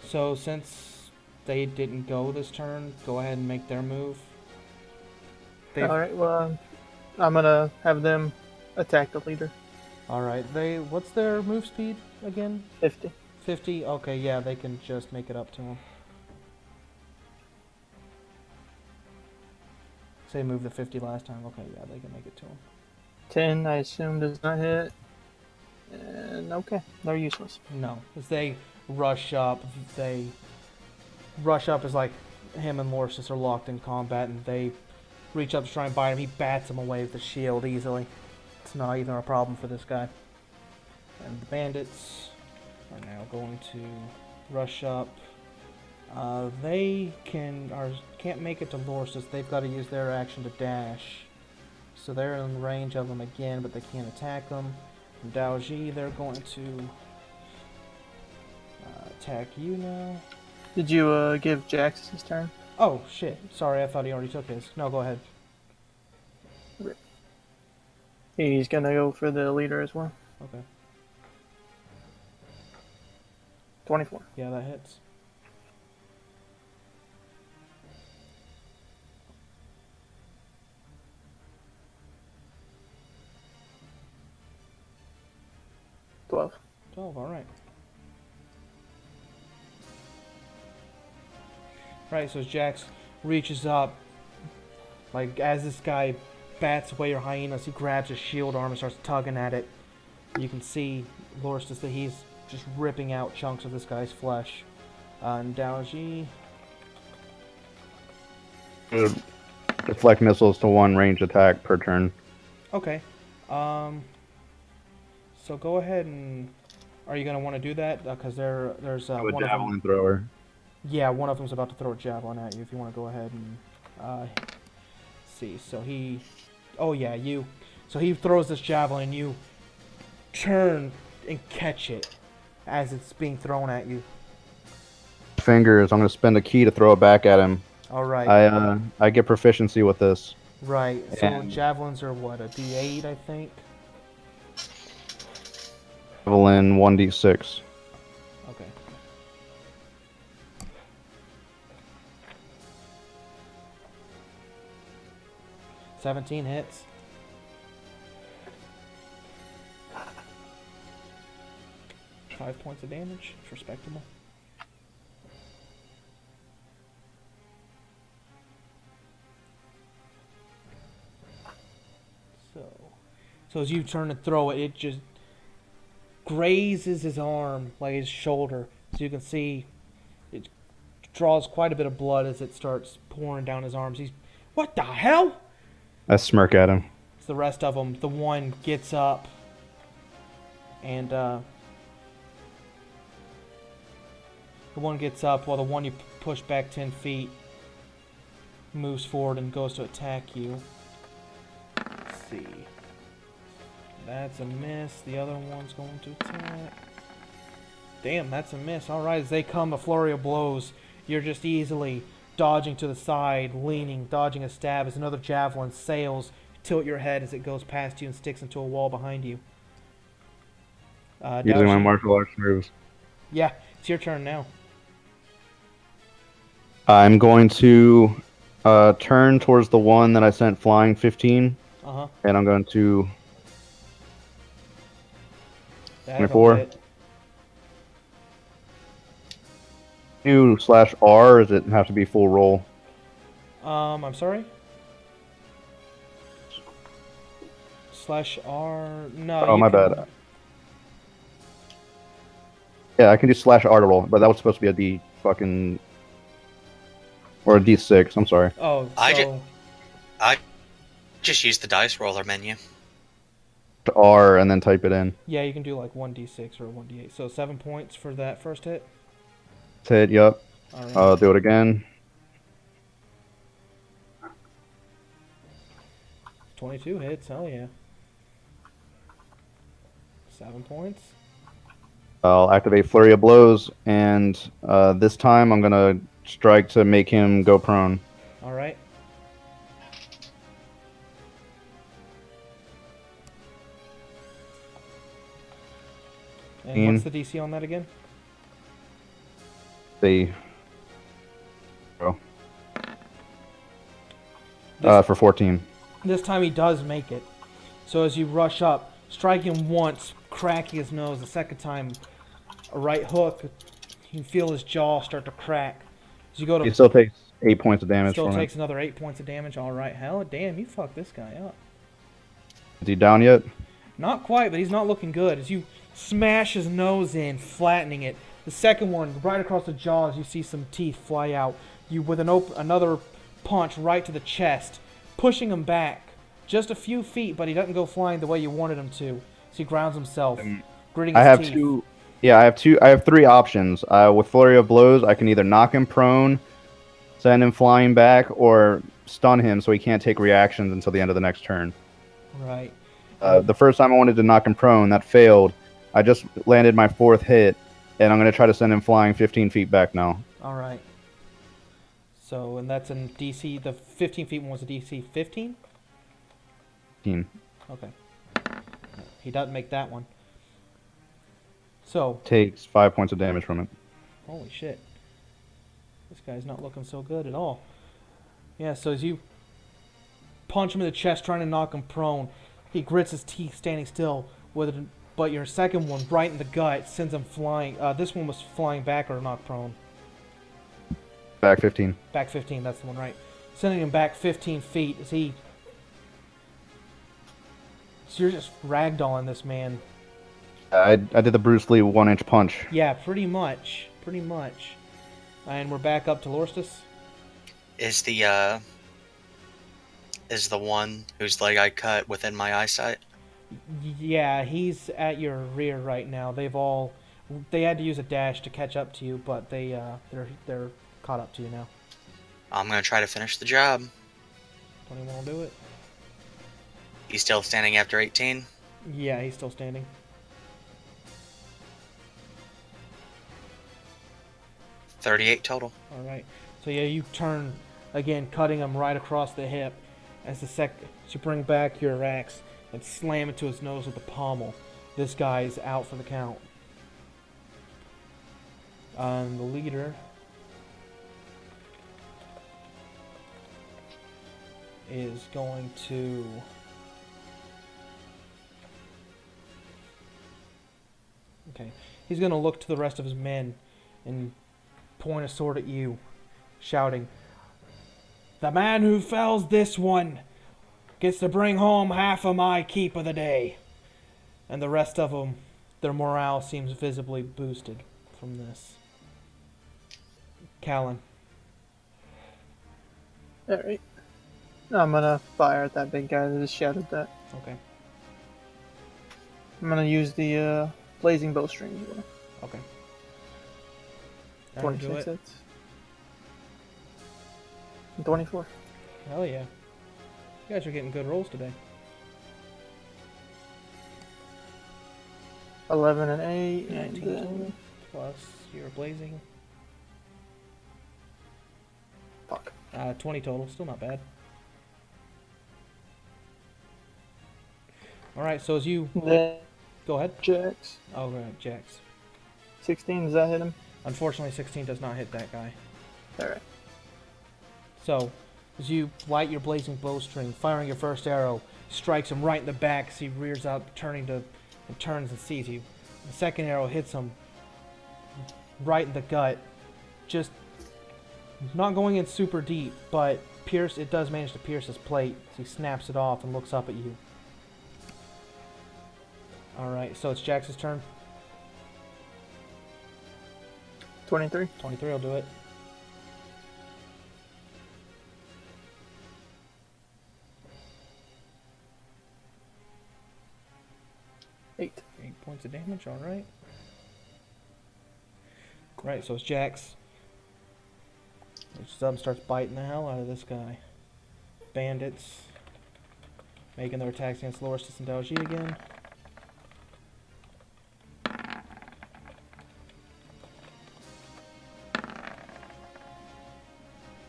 So since they didn't go this turn, go ahead and make their move. Alright, well, I'm gonna have them attack the leader. Alright, what's their move speed again? 50. 50? Okay, yeah, they can just make it up to him. Say move the 50 last time. Okay, yeah, they can make it to him. 10, I assume, does not hit. And okay, they're useless. No, as they rush up as like him and Lorsis are locked in combat, and they reach up to try and bite him. He bats him away with the shield easily. It's not even a problem for this guy. And the bandits are now going to rush up. They can't make it to Lorsis. They've got to use their action to dash. So they're in range of him again, but they can't attack him. And Daoji, they're going to attack you now. Did you give Jax his turn? Oh, shit. Sorry, I thought he already took his. No, go ahead. He's gonna go for the leader as well. Okay. 24. Yeah, that hits. $12. 12, alright. Right, so as Jax reaches up, like as this guy bats away your hyenas, he grabs his shield arm and starts tugging at it. You can see Lorsis that he's just ripping out chunks of this guy's flesh. And Daoji, Deflect missiles to 1 range attack per turn. okay. So go ahead and are you gonna want to do that? Because there's I'm a one of them. javelin thrower. Yeah, one of them's about to throw a javelin at you. If you want to go ahead and see. So he, oh yeah, you. So he throws this javelin, and you turn and catch it as it's being thrown at you. Fingers. I'm going to spend a key to throw it back at him. All right. I get proficiency with this. Right. So And javelins are what, a D8, I think. javelin 1d6. Okay. $17 hits. Five points of damage. It's respectable. So as you turn to throw it, it just grazes his arm, like his shoulder. So you can see it draws quite a bit of blood as it starts pouring down his arms. He's, what the hell? I smirk at him. It's the rest of them. The one gets up and the one gets up while the one you push back 10 feet moves forward and goes to attack you. Let's see. That's a miss. The other one's going to attack. Damn, that's a miss. Alright, as they come, a flurry of blows. You're just easily dodging to the side, leaning, dodging a stab as another javelin sails. Tilt your head as it goes past you and sticks into a wall behind you. Using my Daoshi. martial arts moves. Yeah, it's your turn now. I'm going to turn towards the one that I sent flying 15, Uh-huh. and I'm going to That'll 24. hit. do /R, or does it have to be full roll? I'm sorry? /R... No, Oh, you my can- bad. Yeah, I can do /R to roll, but that was supposed to be a D fucking or a D6. I'm sorry. Oh, I so... Just use the dice roller menu. R and then type it in. Yeah, you can do like 1d6 or 1d8. So 7 points for that first hit. Hit, yep. Alright. Do it again. 22 hits, hell yeah. 7 points. I'll activate Flurry of Blows, and this time I'm gonna strike to make him go prone. Alright. And what's the DC on that again? They This, for 14. this time he does make it. So as you rush up, strike him once, cracking his nose. The second time, a right hook. You can feel his jaw start to crack. As you go to... He still takes 8 points of damage Still from takes it. another 8 points of damage. Alright, hell damn, you fucked this guy up. Is he down yet? Not quite, but he's not looking good. As you smash his nose in, flattening it. The second one, right across the jaws, you see some teeth fly out. You with another punch right to the chest, pushing him back just a few feet, but he doesn't go flying the way you wanted him to. So he grounds himself, gritting his I have teeth. two. Yeah, I have three options. With Flurry of Blows, I can either knock him prone, send him flying back, or stun him so he can't take reactions until the end of the next turn. Right. The first time I wanted to knock him prone, that failed. I just landed my fourth hit, and I'm going to try to send him flying 15 feet back now. Alright. So, and that's in DC, the 15 feet one was a DC 15? 15. Okay. He doesn't make that one. So, Takes 5 points of damage from it. holy shit. This guy's not looking so good at all. Yeah, so as you punch him in the chest trying to knock him prone, he grits his teeth standing still, but your second one right in the gut sends him flying. This one was flying back or knocked prone. Back 15. Back 15, that's the one, right. Sending him back 15 feet as he... So you're just ragdolling this man. I did the Bruce Lee 1-inch punch. Yeah, pretty much. Pretty much. And we're back up to Lorstus. Is the one whose leg I cut within my eyesight? Yeah, he's at your rear right now. They had to use a dash to catch up to you, but they're caught up to you now. I'm gonna try to finish the job. Don't you want to do it? He's still standing after 18. Yeah, he's still standing. 38 total. All right. So yeah, you turn again cutting him right across the hip. As you bring back your axe and slam it to his nose with the pommel. This guy is out for the count. And the leader is going to he's going to look to the rest of his men and point a sword at you, shouting, "The man who fells this one gets to bring home half of my keep of the day." And the rest of them, their morale seems visibly boosted from this. Callan. Alright. I'm gonna fire at that big guy that just shouted that. Okay. I'm gonna use the blazing bowstring as well. Okay. Alright, do 26 it. hits. 24. Hell yeah. You guys are getting good rolls today. 11 and 8. 19 And total. Plus your blazing. fuck. 20 total. Still not bad. Alright, so as you... Then Go ahead. Jax. Oh, right, Jax. 16, does that hit him? Unfortunately, 16 does not hit that guy. Alright. So, as you light your blazing bowstring, firing your first arrow, strikes him right in the back as he rears up, turns and sees you. The second arrow hits him right in the gut. Just not going in super deep, but it does manage to pierce his plate. So he snaps it off and looks up at you. Alright, so it's Jax's turn. 23. 23 will do it. Eight. 8 points of damage, alright. Right, so it's Jax. Sub starts biting the hell out of this guy. Bandits making their attacks against Loristus and Dalji again.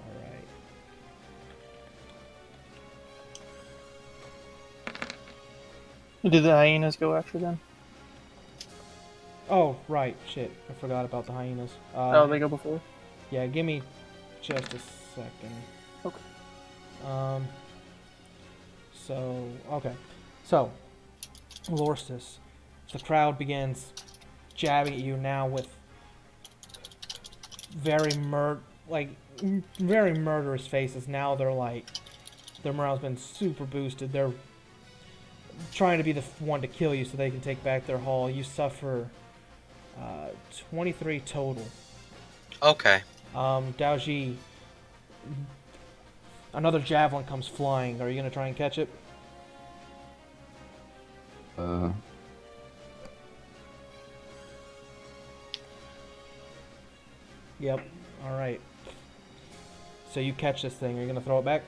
Alright. Do the hyenas go after them? Oh, right, shit. I forgot about the hyenas. Oh, they go before? Yeah, give me just a second. Okay. So, Loristus, the crowd begins jabbing at you now with very murderous faces. Now they're like, their morale's been super boosted. They're trying to be the one to kill you so they can take back their haul. You suffer 23 total. Okay. Daoji, another javelin comes flying. Are you going to try and catch it? Yep. Alright. So you catch this thing. Are you going to throw it back?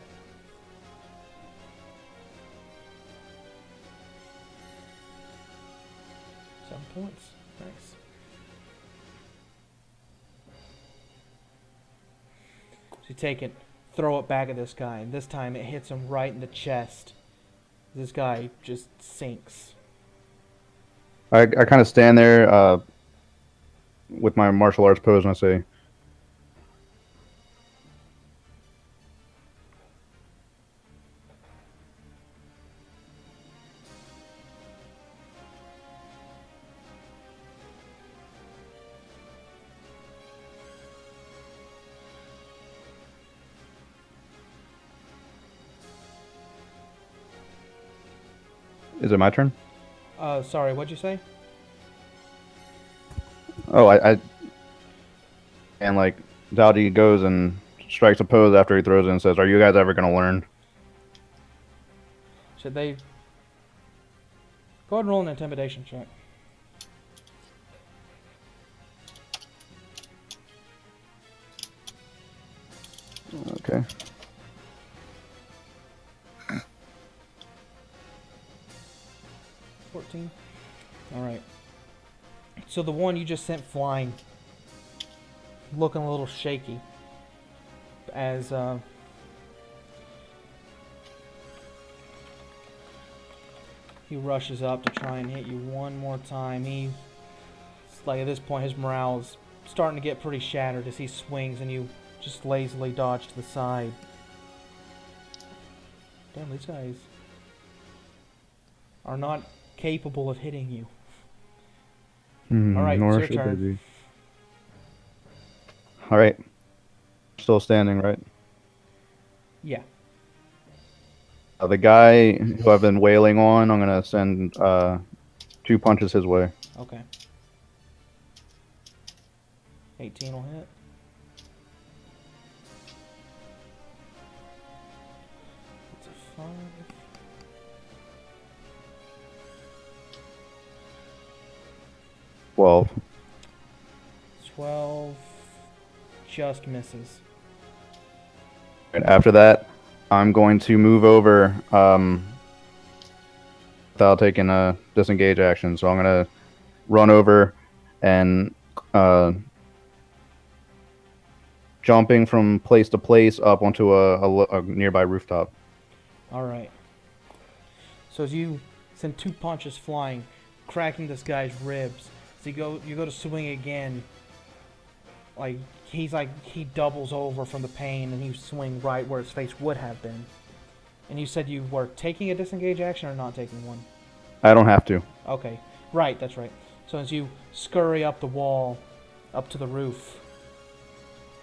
Seven points. Nice. So you take it, throw it back at this guy, and this time it hits him right in the chest. This guy just sinks. I kind of stand there with my martial arts pose and I say, is it my turn? Sorry, what'd you say? Oh, and like Dowdy goes and strikes a pose after he throws it and says, "Are you guys ever gonna learn?" Should they... Go ahead and roll an intimidation check. Okay. Alright. So the one you just sent flying, looking a little shaky, as He rushes up to try and hit you one more time. He's like, at this point, his morale is starting to get pretty shattered as he swings and you just lazily dodge to the side. Damn, these guys are not capable of hitting you. Alright, it's Nor your should they turn. be. All right. Still standing, right? Yeah. The guy who I've been wailing on, I'm gonna send 2 punches his way. Okay. 18 will hit. It's a 5. 12. 12 just misses. And after that, I'm going to move over without taking a disengage action. So I'm gonna run over and jumping from place to place up onto a nearby rooftop. Alright. So as you send 2 punches flying, cracking this guy's ribs, so you go to swing again, like he doubles over from the pain and you swing right where his face would have been. And you said you were taking a disengage action or not taking one? I don't have to. Okay. Right, that's right. So as you scurry up the wall, up to the roof,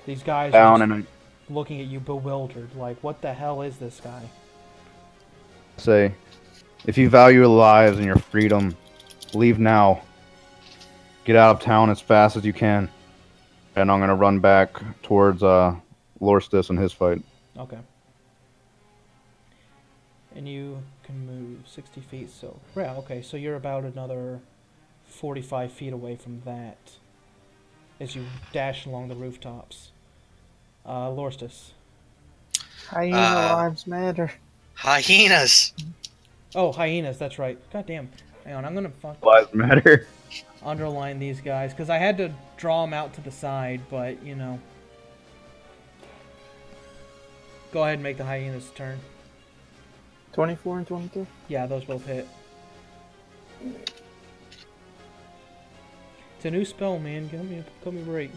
these guys Down are just and looking at you bewildered, like, what the hell is this guy? say, if you value your lives and your freedom, leave now. Get out of town as fast as you can. And I'm gonna run back towards Lorstis and his fight. Okay. And you can move 60 feet, so... Yeah, okay, so you're about another 45 feet away from that as you dash along the rooftops. Lorstis. Hyena lives matter. Hyenas! Oh, hyenas, that's right. God damn. Hang on, I'm gonna Lives matter. underline these guys, because I had to draw them out to the side, but, you know. Go ahead and make the hyenas turn. 24 and 22. Yeah, those both hit. It's a new spell, man. Give me a break.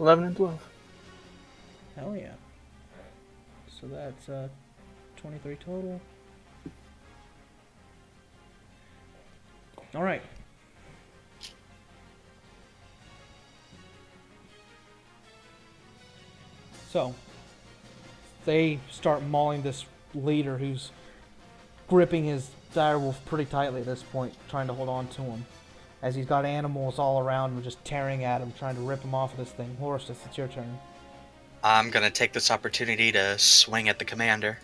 11 and 12. Hell yeah. So that's 23 total. Alright. So, they start mauling this leader who's gripping his direwolf pretty tightly at this point, trying to hold on to him. As he's got animals all around him just tearing at him, trying to rip him off of this thing. Horace, it's your turn. I'm gonna take this opportunity to swing at the commander.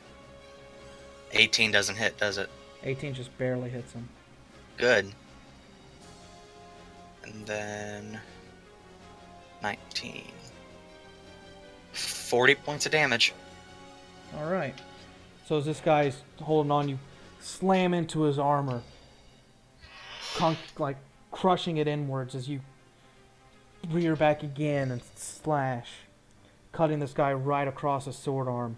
18 doesn't hit, does it? 18 just barely hits him. Good. And then 19. 40 points of damage. Alright. So as this guy's holding on, you slam into his armor, like crushing it inwards as you rear back again and slash, cutting this guy right across his sword arm.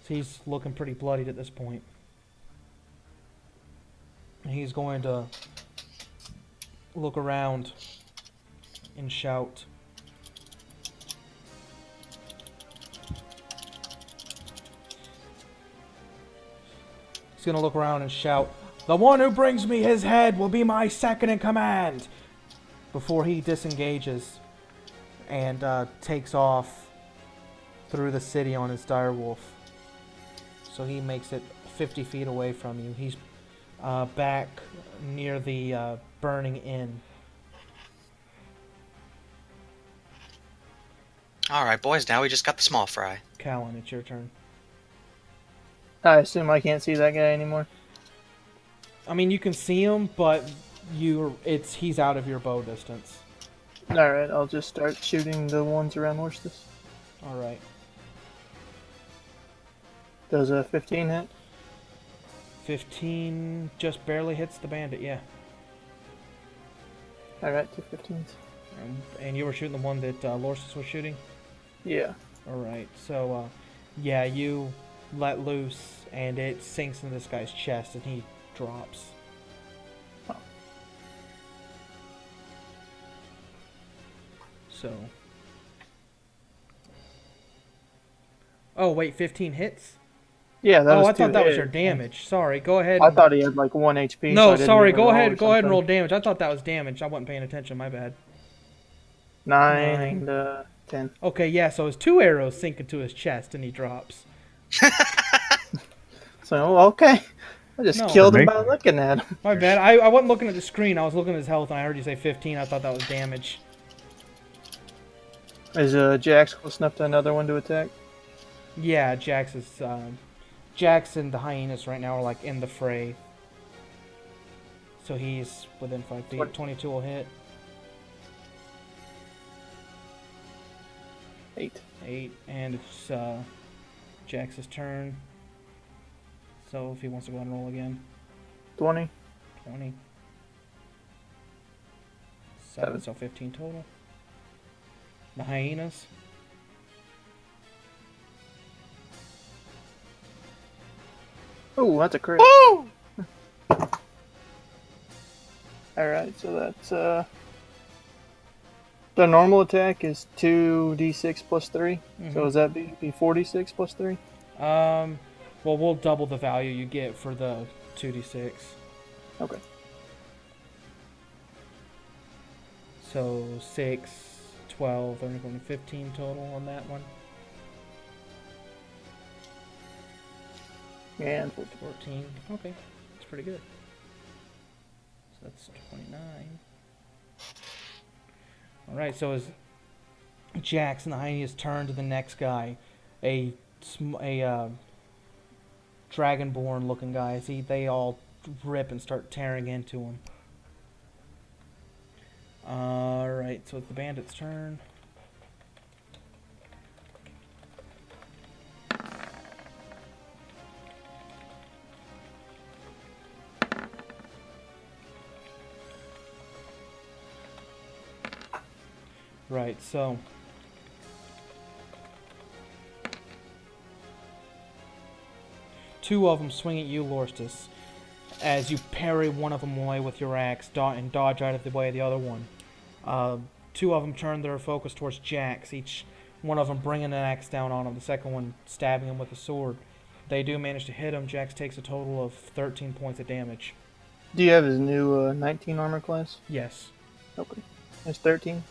So he's looking pretty bloodied at this point. And he's going to look around and shout. He's going to look around and shout, "The one who brings me his head will be my second in command!" Before he disengages and takes off through the city on his direwolf. So he makes it 50 feet away from you. He's back near the burning inn. Alright, boys, now we just got the small fry. Callan, it's your turn. I assume I can't see that guy anymore. I mean, you can see him, but he's out of your bow distance. Alright, I'll just start shooting the ones around Lorstis. Alright. Does a 15 hit? 15 just barely hits the bandit, yeah. Alright, 2 15s. And you were shooting the one that Lorstis was shooting? Yeah. Alright, so, yeah, you let loose, and it sinks into this guy's chest, and he drops. So. Oh wait, 15 hits. Yeah, that Oh, was I thought that was hit. your damage. Sorry, go ahead. I thought he had like 1 HP. No, so I didn't sorry. even Go roll ahead. or Go ahead and something. roll damage. I thought that was damage. I wasn't paying attention. My bad. 9 and 10. Okay, yeah. So his 2 arrows sink into his chest, and he drops. So okay, I just No. killed him Me? by looking at him. My bad. I wasn't looking at the screen. I was looking at his health, and I heard you say 15. I thought that was damage. Is Jax close enough to another one to attack? Yeah, Jax and the hyenas right now are like in the fray. So he's within 5 feet. What? 22 will hit. 8. 8, and it's Jax's turn. So if he wants to go ahead and roll again, 20. 20. 7, Seven. so 15 total. The hyenas. Oh, that's a crit. Woo! Alright, so that's the normal attack is 2d6 plus 3. So does that be 4d6 plus 3? Well, we'll double the value you get for the 2d6. Okay. So 6, 12, 13, 15 total on that one. And 14. 14. Okay, that's pretty good. So that's 29. Alright, so as Jax and the hyenas turn to the next guy, a dragonborn looking guy, they all rip and start tearing into him. Alright, so it's the bandit's turn. Right, so two of them swing at you, Lorstus, as you parry one of them away with your axe and dodge out of the way of the other one. Two of them turn their focus towards Jax, each one of them bringing an axe down on him, the second one stabbing him with a sword. They do manage to hit him. Jax takes a total of 13 points of damage. Do you have his new 19 armor class? Yes. Okay. It's 13.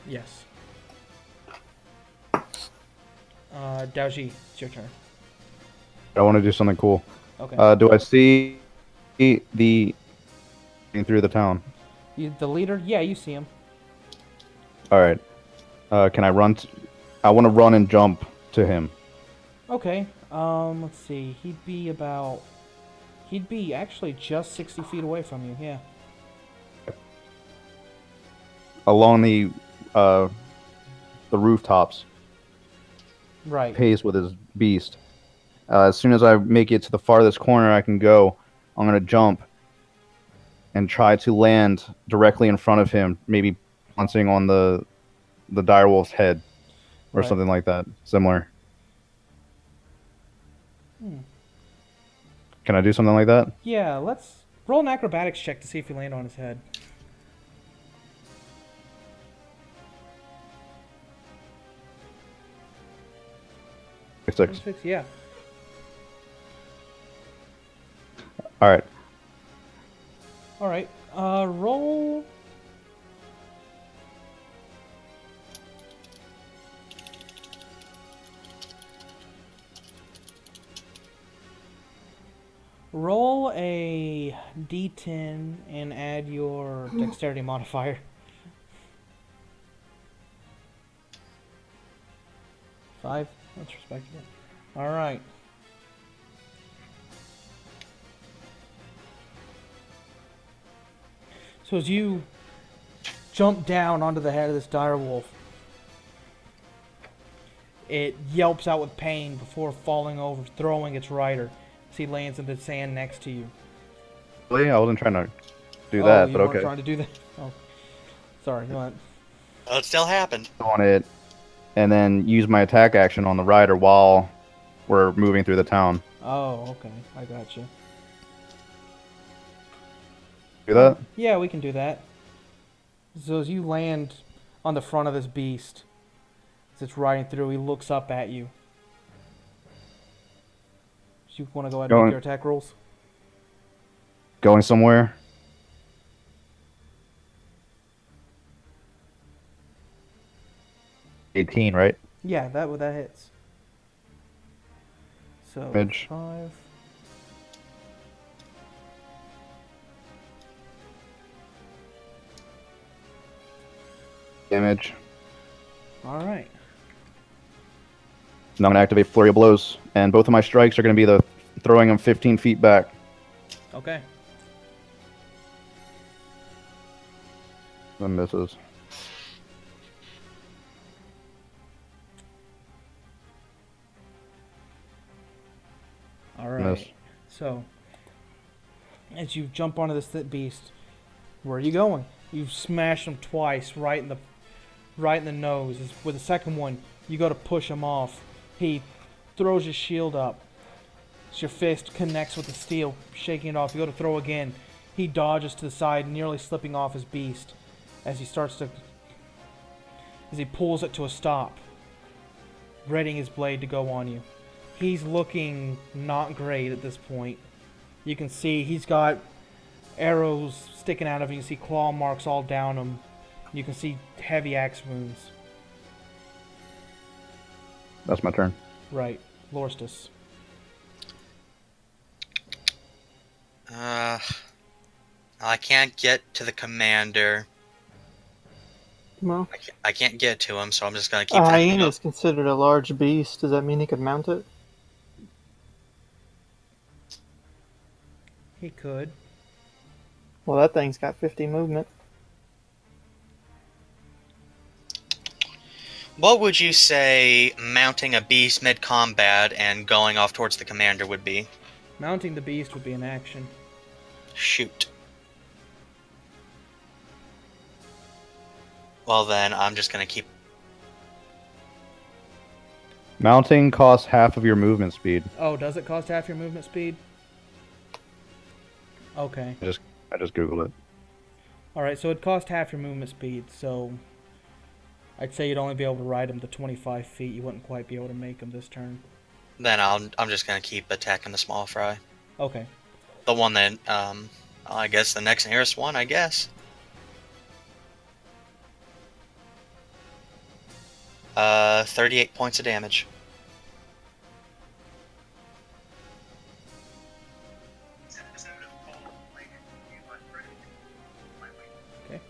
Yes. Daoji, it's your turn. I want to do something cool. Okay. Do I see the through the town? The leader? Yeah, you see him. All right. Can I run? I want to run and jump to him. Okay. Let's see. He'd be actually just 60 feet away from you. Yeah. Along the rooftops, Right. pace with his beast. As soon as I make it to the farthest corner I can go, I'm gonna jump and try to land directly in front of him, maybe pouncing on the direwolf's head or Right. something like that, similar. Can I do something like that? Yeah, let's roll an acrobatics check to see if you land on his head. 6. 6, yeah. All right. All right. Roll. Roll a d10 and add your dexterity modifier. 5. That's respectable. All right. So as you jump down onto the head of this direwolf, it yelps out with pain before falling over, throwing its rider as he lands in the sand next to you. Really? I wasn't trying to do that, you but weren't okay. trying to do that? Oh, sorry. Go ahead. Well, it still happened. On it, and then use my attack action on the rider while we're moving through the town. Oh, okay. I got you. Do that? Yeah, we can do that. So as you land on the front of this beast, as it's riding through, he looks up at you. So you want to go ahead and make your attack rolls? Going somewhere? $18, right? Yeah, that hits. So Damage. 5. Damage. All right. And I'm gonna activate Flurry of Blows, and both of my strikes are gonna be the throwing them 15 feet back. Okay. Then misses. All right. Miss. So as you jump onto this beast, where are you going? You smash him twice, right in the nose. With the second one, you go to push him off. He throws his shield up. As your fist connects with the steel, shaking it off. You go to throw again. He dodges to the side, nearly slipping off his beast. As he pulls it to a stop, readying his blade to go on you. He's looking not great at this point. You can see he's got arrows sticking out of him. You can see claw marks all down him. You can see heavy axe wounds. That's my turn. Right, Lorstus. I can't get to the commander. Well, I can't get to him, so I'm just gonna a keep attacking hyena him. is considered a large beast. Does that mean he could mount it? He could. Well, that thing's got 50 movement. What would you say mounting a beast mid-combat and going off towards the commander would be? Mounting the beast would be an action. Shoot. Well then, I'm just gonna keep... Mounting costs half of your movement speed. Oh, does it cost half your movement speed? Okay. I just googled it. Alright, so it cost half your movement speed, so I'd say you'd only be able to ride him to 25 feet. You wouldn't quite be able to make him this turn. Then I'm just gonna keep attacking the small fry. Okay. The one that, I guess the next nearest one, I guess. 38 points of damage. Okay.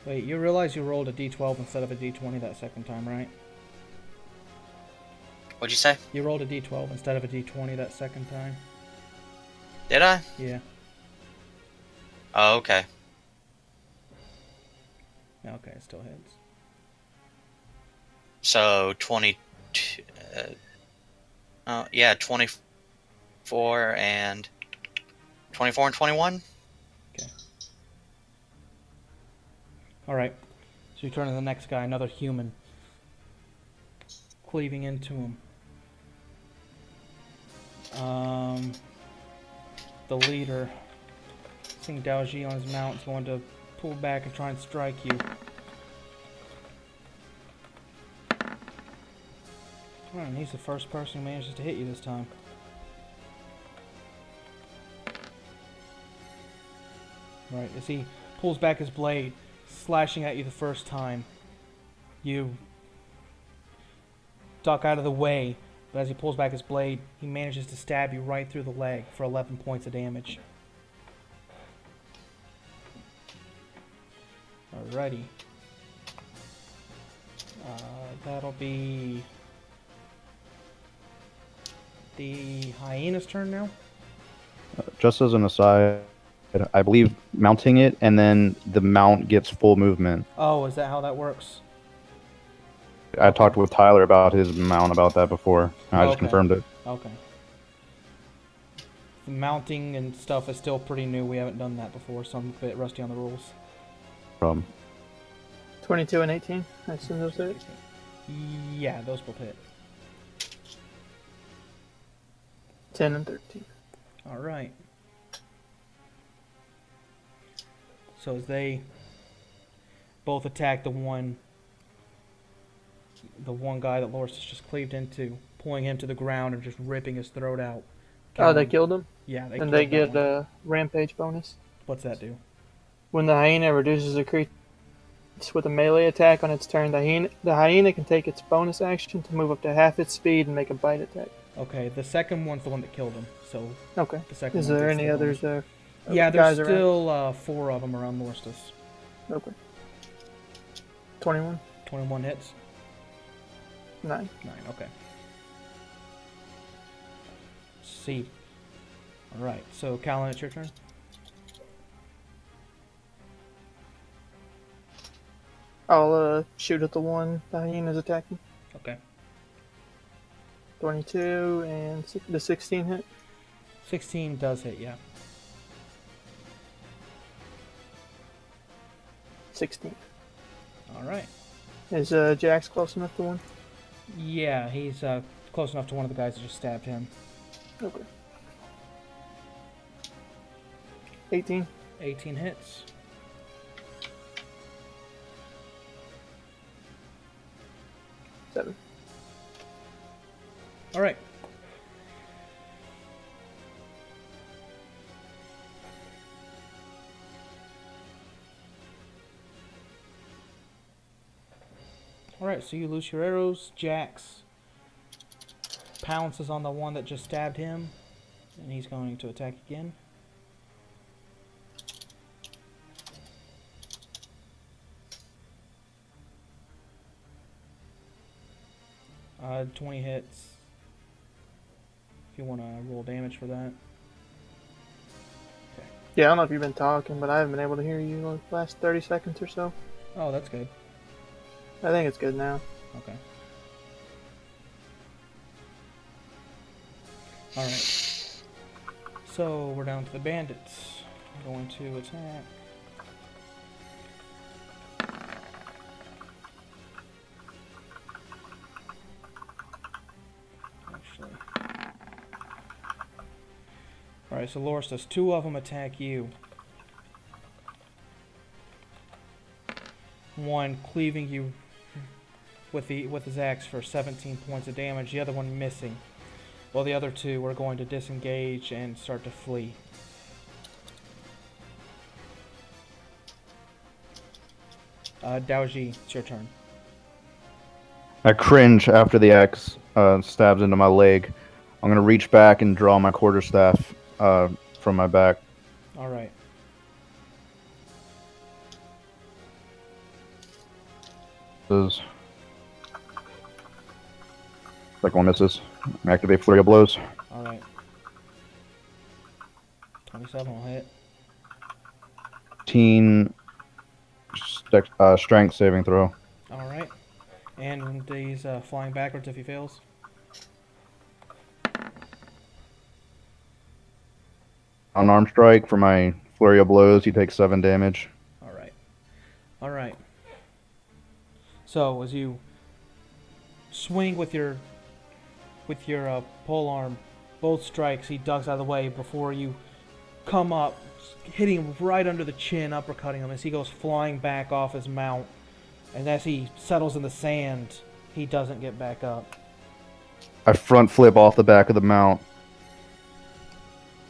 Wait, you realize you rolled a d12 instead of a d20 that second time, right? What'd you say? You rolled a d12 instead of a d20 that second time? Did I? Yeah. Oh, okay. Okay, it still hits. So 22. Yeah, 24 and 21. Alright. So you turn to the next guy, another human. Cleaving into him. The leader, seeing Daoji on his mount, is going to pull back and try and strike you. Alright, and he's the first person who manages to hit you this time. Right, as he pulls back his blade, slashing at you the first time, you duck out of the way, but as he pulls back his blade, he manages to stab you right through the leg for 11 points of damage. Alrighty. That'll be the hyena's turn now. Just as an aside, I believe mounting it and then the mount gets full movement. Oh, is that how that works? I talked with Tyler about his mount about that before. And I just Okay. confirmed it. Okay. The mounting and stuff is still pretty new. We haven't done that before, so I'm a bit rusty on the rules. Problem. 22 and 18. I assume those hit. Yeah, those both hit. 10 and 13. All right. So as they both attack the one guy that Loris has just cleaved into, pulling him to the ground and just ripping his throat out. Oh, they Callan- killed him? Yeah, they And killed they that get one. a rampage bonus. What's that do? When the hyena reduces a creature with a melee attack on its turn, the hyena can take its bonus action to move up to half its speed and make a bite attack. Okay, the second one's the one that killed him. So Okay. the second Is one there gets any the others bonus. there? Yeah, guys there's around? still 4 of them around Loristus. Okay. 21? 21 hits. 9. 9, okay. See. Alright, so Callan, it's your turn. I'll shoot at the one the hyena's attacking. Okay. 22 and the 16 hit. 16 does hit, yeah. 16. Alright. Is Jax close enough to one? Yeah, he's close enough to one of the guys that just stabbed him. Okay. 18. 18 hits. Seven. Alright. Alright, so you loose your arrows. Jax pounces on the one that just stabbed him, and he's going to attack again. Uh, 20 hits. If you want to roll damage for that. Yeah, I don't know if you've been talking, but I haven't been able to hear you the last 30 seconds or so. Oh, that's good. I think it's good now. Okay. Alright. So, we're down to the bandits. I'm going to attack. Actually. Alright, so Loris does 2 of them attack you. One cleaving you with his axe for 17 points of damage, the other one missing. While the other 2 are going to disengage and start to flee. Daoji, it's your turn. I cringe after the axe stabs into my leg. I'm gonna reach back and draw my quarterstaff from my back. Alright. Does second one misses. Activate flurry of blows. Alright. 27 will hit. 18 strength saving throw. Alright. And he's flying backwards if he fails. Unarmed strike for my flurry of blows. He takes 7 damage. Alright. Alright. So, as you swing with your pole arm, both strikes, he ducks out of the way before you come up, hitting him right under the chin, uppercutting him as he goes flying back off his mount. And as he settles in the sand, he doesn't get back up. I front flip off the back of the mount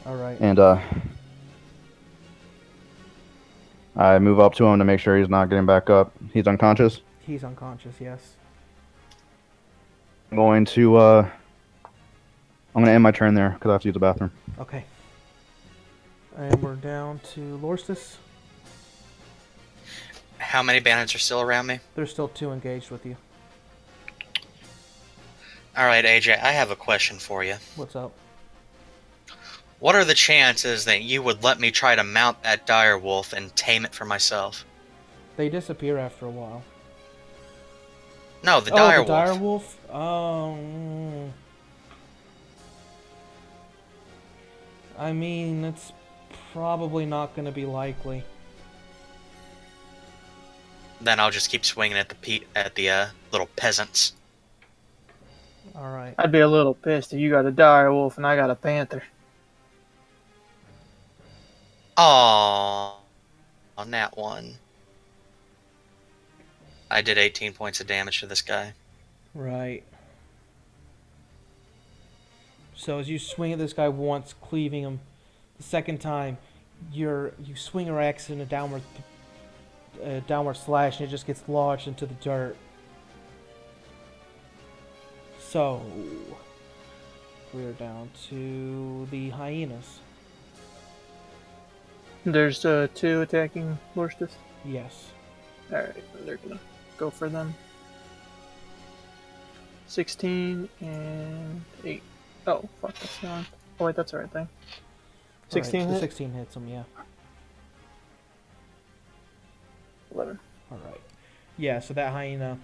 Alright. and I move up to him to make sure he's not getting back up. He's unconscious. He's unconscious, yes. I'm going to end my turn there because I have to use the bathroom. Okay. And we're down to Lorstus. How many bandits are still around me? There's still 2 engaged with you. Alright, AJ, I have a question for you. What's up? What are the chances that you would let me try to mount that dire wolf and tame it for myself? They disappear after a while. No, the dire the dire wolf. wolf? I mean, it's probably not going to be likely. Then I'll just keep swinging at the little peasants. All right. I'd be a little pissed if you got a dire wolf and I got a panther. Aww, on that one. I did 18 points of damage to this guy. Right. So as you swing at this guy once, cleaving him, the second time, you swing your axe in a downward slash, and it just gets lodged into the dirt. So we're down to the hyenas. There's 2 attacking Lorstus. Yes. Alright, they're gonna go for them. 16 and 8. Oh, fuck, that's not. Oh, wait, that's the right thing. 16 All right, the hit? 16 hits him, yeah. 11. All right. Yeah, so that hyena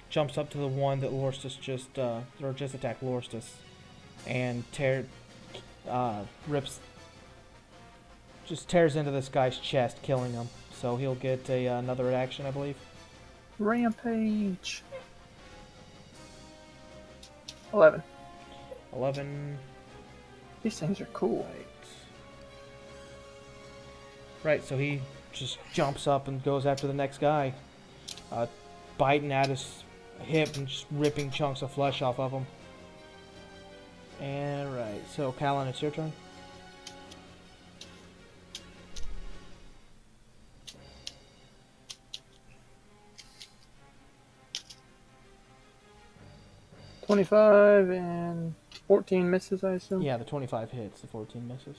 jumps up to the one that Lorstus just attacked Lorstus, and tears into this guy's chest, killing him. So he'll get another action, I believe. Rampage! 11. 11. These things are cool. Right, so he just jumps up and goes after the next guy, biting at his hip and just ripping chunks of flesh off of him. And right, so Callan, it's your turn. $25 and 14 misses, I assume? Yeah, the 25 hits, the 14 misses.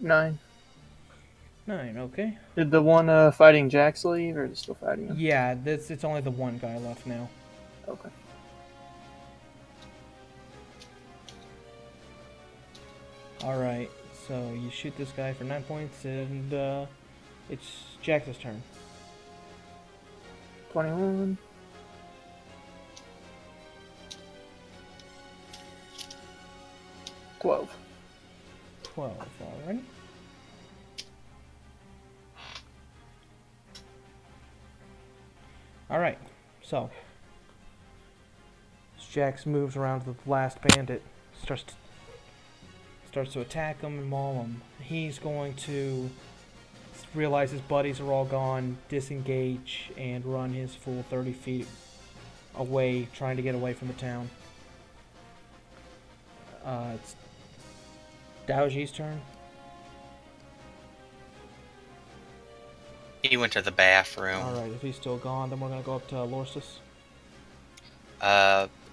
Nine. 9, okay. Did the one fighting Jack's leave, or is it still fighting him? Yeah, it's only the one guy left now. Okay. Alright, so you shoot this guy for 9 points, and it's Jax's turn. 21. 12. 12, alright. Alright, so as Jax moves around to the last bandit, starts to attack him and maul him. He's going to realize his buddies are all gone, disengage, and run his full 30 feet away, trying to get away from the town. It's Daoji's turn. He went to the bathroom. Alright, if he's still gone, then we're going to go up to Lorstus.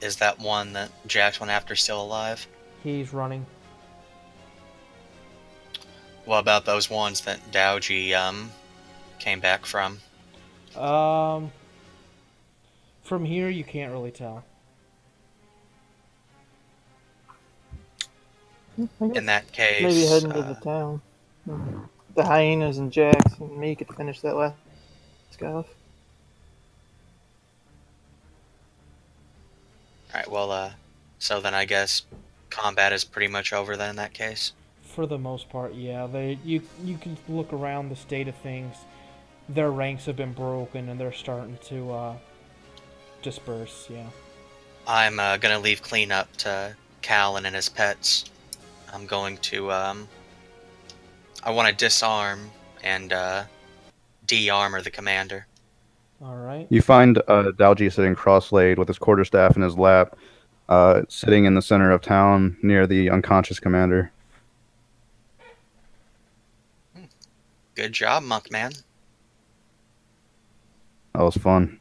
Is that one that Jax went after still alive? He's running. What about those ones that Daoji came back from? From here, you can't really tell. In that case, Maybe heading to the town. The hyenas and Jax and me could finish that last guy off. Alright, well, so then I guess combat is pretty much over then in that case. For the most part, yeah. You can look around the state of things. Their ranks have been broken and they're starting to disperse. Yeah. I'm gonna leave cleanup to Callan and his pets. I'm going to I want to disarm and de-armor the commander. All right. You find Dalji sitting cross-legged with his quarterstaff in his lap, sitting in the center of town near the unconscious commander. Good job, monk man. That was fun.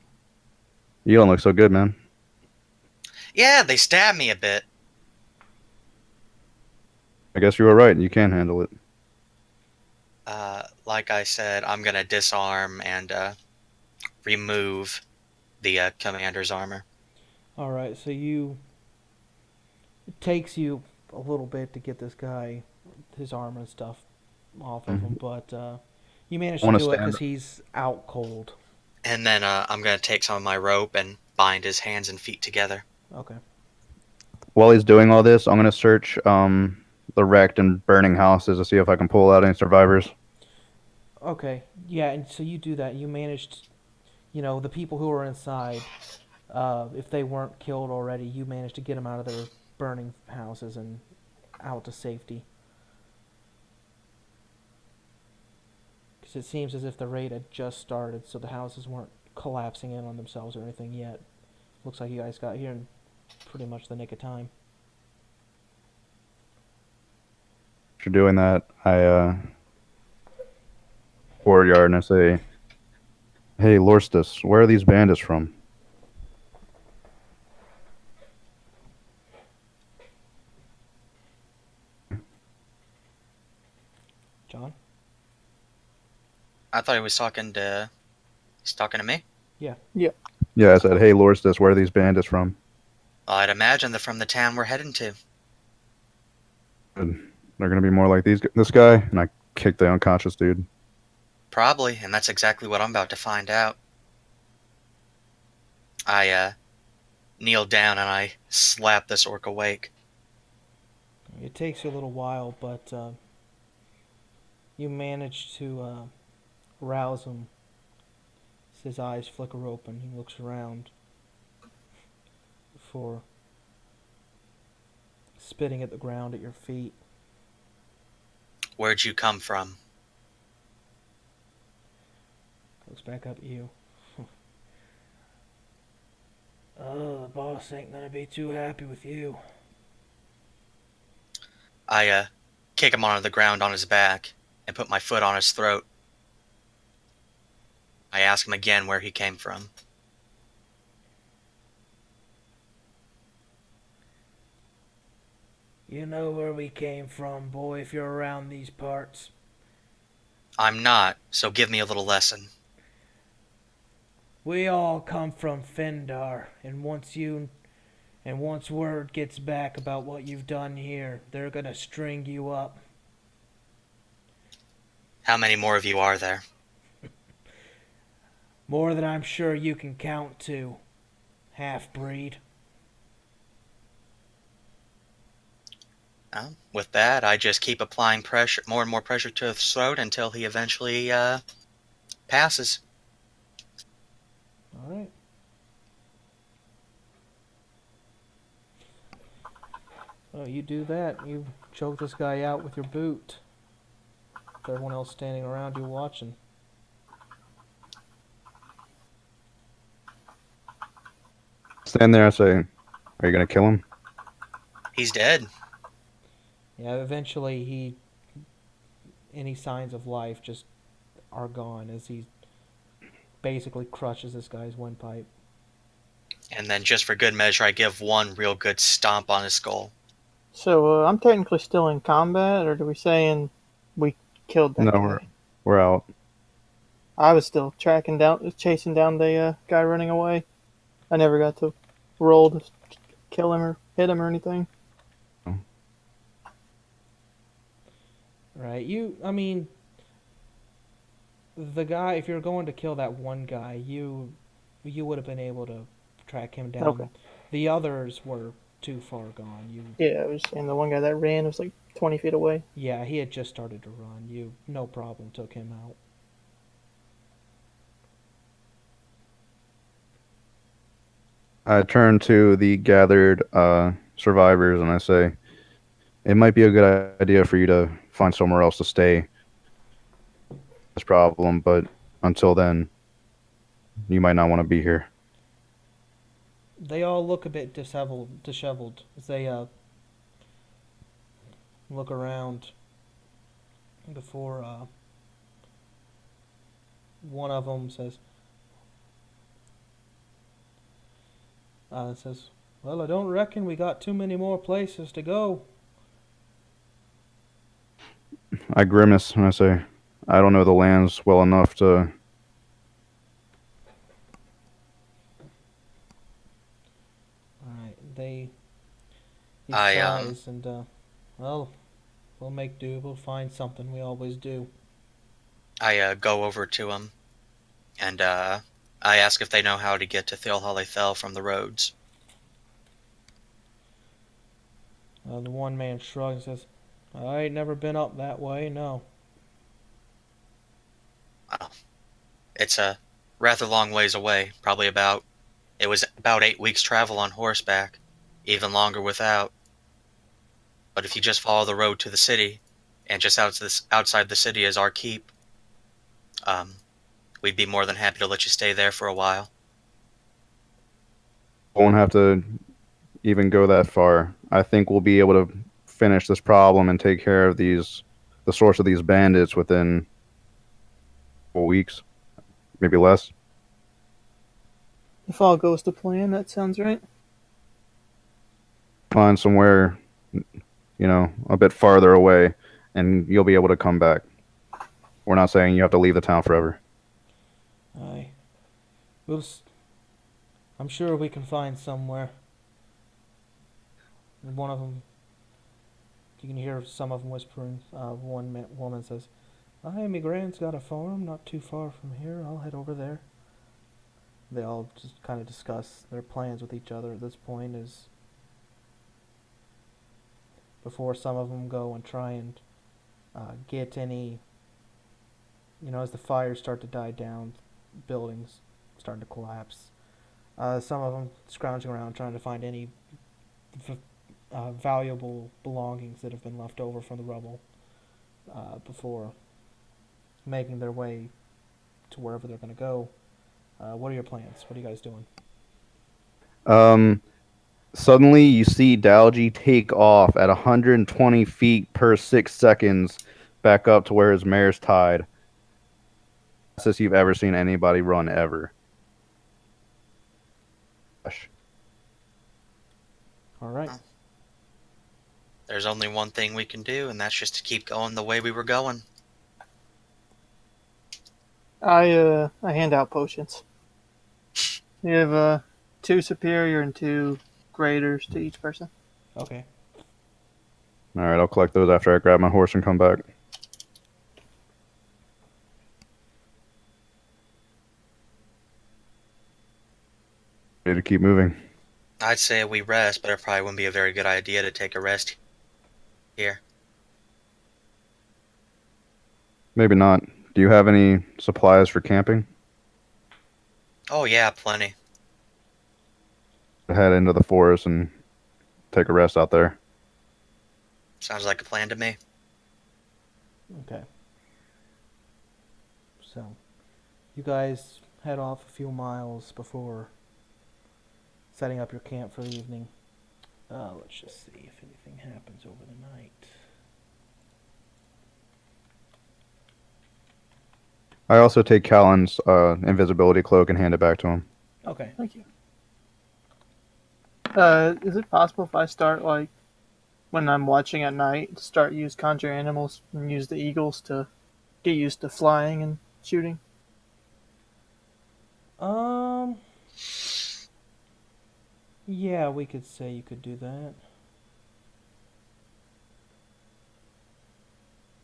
You don't look so good, man. Yeah, they stabbed me a bit. I guess you were right. You can handle it. Like I said, I'm gonna disarm and remove the commander's armor. All right. So it takes you a little bit to get this guy, his armor and stuff off of him, but you manage to do it because he's out cold. And then I'm gonna take some of my rope and bind his hands and feet together. Okay. While he's doing all this, I'm going to search the wrecked and burning houses to see if I can pull out any survivors. Okay, yeah, and so you do that. You managed, the people who were inside, if they weren't killed already, you managed to get them out of their burning houses and out to safety. Because it seems as if the raid had just started, so the houses weren't collapsing in on themselves or anything yet. Looks like you guys got here in pretty much the nick of time. After doing that, I courtyard and I say, "Hey, Lorstus, where are these bandits from?" John? I thought he was talking to. He's talking to me. Yeah. Yeah, I said, "Hey, Lorstus, where are these bandits from?" I'd imagine they're from the town we're heading to. And they're gonna be more like this guy, and I kicked the unconscious dude. Probably, and that's exactly what I'm about to find out. I kneel down and I slap this orc awake. It takes you a little while, but you manage to rouse him. His eyes flicker open. He looks around before spitting at the ground at your feet. Where'd you come from? Looks back up at you. Oh, the boss ain't gonna be too happy with you. I kick him onto the ground on his back and put my foot on his throat. I ask him again where he came from. You know where we came from, boy, if you're around these parts. I'm not, so give me a little lesson. We all come from Fendar, and once word gets back about what you've done here, they're gonna string you up. How many more of you are there? More than I'm sure you can count to, half-breed. Well, with that, I just keep applying pressure, more and more pressure to his throat until he eventually passes. Alright. Oh, you do that. You choke this guy out with your boot. Everyone else standing around you watching. Stand there, I say, "Are you gonna kill him?" He's dead. Yeah, eventually any signs of life just are gone as he basically crushes this guy's windpipe. And then just for good measure, I give one real good stomp on his skull. So I'm technically still in combat, or are we saying we killed that No, guy? we're out. I was still chasing down the guy running away. I never got to roll to kill him or hit him or anything. Right, the guy, if you're going to kill that one guy, you would have been able to track him down. Okay. The others were too far gone. Yeah, I was saying the one guy that ran was like 20 feet away. Yeah, he had just started to run. You, no problem, took him out. I turn to the gathered survivors and I say, "It might be a good idea for you to find somewhere else to stay. This problem, but until then, you might not want to be here." They all look a bit disheveled as they look around before one of them says, "Well, I don't reckon we got too many more places to go." I grimace and I say, "I don't know the lands well enough to." Alright, he I, sighs and, well, we'll make do, we'll find something, we always do. I go over to him, and I ask if they know how to get to Thilholly Fell from the roads. The one man shrugs and says, I ain't never been up that way, no. Wow. It's a rather long ways away. It was about 8 weeks travel on horseback, even longer without. But if you just follow the road to the city, and just outside the city is our keep, um, we'd be more than happy to let you stay there for a while. Won't have to even go that far. I think we'll be able to finish this problem and take care of the source of these bandits within 4 weeks, maybe less. If all goes to plan, that sounds right. Find somewhere, a bit farther away, and you'll be able to come back. We're not saying you have to leave the town forever. Aye. I'm sure we can find somewhere. One of them, you can hear some of them whispering. Woman says, "Aye, me grand's got a farm not too far from here. I'll head over there." They all just kind of discuss their plans with each other at this point, is before some of them go and try and get any, as the fires start to die down, buildings starting to collapse. Some of them scrounging around trying to find any valuable belongings that have been left over from the rubble before making their way to wherever they're going to go. What are your plans? What are you guys doing? Suddenly, you see Dalgy take off at 120 feet per 6 seconds back up to where his mare's tied. Fastest you've ever seen anybody run ever. All right. There's only one thing we can do, and that's just to keep going the way we were going. I hand out potions. You have 2 superior and 2 graders to each person. Okay. All right, I'll collect those after I grab my horse and come back. Ready to keep moving. I'd say we rest, but it probably wouldn't be a very good idea to take a rest here. Maybe not. Do you have any supplies for camping? Oh yeah, plenty. Head into the forest and take a rest out there. Sounds like a plan to me. Okay. So, you guys head off a few miles before setting up your camp for the evening. Let's just see if anything happens over the night. I also take Callan's invisibility cloak and hand it back to him. Okay. Thank you. Is it possible if I start, like, when I'm watching at night, to use conjure animals and use the eagles to get used to flying and shooting? Yeah, we could say you could do that.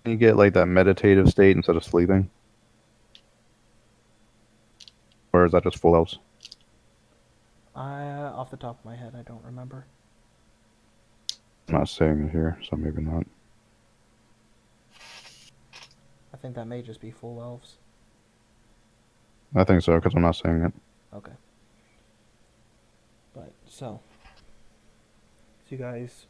You get like that meditative state instead of sleeping? Or is that just full elves? Off the top of my head, I don't remember. I'm not saying it here, so maybe not. I think that may just be full elves. I think so, because I'm not saying it. Okay. But, so you guys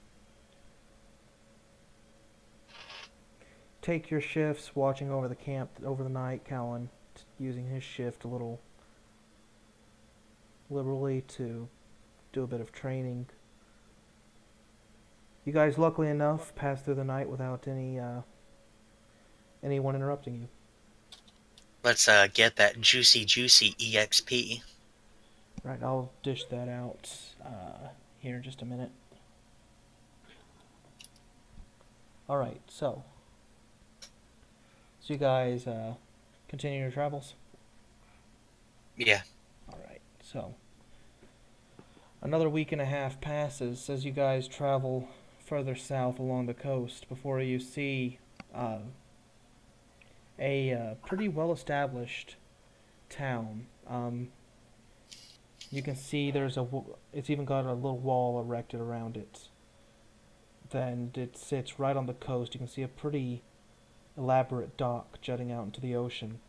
take your shifts watching over the camp over the night, Callan using his shift a little liberally to do a bit of training. You guys, luckily enough, pass through the night without anyone interrupting you. Let's get that juicy EXP. Right, I'll dish that out here in just a minute. Alright, so you guys continue your travels? Yeah. Alright, so another week and a half passes as you guys travel further south along the coast before you see a pretty well-established town. You can see it's even got a little wall erected around it. Then it sits right on the coast. You can see a pretty elaborate dock jutting out into the ocean,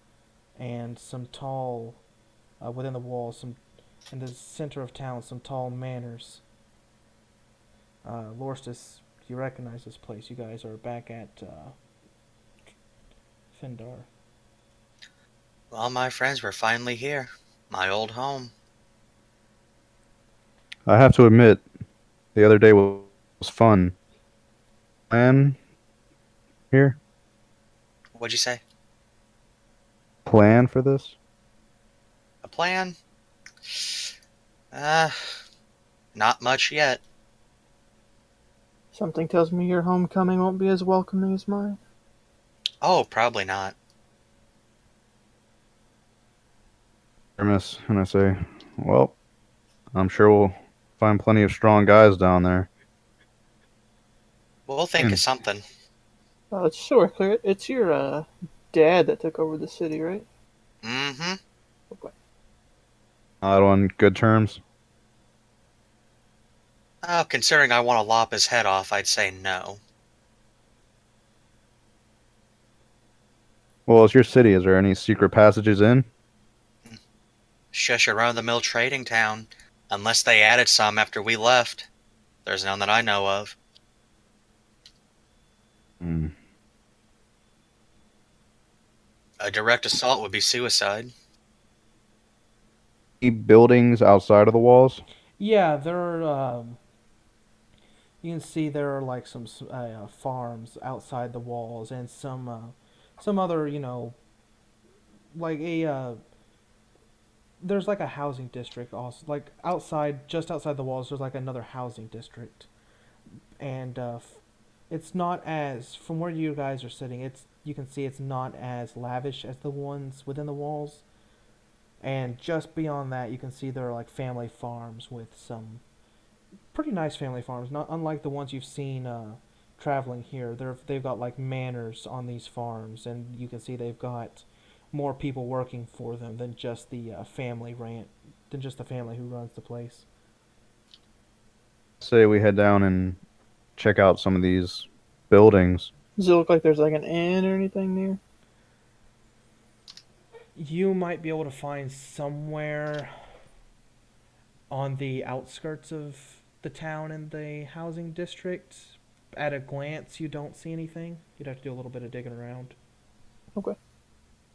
and some tall, within the walls, some in the center of town, some tall manors. Lorstis, you recognize this place. You guys are back at Findar. Well, my friends, we're finally here. My old home. I have to admit, the other day was fun. Plan here? What'd you say? Plan for this? A plan? Uh, not much yet. Something tells me your homecoming won't be as welcoming as mine. Oh, probably not. Miss, and I say, well, I'm sure we'll find plenty of strong guys down there. We'll think of something. Just so we're clear, it's your dad that took over the city, right? Mm-hmm. Okay. Not on good terms. Oh, considering I want to lop his head off, I'd say no. Well, it's your city. Is there any secret passages in? Shush around the mill trading town. Unless they added some after we left. There's none that I know of. Hmm. A direct assault would be suicide. Any buildings outside of the walls? Yeah, there are. You can see there are like some farms outside the walls, and some other, like a there's like a housing district also, like outside, just outside the walls. There's like another housing district, and it's not as, from where you guys are sitting. It's, you can see it's not as lavish as the ones within the walls, and just beyond that, you can see there are like family farms with some pretty nice family farms, not unlike the ones you've seen traveling here. They've got like manors on these farms, and you can see they've got more people working for them than just the than just the family who runs the place. Say we head down and check out some of these buildings. Does it look like there's like an inn or anything near? You might be able to find somewhere on the outskirts of the town in the housing district. At a glance, you don't see anything. You'd have to do a little bit of digging around. Okay.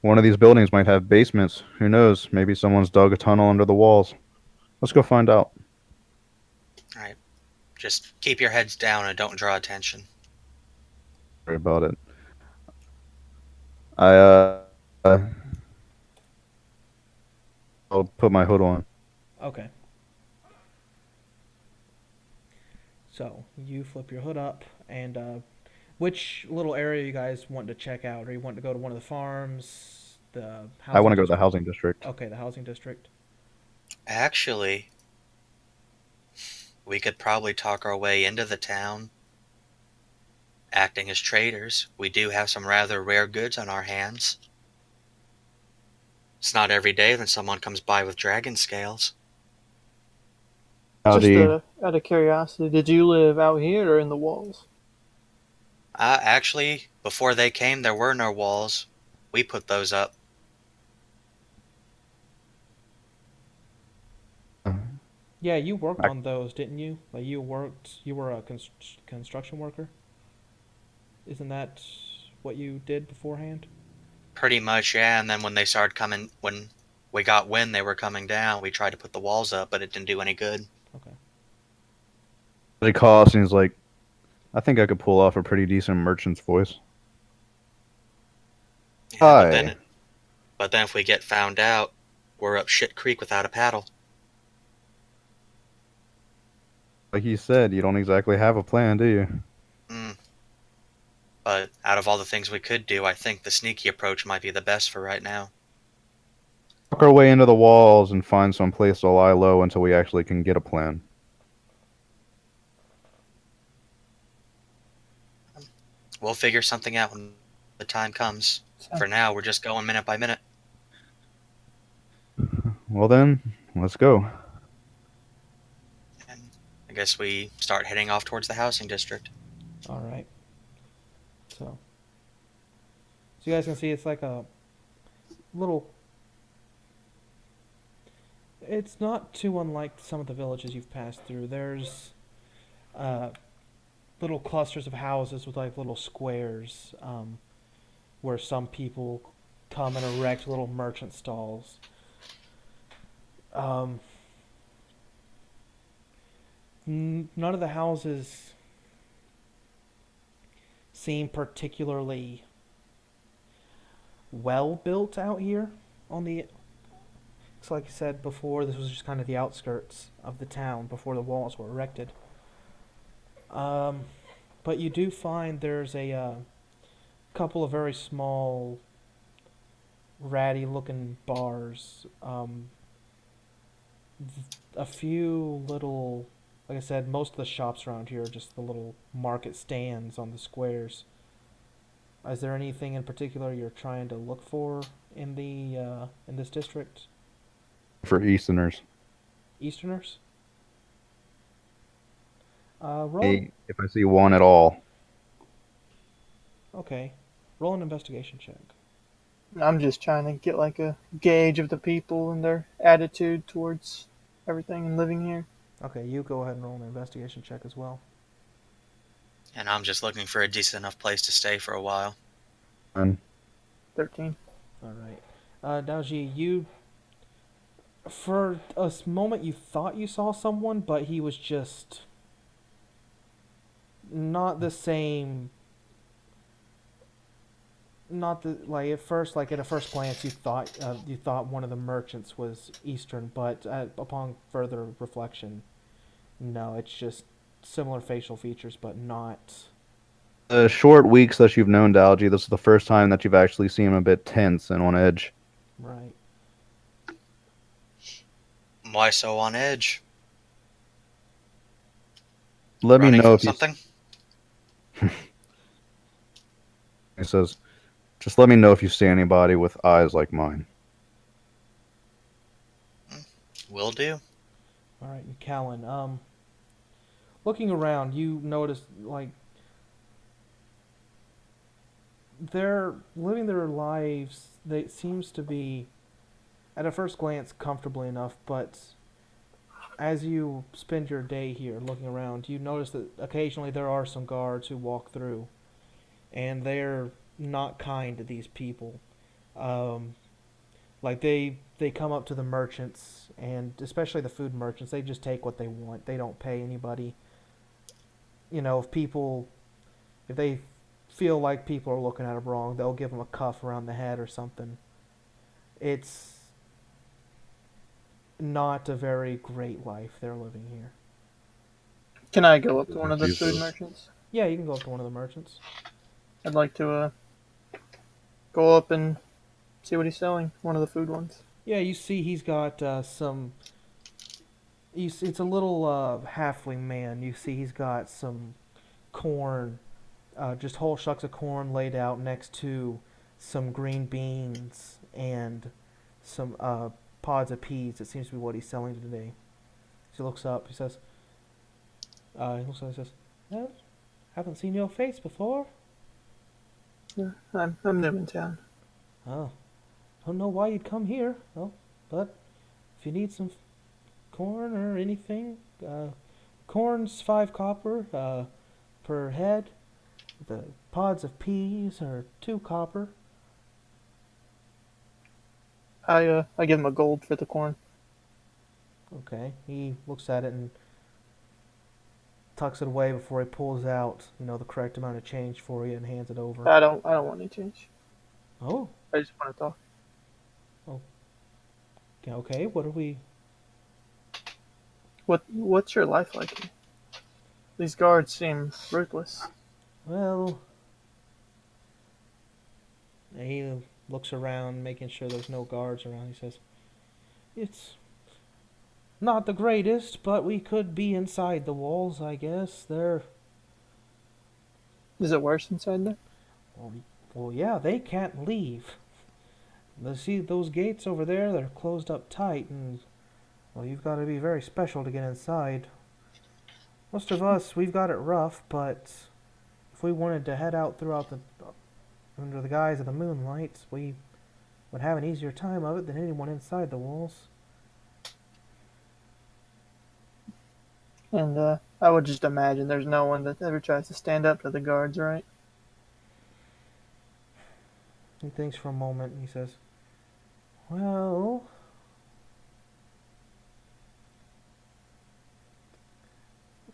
One of these buildings might have basements. Who knows? Maybe someone's dug a tunnel under the walls. Let's go find out. Alright. Just keep your heads down and don't draw attention. Sorry about it. Uh, I'll put my hood on. Okay. So you flip your hood up, and which little area you guys want to check out? Or you want to go to one of the farms, the I want housing to go to the district? housing district. Okay, the housing district. Actually, we could probably talk our way into the town. Acting as traders, we do have some rather rare goods on our hands. It's not every day that someone comes by with dragon scales. Just Howdy. out of curiosity, did you live out here or in the walls? Actually, before they came, there were no walls. We put those up. Yeah, you worked I- on those, didn't you? Like you were a construction worker. Isn't that what you did beforehand? Pretty much, yeah, and then when they started coming, when we got wind they were coming down, we tried to put the walls up, but it didn't do any good. Okay. It costs, and he's like, I think I could pull off a pretty decent merchant's voice. Yeah, Hi. But then if we get found out, we're up shit creek without a paddle. Like you said, you don't exactly have a plan, do you? Mm. But out of all the things we could do, I think the sneaky approach might be the best for right now. Work our way into the walls and find some place to lie low until we actually can get a plan. We'll figure something out when the time comes. For now, we're just going minute by minute. Well then, let's go. And I guess we start heading off towards the housing district. All right. So you guys can see it's like a little. It's not too unlike some of the villages you've passed through. There's uh, little clusters of houses with like little squares where some people come and erect little merchant stalls. Um, None of the houses seem particularly well built out here on the. So like I said before, this was just kind of the outskirts of the town before the walls were erected. But you do find there's a couple of very small, ratty-looking bars. A few little, like I said, most of the shops around here are just the little market stands on the squares. Is there anything in particular you're trying to look for in the in this district? For Easterners. Easterners? Roll. Hey, if I see one at all. Okay. Roll an investigation check. I'm just trying to get like a gauge of the people and their attitude towards everything and living here. Okay, you go ahead and roll an investigation check as well. And I'm just looking for a decent enough place to stay for a while. And 13. All right. Daoji, you. For a moment, you thought you saw someone, but he was just not the same. Not the like at first, like at a first glance, you thought one of the merchants was Eastern, but upon further reflection, no, it's just similar facial features, but not. the short weeks that you've known Dalgy, this is the first time that you've actually seen him a bit tense and on edge. Right. Why so on edge? Let me Running know from if you. something? He says, "Just let me know if you see anybody with eyes like mine." Will do. All right, and Callan, looking around, you notice like they're living their lives. They seems to be, at a first glance, comfortably enough, but as you spend your day here looking around, you notice that occasionally there are some guards who walk through, and they're not kind to these people. Um, like they come up to the merchants, and especially the food merchants, they just take what they want. They don't pay anybody. You know, if they feel like people are looking at them wrong, they'll give them a cuff around the head or something. It's not a very great life they're living here. Can I go up to one of the Jesus. food merchants? Yeah, you can go up to one of the merchants. I'd like to go up and see what he's selling. One of the food ones. Yeah, you see he's got some. It's a little halfling man. You see he's got some corn, just whole shucks of corn laid out next to some green beans and some pods of peas. It seems to be what he's selling today. He looks up. He says, he looks up and says, "Well, haven't seen your face before." Yeah, I'm new in town. Oh, don't know why you'd come here. Oh, but if you need some corn or anything, corn's 5 copper per head. The pods of peas are 2 copper. I give him a gold for the corn. Okay, he looks at it and tucks it away before he pulls out, the correct amount of change for you and hands it over. I don't want any change. Oh, I just want to talk. okay. What are we? What's your life like here? These guards seem ruthless. Well, he looks around, making sure there's no guards around. He says, "It's not the greatest, but we could be inside the walls, I guess. They're Is it worse inside there? well, yeah, they can't leave. See those gates over there? They're closed up tight, and well, you've got to be very special to get inside. Most of us, we've got it rough, but if we wanted to head out throughout the under the guise of the moonlight, we would have an easier time of it than anyone inside the walls. And I would just imagine there's no one that ever tries to stand up to the guards, right? He thinks for a moment and he says, well,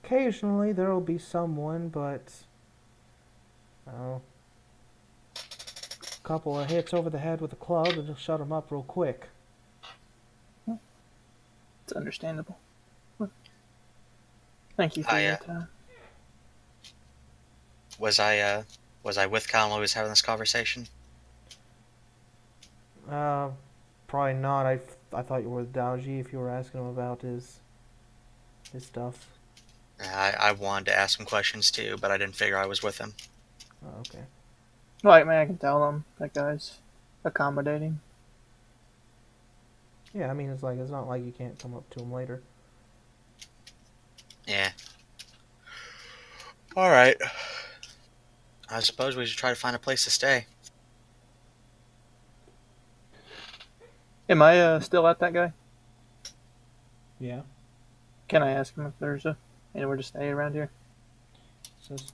occasionally there will be someone, but oh, a couple of hits over the head with a club and it'll shut them up real quick. It's understandable. Thank you for I your time. was I with Colin while he was having this conversation? Probably not. I thought you were with Daoji if you were asking him about his stuff. I wanted to ask him questions too, but I didn't figure I was with him. Oh, okay. Right, man, I can tell them that guy's accommodating. Yeah, I mean, it's not like you can't come up to him later. Yeah. All right. I suppose we should try to find a place to stay. Am I still at that guy? Yeah. Can I ask him if there's anywhere to stay around here? Says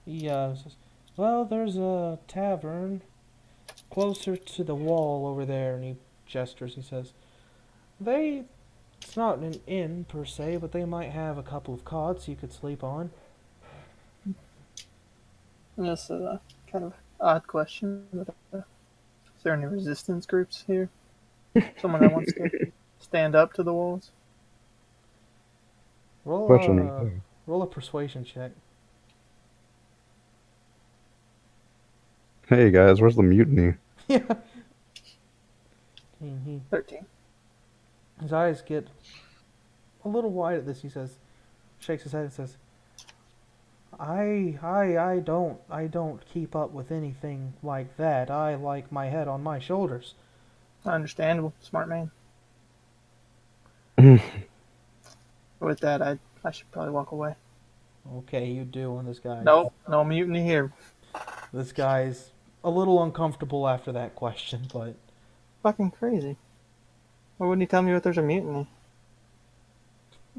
says, well, there's a tavern closer to the wall over there, and he gestures. He says, it's not an inn per se, but they might have a couple of cots you could sleep on. That's a kind of odd question. But, is there any resistance groups here? Someone that wants to stand up to the walls? Roll a persuasion check. Hey guys, where's the mutiny? Yeah. 13. His eyes get a little wide at this. He says, shakes his head and says, I don't keep up with anything like that. I like my head on my shoulders. Understandable. Smart man. With that, I should probably walk away. Okay, you do. And Nope, no mutiny here. This guy's a little uncomfortable after that question, but Fucking crazy. Why wouldn't he tell me if there's a mutiny?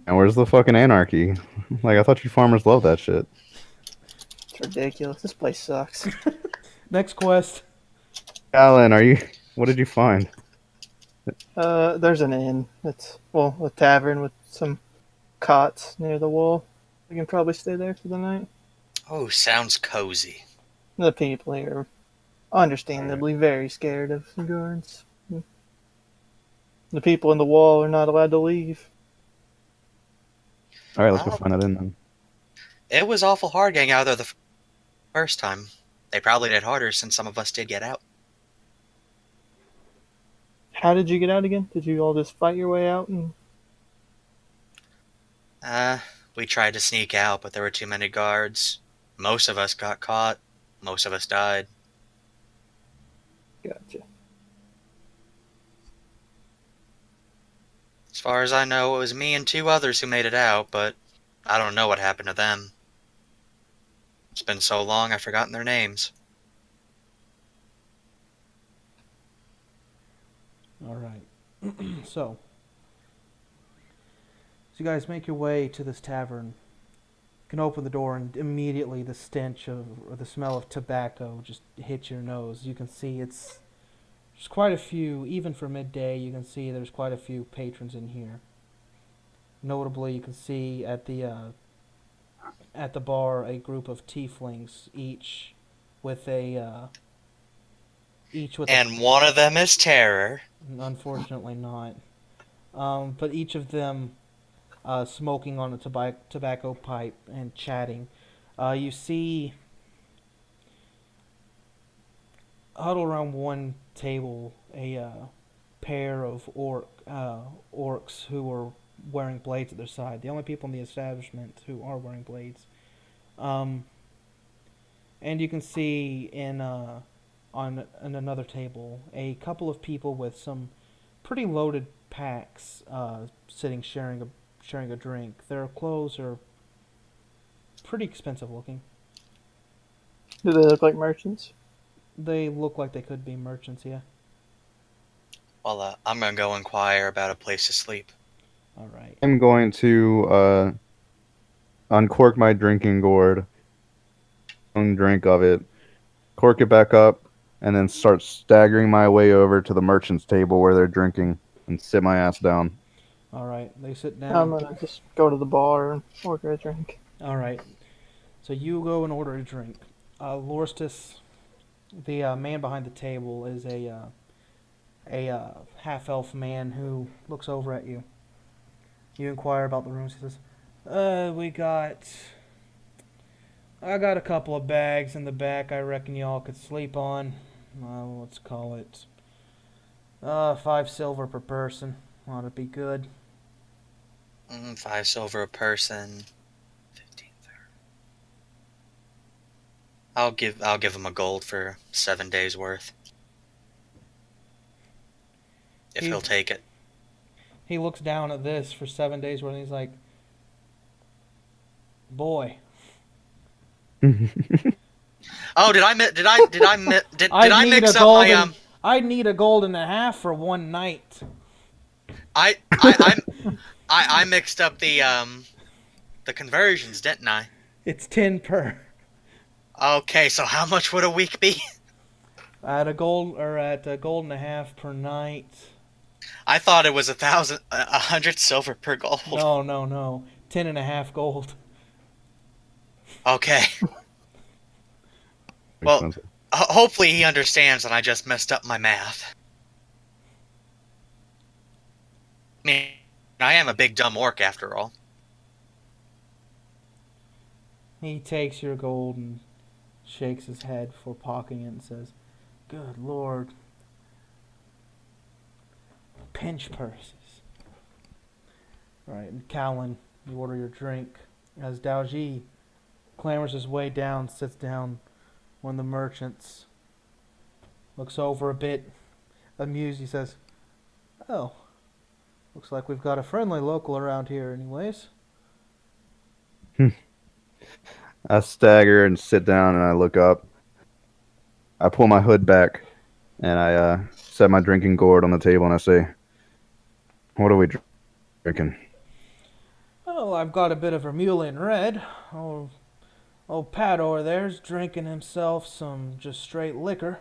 And where's the fucking anarchy? Like, I thought you farmers love that shit. It's ridiculous. This place sucks. next quest. Alan, what did you find? There's an inn. It's, well, a tavern with some cots near the wall. We can probably stay there for the night. Oh, sounds cozy. The people here are understandably very scared of the guards. The people in the wall are not allowed to leave. Alright, let's go find that in then. It was awful hard getting out of there the first time. They probably did harder since some of us did get out. How did you get out again? Did you all just fight your way out? And We tried to sneak out, but there were too many guards. Most of us got caught. Most of us died. Gotcha. As far as I know, it was me and 2 others who made it out, but I don't know what happened to them. It's been so long, I've forgotten their names. All right. So you guys make your way to this tavern. You can open the door, and immediately the stench or the smell of tobacco just hits your nose. You can see there's quite a few, even for midday. You can see there's quite a few patrons in here. Notably, you can see at the bar a group of tieflings, each with And one of them is Terror. Unfortunately not. But each of them smoking on a tobacco pipe and chatting. You see huddled around one table a pair of orcs who are wearing blades at their side. The only people in the establishment who are wearing blades. And you can see on another table a couple of people with some pretty loaded packs sitting sharing a drink. Their clothes are pretty expensive looking. Do they look like merchants? They look like they could be merchants, yeah. Well, I'm gonna go inquire about a place to sleep. All right. I'm going to uncork my drinking gourd, drink of it, cork it back up, and then start staggering my way over to the merchant's table where they're drinking and sit my ass down. All right. They sit I'm down. gonna just go to the bar and order a drink. All right. So you go and order a drink. Lorstis, the man behind the table, is a half-elf man who looks over at you. You inquire about the rooms. He says, I got a couple of bags in the back I reckon y'all could sleep on. Let's call it 5 silver per person. Ought to be good. 5 silver a person. 15. I'll give him a gold for 7 days worth. If he'll take it. He looks down at this for 7 days worth and he's like, boy. Oh, did I mix up my I'd need a gold and a half for one night. I mixed up the conversions, didn't I? It's 10 per. Okay, so how much would a week be? At a gold and a half per night. I thought it was 100 silver per gold. No. 10 and a half gold. Okay. Well, hopefully he understands that I just messed up my math. I mean, I am a big dumb orc after all. He takes your gold and shakes his head before pocketing it and says, good lord. Pinch purses. Alright, and Callan, you order your drink. As Daoji clambers his way down, sits down one of the merchants, looks over a bit amused. He says, oh, looks like we've got a friendly local around here anyways. I stagger and sit down and I look up. I pull my hood back and I set my drinking gourd on the table and I say, what are we drinking? Oh, I've got a bit of Vermeulen red. Old Pat over there's drinking himself some just straight liquor.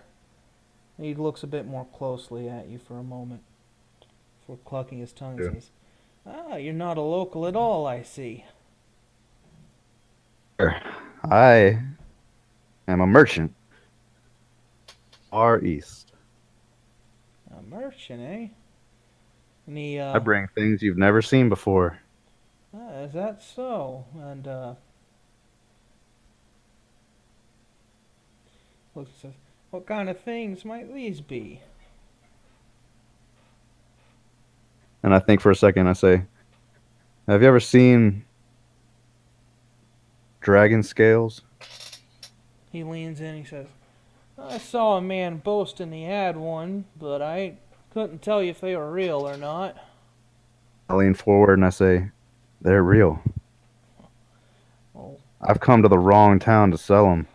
He looks a bit more closely at you for a moment before clucking his tongue and says, you're not a local at all, I see. I am a merchant. Far East. A merchant, eh? And he, I bring things you've never seen before. is that so? And, looks and says, what kind of things might these be? And I think for a second, I say, have you ever seen dragon scales? He leans in, he says, I saw a man boasting he had one, but I couldn't tell you if they were real or not. I lean forward and I say, they're real. Oh, I've come to the wrong town to sell them.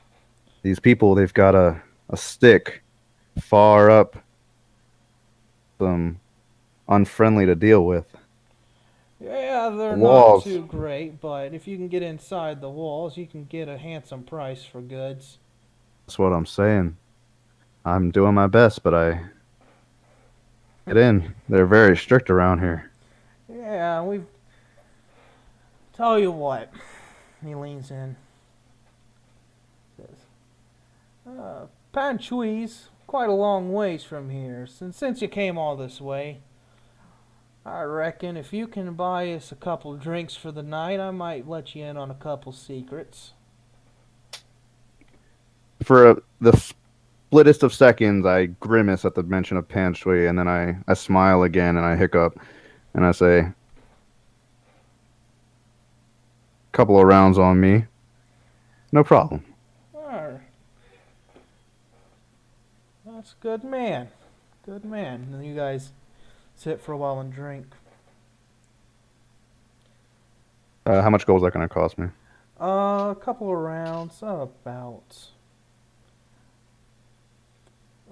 These people, they've got a stick far up, unfriendly to deal with. yeah, they're Walls. not too great, but if you can get inside the walls, you can get a handsome price for goods. That's what I'm saying. I'm doing my best, but I get in. They're very strict around here. Yeah, we've... Tell you what. He leans in. Says, Panchui's quite a long ways from here. Since you came all this way, I reckon if you can buy us a couple drinks for the night, I might let you in on a couple secrets. For the splittest of seconds, I grimace at the mention of Panshui, and then I smile again, and I hiccup, and I say, couple of rounds on me. No problem. That's good man. Good man. And then you guys sit for a while and drink. How much gold is that going to cost me? A couple of rounds, about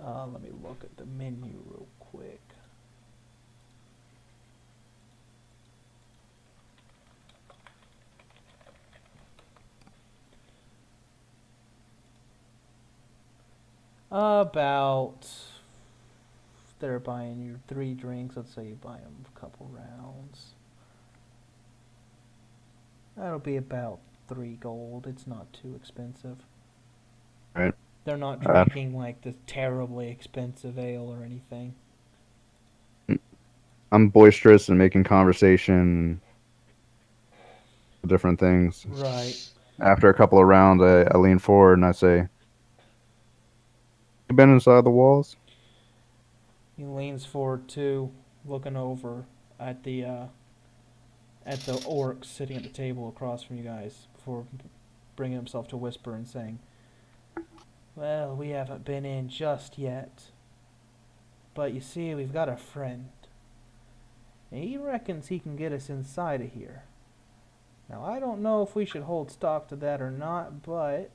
Let me look at the menu real quick. About they're buying you 3 drinks. Let's say you buy them a couple rounds. That'll be about 3 gold. It's not too expensive. Right. They're not Uh, drinking like the terribly expensive ale or anything. I'm boisterous and making conversation, different things. Right. After a couple of rounds, I lean forward and I say, "You been inside the walls?" He leans forward too, looking over at the orc sitting at the table across from you guys before bringing himself to whisper and saying, "Well, we haven't been in just yet. But you see, we've got a friend. And he reckons he can get us inside of here. Now, I don't know if we should hold stock to that or not, but,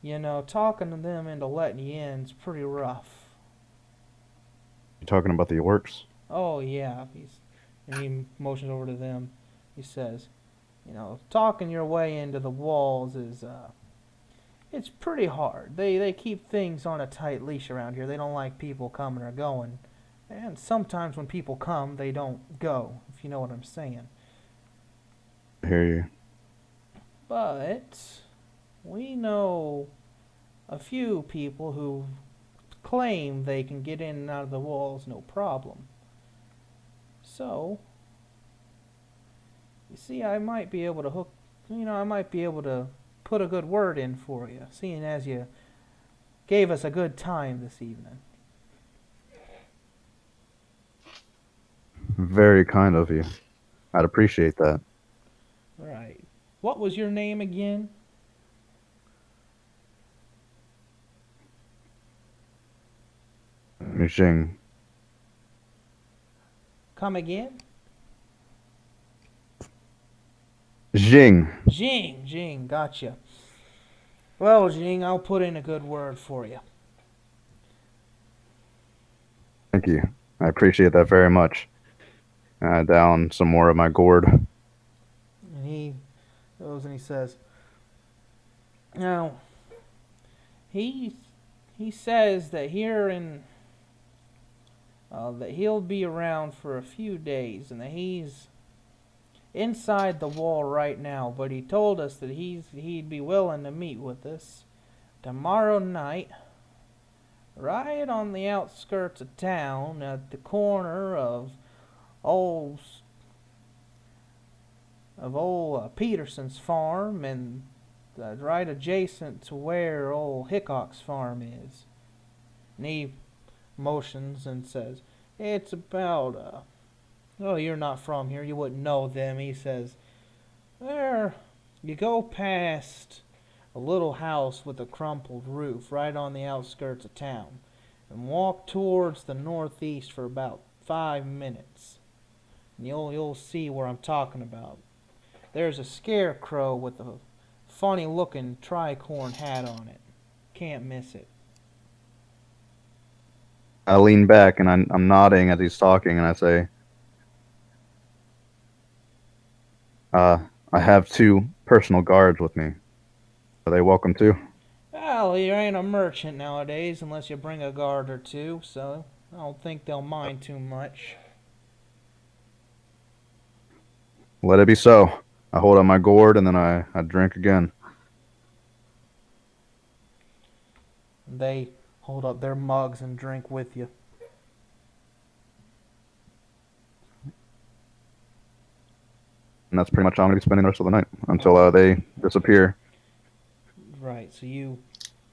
you know, talking to them into letting you in is pretty rough." You talking about the orcs? "Oh, yeah." And he motions over to them. He says, "You know, talking your way into the walls is, it's pretty hard. They keep things on a tight leash around here. They don't like people coming or going. And sometimes when people come, they don't go, if you know what I'm saying. I hear you. But we know a few people who claim they can get in and out of the walls no problem. So, you see, I might be able to I might be able to put a good word in for you, seeing as you gave us a good time this evening." Very kind of you. I'd appreciate that. Right. What was your name again? Jing. Come again? Jing. Jing, gotcha. Well, Jing, I'll put in a good word for you. Thank you. I appreciate that very much. Down some more of my gourd. And he goes and he says, "Now, he says that that he'll be around for a few days and that he's inside the wall right now, but he told us that he'd be willing to meet with us tomorrow night, right on the outskirts of town, at the corner of old Peterson's farm and right adjacent to where old Hickok's farm is." And he motions and says, "It's about oh, you're not from here, you wouldn't know them." He says, "There, you go past a little house with a crumpled roof right on the outskirts of town and walk towards the northeast for about 5 minutes. And you'll see where I'm talking about. There's a scarecrow with a funny looking tricorn hat on it. Can't miss it." I lean back and I'm nodding as he's talking, and I say, I have 2 personal guards with me. Are they welcome too? "Well, you ain't a merchant nowadays unless you bring a guard or two, so I don't think they'll mind too much." Let it be so. I hold up my gourd and then I drink again. They hold up their mugs and drink with you. And that's pretty much how I'm going to be spending the rest of the night until they disappear. Right, so you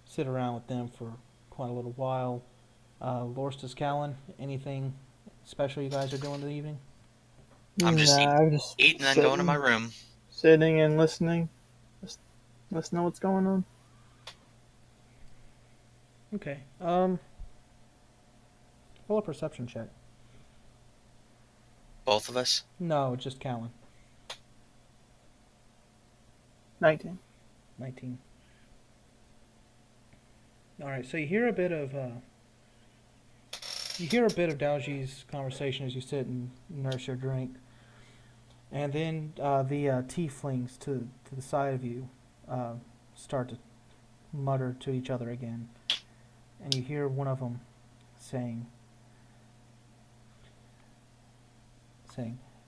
sit around with them for quite a little while. Lorstus Callan, anything special you guys are doing this evening? I'm just I'm just eating and then going to my room. sitting and listening. Just listening to what's going on. Okay. Roll a perception check. Both of us. No, just Callan. 19. 19. All right, so you hear a bit of Dalji's conversation as you sit and nurse your drink, and then the tieflings to the side of you start to mutter to each other again, and you hear one of them saying,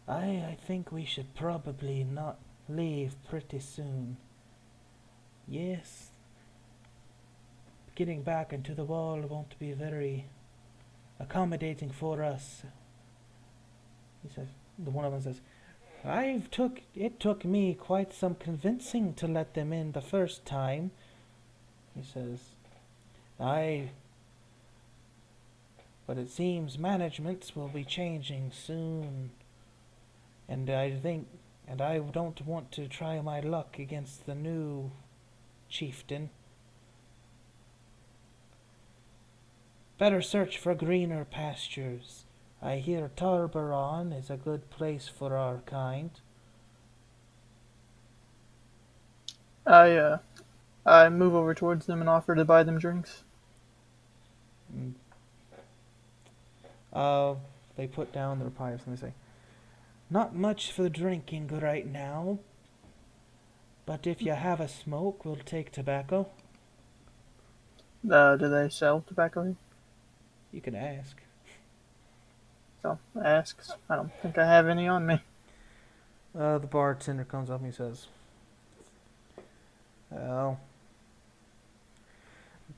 I think we should probably not leave pretty soon. Yes, getting back into the wall won't be very accommodating for us. He says, the one of them says, it took me quite some convincing to let them in the first time. He says, but it seems managements will be changing soon. And I don't want to try my luck against the new chieftain. Better search for greener pastures. I hear Tarbaron is a good place for our kind. I move over towards them and offer to buy them drinks. They put down their pipes and they say, not much for drinking right now, but if you have a smoke, we'll take tobacco. Do they sell tobacco here? You can ask. So I ask. I don't think I have any on me. The bartender comes up and he says, well,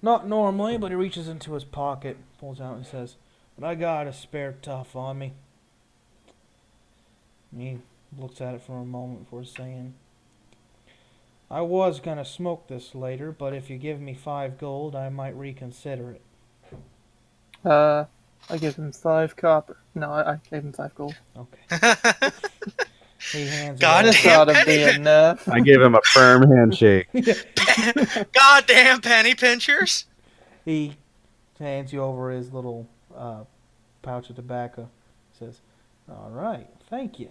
not normally, but he reaches into his pocket, pulls out and says, but I got a spare tough on me. And he looks at it for a moment before saying, I was gonna smoke this later, but if you give me 5 gold, I might reconsider it. I give him 5 copper. No, I gave him 5 gold. Okay. He hands it God over. damn. Thought it'd be enough. I gave him a firm handshake. Goddamn penny pinchers! He hands you over his little pouch of tobacco. Says, all right, thank you.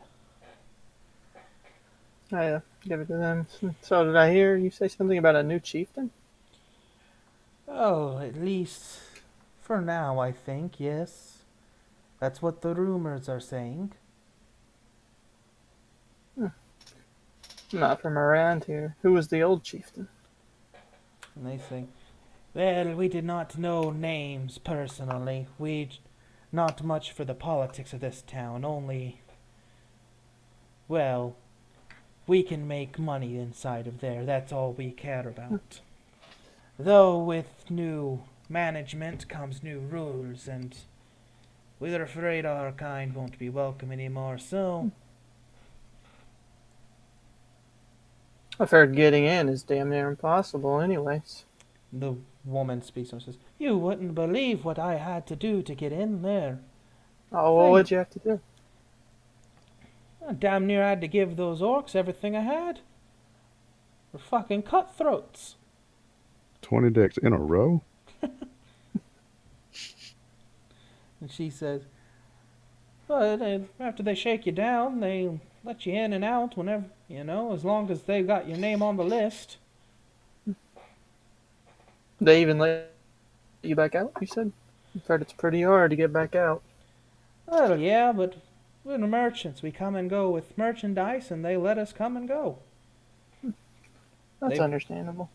I give it to them. So did I hear you say something about a new chieftain? Oh, at least for now, I think, yes. That's what the rumors are saying. Not from around here. Who was the old chieftain? And they say, well, we did not know names personally. Not much for the politics of this town, only, well, we can make money inside of there. That's all we care about. Though with new management comes new rules, and we're afraid our kind won't be welcome anymore, so... I've heard getting in is damn near impossible anyways. The woman speaks and says, you wouldn't believe what I had to do to get in there. Oh, well, what'd you have to do? I damn near had to give those orcs everything I had. They're fucking cutthroats. 20 decks in a row? And she says, well, after they shake you down, they let you in and out whenever, as long as they've got your name on the list. They even let you back out, you said? I've heard it's pretty hard to get back out. Well, yeah, but we're the merchants. We come and go with merchandise, and they let us come and go. That's understandable.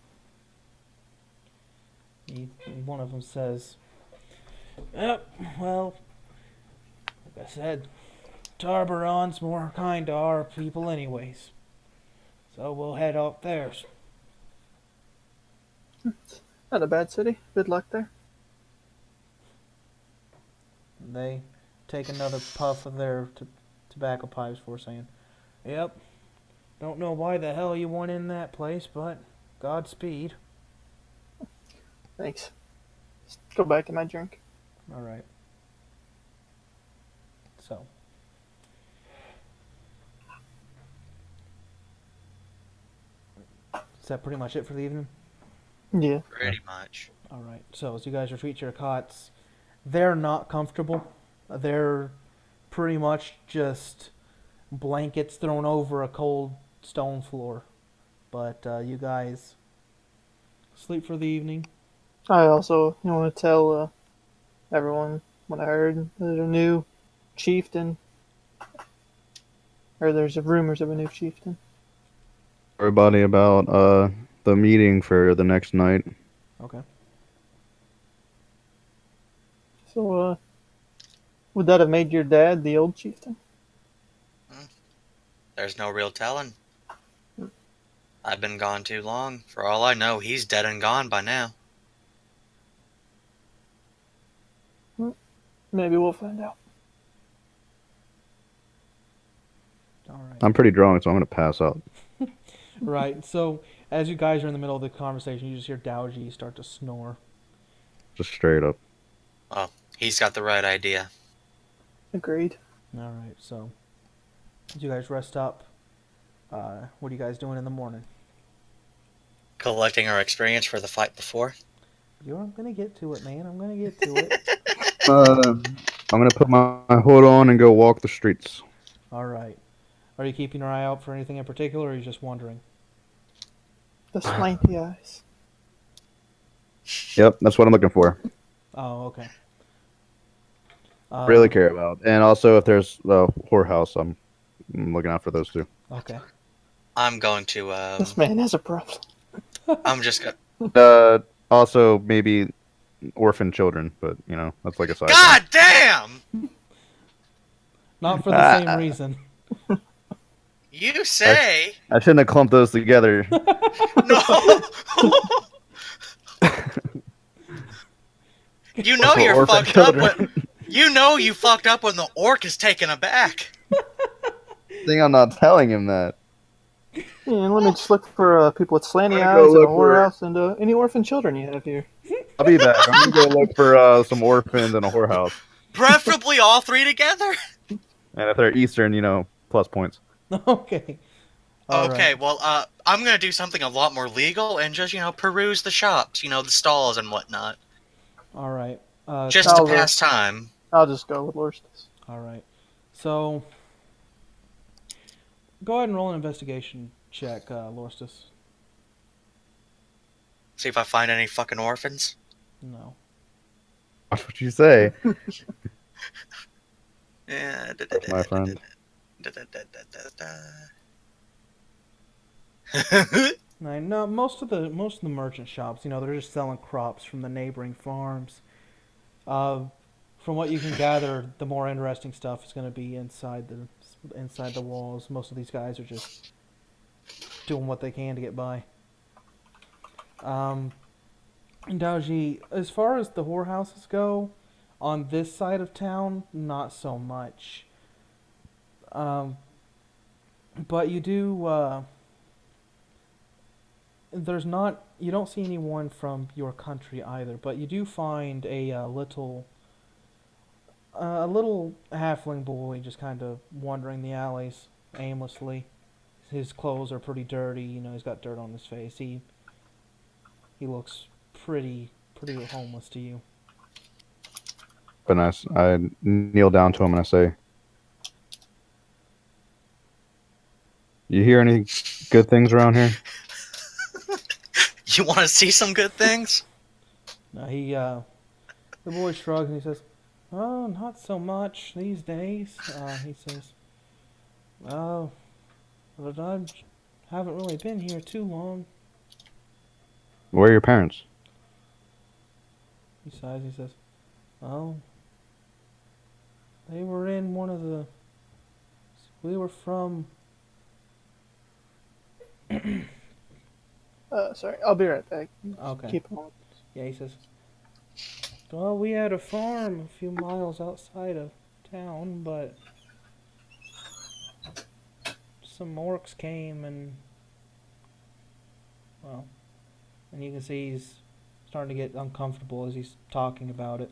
One of them says, yep, well, like I said, Tarbaron's more kind to our people anyways. So we'll head up there. Not a bad city. Good luck there. And they take another puff of their tobacco pipes before saying, yep, don't know why the hell you went in that place, but Godspeed. Thanks. Just go back to my drink. Alright. So. Is that pretty much it for the evening? Yeah. Pretty much. Alright, so as you guys retreat to your cots, they're not comfortable. They're pretty much just blankets thrown over a cold stone floor. But you guys sleep for the evening, I also want to tell everyone what I heard. There's a new chieftain, or there's rumors of a new chieftain. Everybody about the meeting for the next night. Okay. So, would that have made your dad the old chieftain? There's no real telling. I've been gone too long. For all I know, he's dead and gone by now. Maybe we'll find out. All right. I'm pretty drunk, so I'm gonna pass out. Right. So as you guys are in the middle of the conversation, you just hear Daoji start to snore. Just straight up. Well, he's got the right idea. Agreed. All right. So as you guys rest up, what are you guys doing in the morning? Collecting our experience for the fight before. You're gonna get to it, man. I'm gonna get to it. I'm gonna put my hood on and go walk the streets. All right. Are you keeping your eye out for anything in particular, or are you just wondering? The slanty eyes. Yep, that's what I'm looking for. Oh, okay. Really care about. And also, if there's a whorehouse, I'm looking out for those too. Okay. I'm going to, This man has a problem. I'm just gonna... Also, maybe orphan children, but that's like a side. God damn! Not for the same reason. You say? I shouldn't have clumped those together. No! You know you're Orphan fucked up children. when... You know you fucked up when the orc is taken aback. Think I'm not telling him that. Yeah, and let me just look for people with slanty I'm gonna go eyes and a look for- whorehouse and any orphan children you have here. I'll be back. I'm gonna go look for some orphans and a whorehouse. Preferably all three together. And if they're Eastern, plus points. Okay. All Okay, right. well, I'm gonna do something a lot more legal and just, peruse the shops, the stalls and whatnot. All right. Just I'll to pass time. I'll just go with Lorstis. All right. So, go ahead and roll an investigation check, Lorstis. See if I find any fucking orphans. No. Watch what you say, Yeah. my friend. I know most of the merchant shops, they're just selling crops from the neighboring farms. From what you can gather, the more interesting stuff is going to be inside the walls. Most of these guys are just doing what they can to get by. Daoji, as far as the whorehouses go, on this side of town, not so much. But you do. You don't see anyone from your country either, but you do find a little halfling boy just kind of wandering the alleys aimlessly. His clothes are pretty dirty, he's got dirt on his face. He looks pretty homeless to you. But I kneel down to him and I say, "You hear any good things around here?" You want to see some good things? Now the boy shrugs and he says, "Oh, not so much these days." He says, "Oh, but I haven't really been here too long." Where are your parents? He sighs. He says, "Oh, they were in one of the. We were from." Sorry, I'll be right back. Okay. Keep on. Yeah, he says, "Well, we had a farm a few miles outside of town, but some orcs came and, well," and you can see he's starting to get uncomfortable as he's talking about it.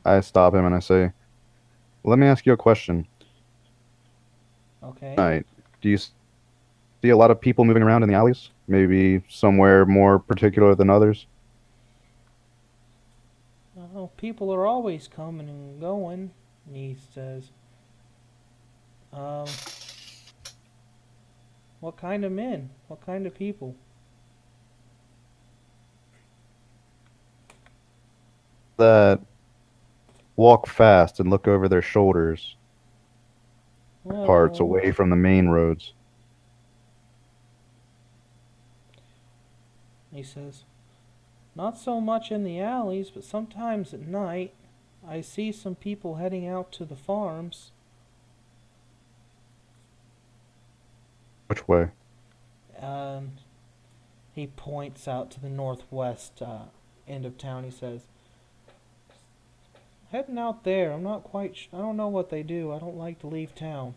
I stop him and I say, "Let me ask you a question. Okay. Tonight, do you see a lot of people moving around in the alleys? Maybe somewhere more particular than others?" "Oh, people are always coming and going," he says. What kind of men? What kind of people?" that walk fast and look over their shoulders, parts Well, away from the main roads. he says, not so much in the alleys, but sometimes at night I see some people heading out to the farms. Which way? And he points out to the northwest end of town. He says, heading out there. I'm not quite I don't know what they do. I don't like to leave town.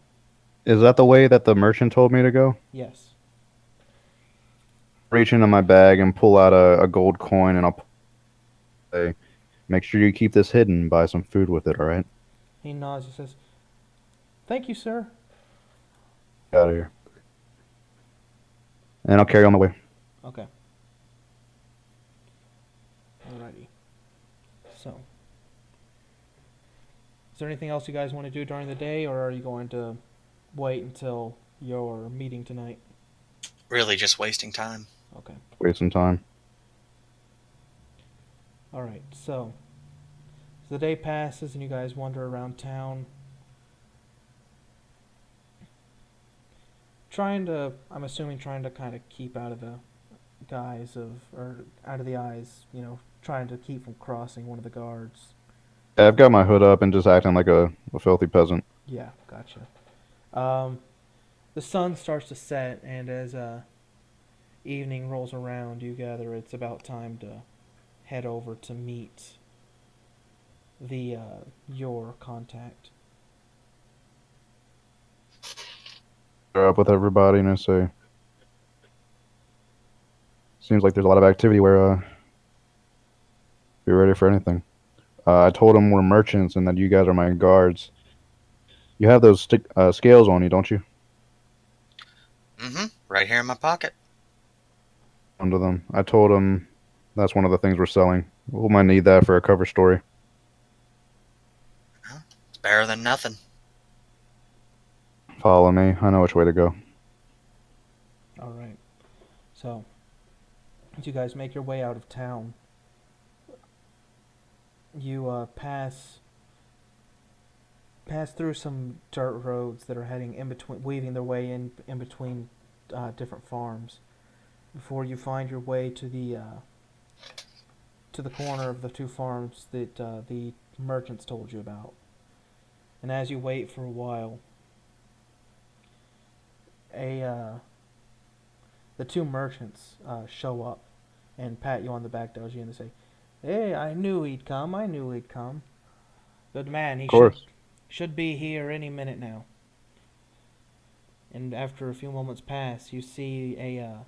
Is that the way that the merchant told me to go? Yes. Reach into my bag and pull out a gold coin, and I'll say, make sure you keep this hidden. Buy some food with it, all right? He nods. He says, thank you, sir. Get out of here. And I'll carry on my way. Okay. Alrighty. So, is there anything else you guys want to do during the day, or are you going to wait until your meeting tonight? Really just wasting time. Okay. Waste some time. Alright, so the day passes and you guys wander around town. I'm assuming trying to kind of keep out of the out of the eyes, trying to keep from crossing one of the guards. Yeah, I've got my hood up and just acting like a filthy peasant. Yeah, gotcha. The sun starts to set, and as evening rolls around, you gather it's about time to head over to meet your contact. They're up with everybody, and I say, seems like there's a lot of activity where be ready for anything. I told them we're merchants and that you guys are my guards. You have those scales on you, don't you? Mm-hmm. Right here in my pocket. Under them. I told them that's one of the things we're selling. We might need that for a cover story. It's better than nothing. Follow me. I know which way to go. Alright. So, as you guys make your way out of town, you pass through some dirt roads that are heading in between, weaving their way in between different farms, before you find your way to the corner of the two farms that the merchants told you about. And as you wait for a while, the two merchants show up and pat you on the back, doji, and they say, "Hey, I knew he'd come. I knew he'd come. Good man. He Of course. should be here any minute now." And after a few moments pass, you see a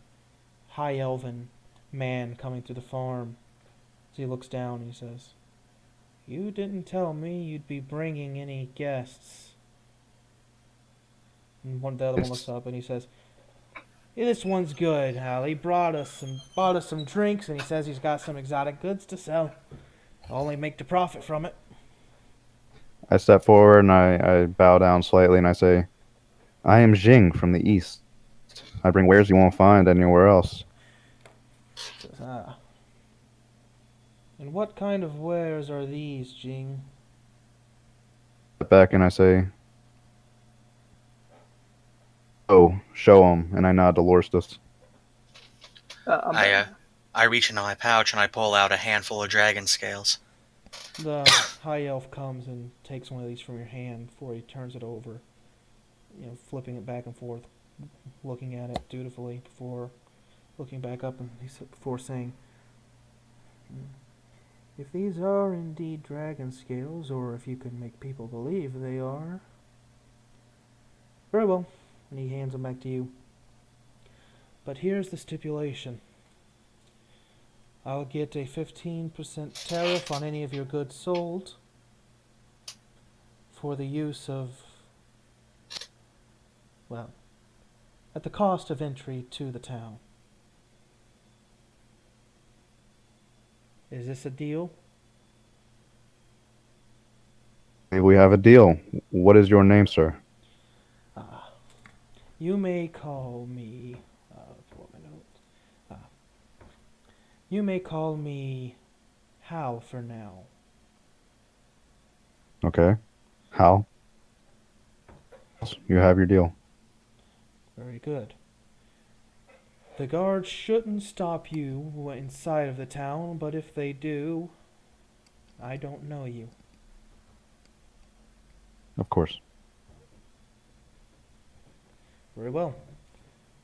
high elven man coming through the farm. So he looks down and he says, "You didn't tell me you'd be bringing any guests." And the other one looks up and he says, "Hey, this one's good, Hal. He bought us some drinks, and he says he's got some exotic goods to sell. I'll only make the profit from it." I step forward and I bow down slightly and I say, I am Jing from the east. I bring wares you won't find anywhere else. He says, "Ah. And what kind of wares are these, Jing?" Step back and I say, oh, show 'em. And I nod to Lorstus. I reach into my pouch and I pull out a handful of dragon scales. The high elf comes and takes one of these from your hand before he turns it over, flipping it back and forth, looking at it dutifully before looking back up, and before saying, "If these are indeed dragon scales, or if you can make people believe they are, very well." And he hands them back to you. "But here's the stipulation. I'll get a 15% tariff on any of your goods sold for the use of, well, at the cost of entry to the town. Is this a deal?" Maybe we have a deal. What is your name, sir? You may call me, pull up my notes. You may call me Hal for now. Okay. How? You have your deal. Very good. The guards shouldn't stop you inside of the town, but if they do, I don't know you. Of course. Very well.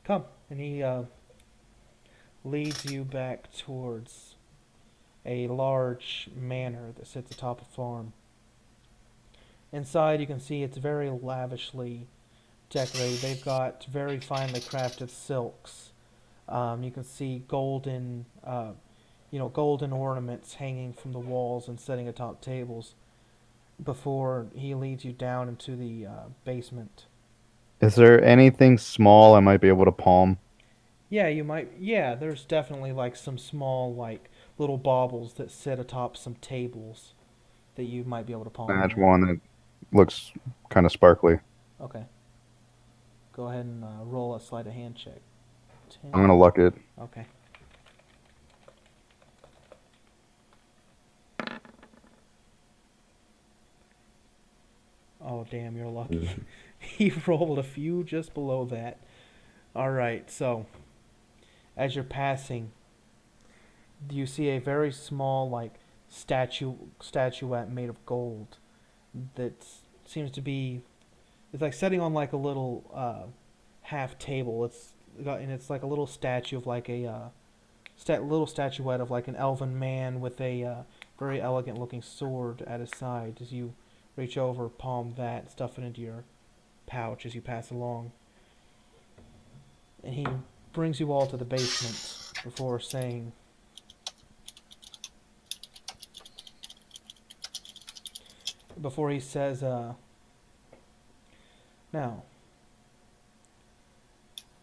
Come. And he leads you back towards a large manor that sits atop a farm. Inside, you can see it's very lavishly decorated. They've got very finely crafted silks. You can see golden, golden ornaments hanging from the walls and sitting atop tables. Before he leads you down into the basement. Is there anything small I might be able to palm? Yeah, you might. Yeah, there's definitely like some small, like little baubles that sit atop some tables that you might be able to palm Match there. one that looks kind of sparkly. Okay. Go ahead and roll a sleight of hand check. I'm gonna luck it. Okay. Oh, damn, you're lucky. He rolled a few just below that. Alright, so as you're passing, you see a very small, like, statuette made of gold that seems to be. It's like sitting on like a little half table. It's like a little statue of like a little statuette of like an elven man with a very elegant looking sword at his side. As you reach over, palm that, stuff it into your pouch as you pass along. And he brings you all to the basement before saying, before he says, now,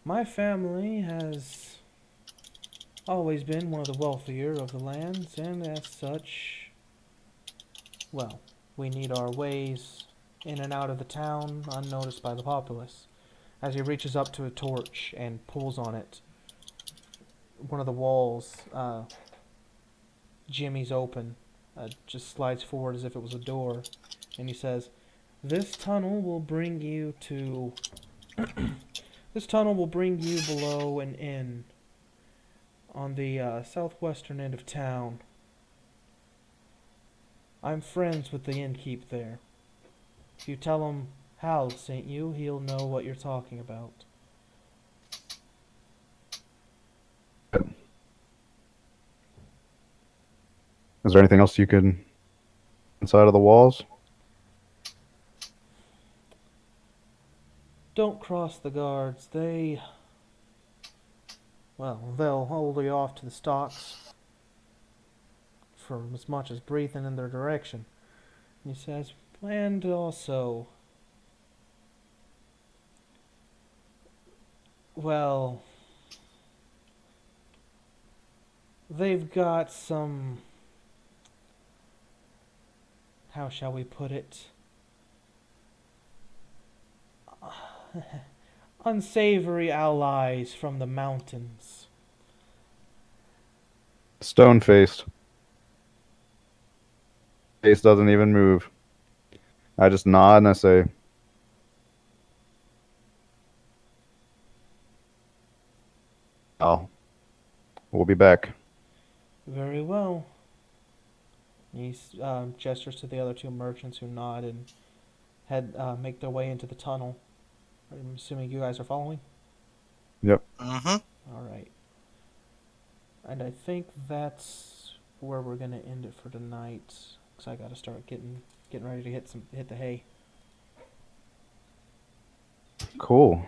my family has always been one of the wealthier of the lands, and as such, well, we need our ways in and out of the town unnoticed by the populace. As he reaches up to a torch and pulls on it, one of the walls jimmies open, just slides forward as if it was a door, and he says, "This tunnel will bring you to. This tunnel will bring you below an inn on the southwestern end of town. I'm friends with the innkeep there. If you tell him Hal sent you, he'll know what you're talking about." Is there anything else you could inside of the walls? Don't cross the guards. They'll hold you off to the stocks for as much as breathing in their direction. And he says, and also, well, they've got some, how shall we put it, unsavory allies from the mountains. Stone faced. Face doesn't even move. I just nod and I say, "Oh, we'll be back." Very well. He gestures to the other two merchants who nod and make their way into the tunnel. I'm assuming you guys are following? Yep. Mm-hmm. Alright. And I think that's where we're going to end it for tonight. Because I got to start getting ready to hit the hay. Cool.